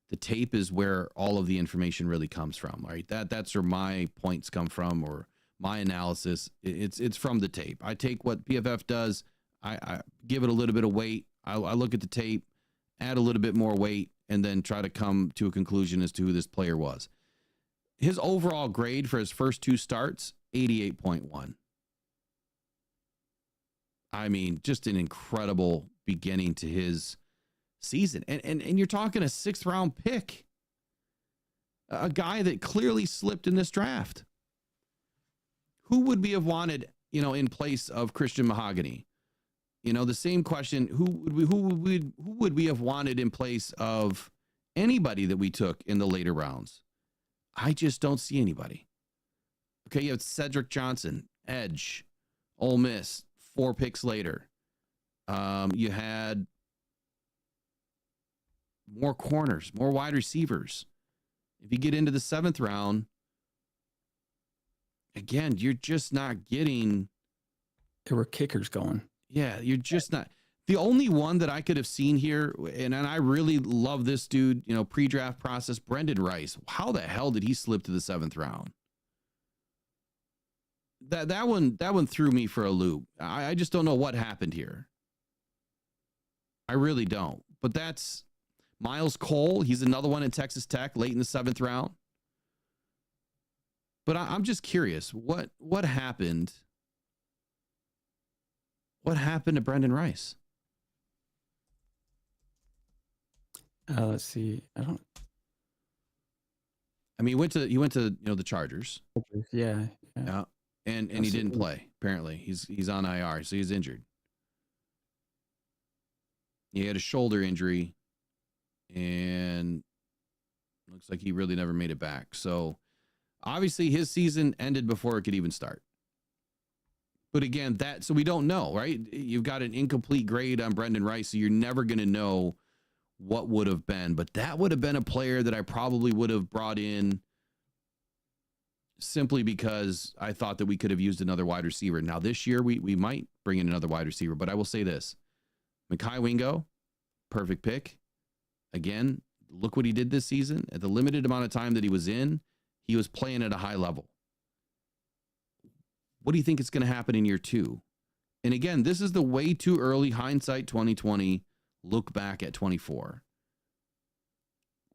the tape is where all of the information really comes from, right? That's where my points come from, or my analysis. It's from the tape. I take what PFF does, I give it a little bit of weight. I look at the tape, add a little bit more weight, and then try to come to a conclusion as to who this player was. His overall grade for his first two starts, 88.1. I mean, just an incredible beginning to his season. And you're talking a 6th round pick, a guy that clearly slipped in this draft. Who would we have wanted, in place of Christian Mahogany? The same question, who would we have wanted in place of anybody that we took in the later rounds? I just don't see anybody. Okay, you have Cedric Johnson, edge, Ole Miss, 4 picks later. You had more corners, more wide receivers. If you get into the 7th round, again, you're just not getting. There were kickers going. Yeah, you're just not. The only one that I could have seen here, and I really love this dude, pre-draft process, Brendan Rice. How the hell did he slip to the 7th round? That one threw me for a loop. I just don't know what happened here. I really don't. But that's Miles Cole. He's another one in Texas Tech, late in the 7th round. But I'm just curious, what happened? What happened to Brendan Rice? Let's see. He went to the Chargers. Yeah. And he didn't play. Apparently, he's on IR, so he's injured. He had a shoulder injury, and looks like he really never made it back. So obviously, his season ended before it could even start. But again, so we don't know, right? You've got an incomplete grade on Brendan Rice, so you're never going to know what would have been. But that would have been a player that I probably would have brought in simply because I thought that we could have used another wide receiver. Now, this year, we might bring in another wide receiver, but I will say this. Mekhi Wingo, perfect pick. Again, look what he did this season. At the limited amount of time that he was in, he was playing at a high level. What do you think is going to happen in year 2? And again, this is the way too early hindsight 2020, look back at 24.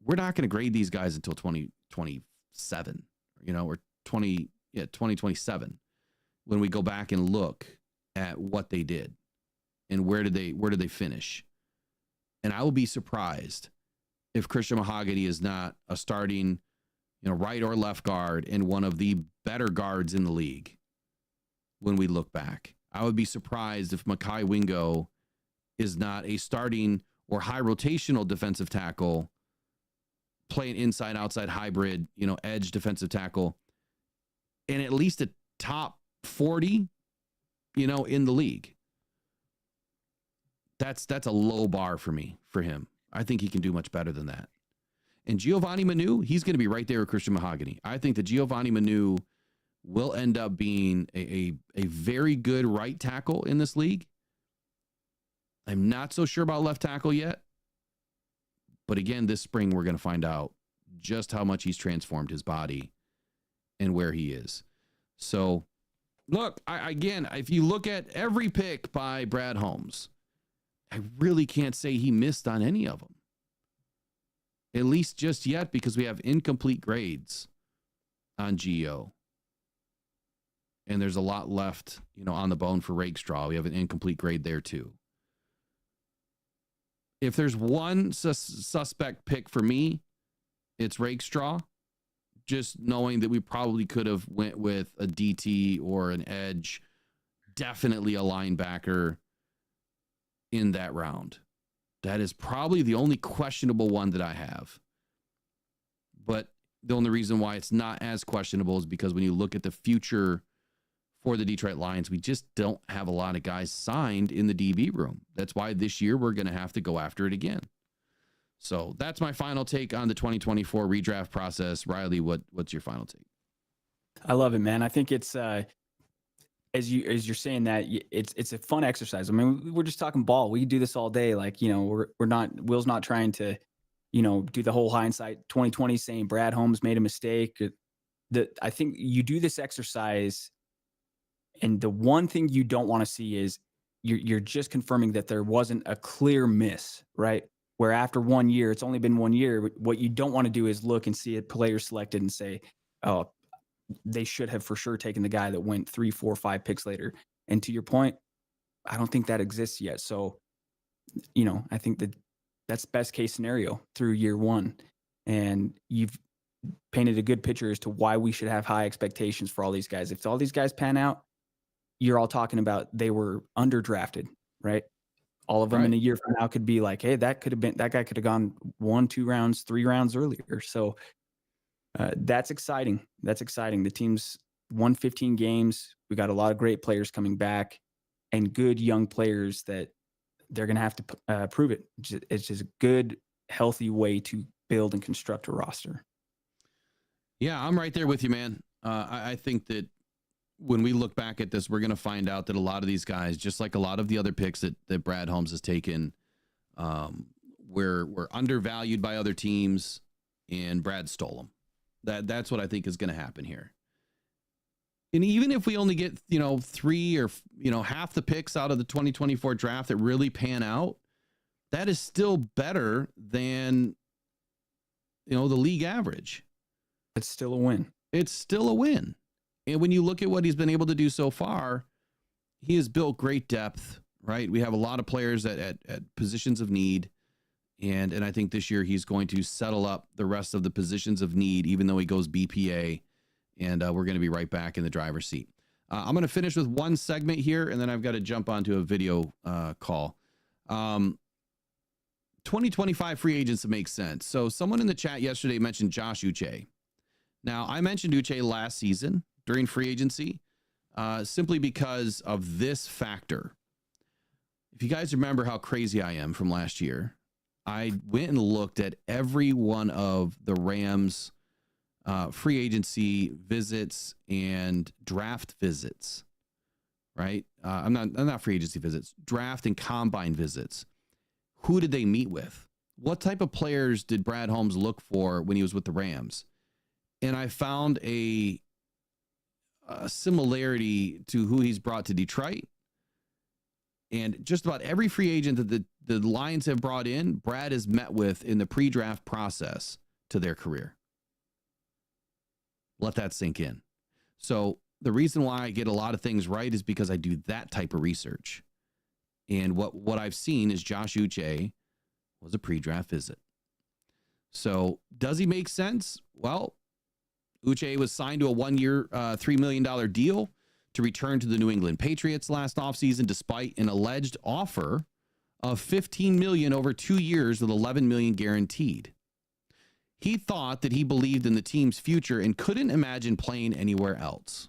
We're not going to grade these guys until 2027, or 2027, when we go back and look at what they did and where did they finish. And I will be surprised if Christian Mahogany is not a starting, right or left guard and one of the better guards in the league. When we look back, I would be surprised if Mekhi Wingo is not a starting or high rotational defensive tackle, playing inside outside hybrid, edge defensive tackle, and at least a top 40, in the league. That's a low bar for him. I think he can do much better than that. And Giovanni Manu, he's going to be right there with Christian Mahogany. I think that Giovanni Manu will end up being a very good right tackle in this league. I'm not so sure about left tackle yet. But again, this spring, we're going to find out just how much he's transformed his body and where he is. So, look, again, if you look at every pick by Brad Holmes, I really can't say he missed on any of them. At least just yet, because we have incomplete grades on Geo. And there's a lot left, on the bone for Rakestraw. We have an incomplete grade there too. If there's one suspect pick for me, it's Rakestraw. Just knowing that we probably could have went with a DT or an edge, definitely a linebacker in that round. That is probably the only questionable one that I have. But the only reason why it's not as questionable is because when you look at the future for the Detroit Lions, we just don't have a lot of guys signed in the DB room. That's why this year we're going to have to go after it again. So that's my final take on the 2024 redraft process. Riley, what's your final take? I love it, man. I think it's as you're saying that, it's a fun exercise. I mean, we're just talking ball. We do this all day. Like, Will's not trying to, do the whole hindsight 2020 saying Brad Holmes made a mistake. I think you do this exercise, and the one thing you don't want to see is you're just confirming that there wasn't a clear miss, right? Where after 1 year, it's only been 1 year. What you don't want to do is look and see a player selected and say, oh, they should have for sure taken the guy that went 3, 4, 5 picks later. And to your point, I don't think that exists yet. So, I think that's best case scenario through year one. And you've painted a good picture as to why we should have high expectations for all these guys. If all these guys pan out, you're all talking about they were underdrafted, right? All of them in a year from now could be like, hey, that guy could have gone 1, 2 rounds, 3 rounds earlier. So that's exciting. That's exciting. The team's won 15 games. We got a lot of great players coming back and good young players that they're going to have to prove it. It's just a good, healthy way to build and construct a roster. Yeah, I'm right there with you, man. I think that when we look back at this, we're going to find out that a lot of these guys, just like a lot of the other picks that Brad Holmes has taken, were undervalued by other teams, and Brad stole them. That's what I think is going to happen here. And even if we only get, 3 or, half the picks out of the 2024 draft that really pan out, that is still better than, the league average. It's still a win. It's still a win. And when you look at what he's been able to do so far, he has built great depth, right? We have a lot of players at positions of need. And I think this year he's going to settle up the rest of the positions of need, even though he goes BPA. And we're going to be right back in the driver's seat. I'm going to finish with one segment here, and then I've got to jump onto a video call. 2025 free agents that make sense. So someone in the chat yesterday mentioned Josh Uche. Now, I mentioned Uche last season during free agency, simply because of this factor. If you guys remember how crazy I am from last year, I went and looked at every one of the Rams' free agency visits and draft visits, right? I'm not free agency visits, draft and combine visits. Who did they meet with? What type of players did Brad Holmes look for when he was with the Rams? And I found a similarity to who he's brought to Detroit. And just about every free agent that the Lions have brought in, Brad has met with in the pre-draft process to their career. Let that sink in. So the reason why I get a lot of things right is because I do that type of research. And what I've seen is Josh Uche was a pre-draft visit. So does he make sense? Well, Uche was signed to a 1-year, $3 million deal to return to the New England Patriots last offseason, despite an alleged offer of $15 million over 2 years with $11 million guaranteed. He thought that he believed in the team's future and couldn't imagine playing anywhere else.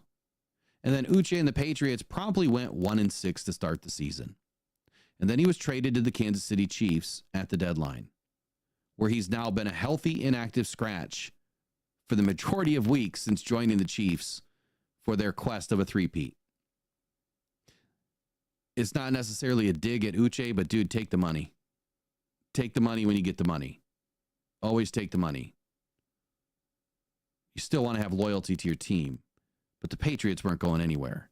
And then Uche and the Patriots promptly went 1-6 to start the season. And then he was traded to the Kansas City Chiefs at the deadline, where he's now been a healthy, inactive scratch for the majority of weeks since joining the Chiefs for their quest of a three-peat. It's not necessarily a dig at Uche, but dude, take the money. Take the money when you get the money. Always take the money. You still want to have loyalty to your team, but the Patriots weren't going anywhere.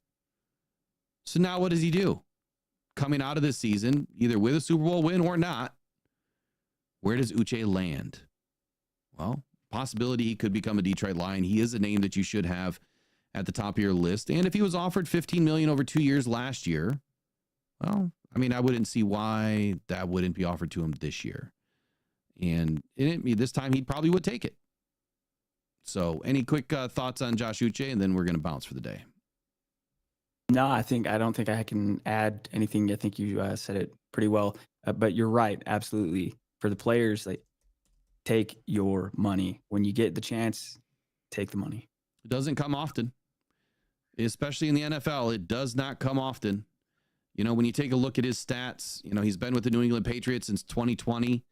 So now what does he do? Coming out of this season, either with a Super Bowl win or not, where does Uche land? Well, possibility he could become a Detroit Lion. He is a name that you should have at the top of your list. And if he was offered $15 million over 2 years last year, well, I mean, I wouldn't see why that wouldn't be offered to him this year. And this time he probably would take it. So any quick thoughts on Josh Uche, and then we're going to bounce for the day. No, I don't think I can add anything. I think you said it pretty well, but you're right. Absolutely. For the players, like, take your money when you get the chance. Take the money. It doesn't come often, especially in the NFL. It does not come often. You know, when you take a look at his stats, you know, he's been with the New England Patriots since 2020.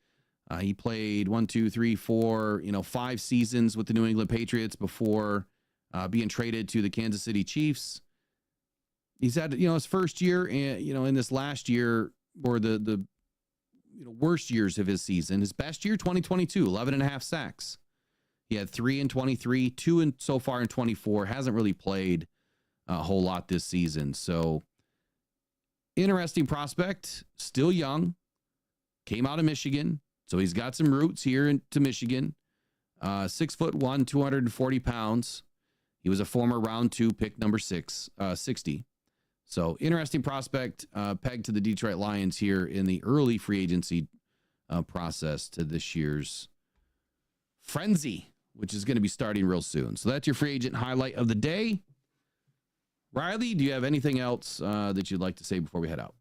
He played 5 seasons with the New England Patriots before being traded to the Kansas City Chiefs. He's had, his first year, and in this last year, or the worst years of his season. His best year, 2022, 11.5 sacks. He had 3 in 23, 2 so far in 24. Hasn't really played a whole lot this season. So, interesting prospect, still young, came out of Michigan. So he's got some roots here into Michigan. 6'1", 240 pounds. He was a former round 2 pick, number 60. So interesting prospect, pegged to the Detroit Lions here in the early free agency process to this year's frenzy, which is going to be starting real soon. So that's your free agent highlight of the day. Riley, do you have anything else that you'd like to say before we head out?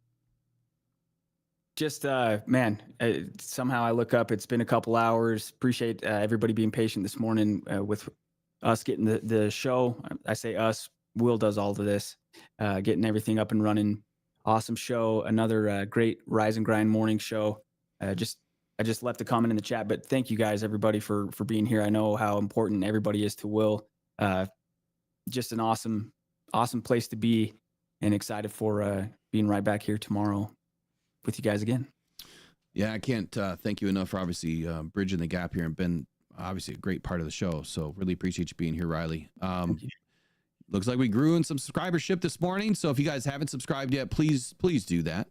Just, somehow I look up, it's been a couple hours. Appreciate everybody being patient this morning with us getting the show. I say us, Will does all of this, getting everything up and running. Awesome show. Another great Rise and Grind morning show. I just left a comment in the chat, but thank you guys, everybody, for being here. I know how important everybody is to Will. Just an awesome place to be, and excited for being right back here tomorrow with you guys again. Yeah, I can't thank you enough for obviously bridging the gap here and been obviously a great part of the show. So really appreciate you being here, Riley. Thank you. Looks like we grew in some subscribership this morning. So if you guys haven't subscribed yet, please do that.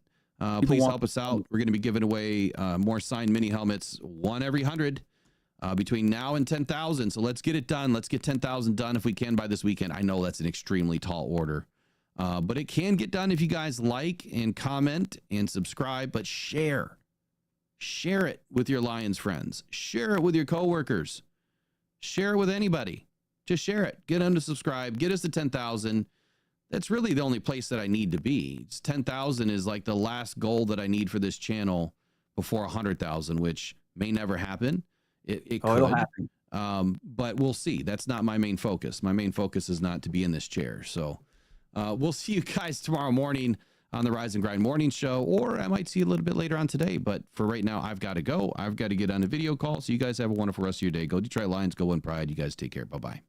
Please help us out. We're going to be giving away more signed mini helmets, one every 100 between now and 10,000. So let's get it done. Let's get 10,000 done if we can by this weekend. I know that's an extremely tall order. But it can get done if you guys like and comment and subscribe, but share it with your Lions friends, share it with your coworkers, share it with anybody. Just share it, get them to subscribe, get us to 10,000. That's really the only place that I need to be. It's 10,000 is like the last goal that I need for this channel before 100,000, which may never happen. It could. It'll happen. But we'll see. That's not my main focus. My main focus is not to be in this chair. So, we'll see you guys tomorrow morning on the Rise and Grind morning show, or I might see you a little bit later on today. But for right now, I've got to go. I've got to get on a video call. So you guys have a wonderful rest of your day. Go Detroit Lions, go win pride. You guys take care. Bye-bye.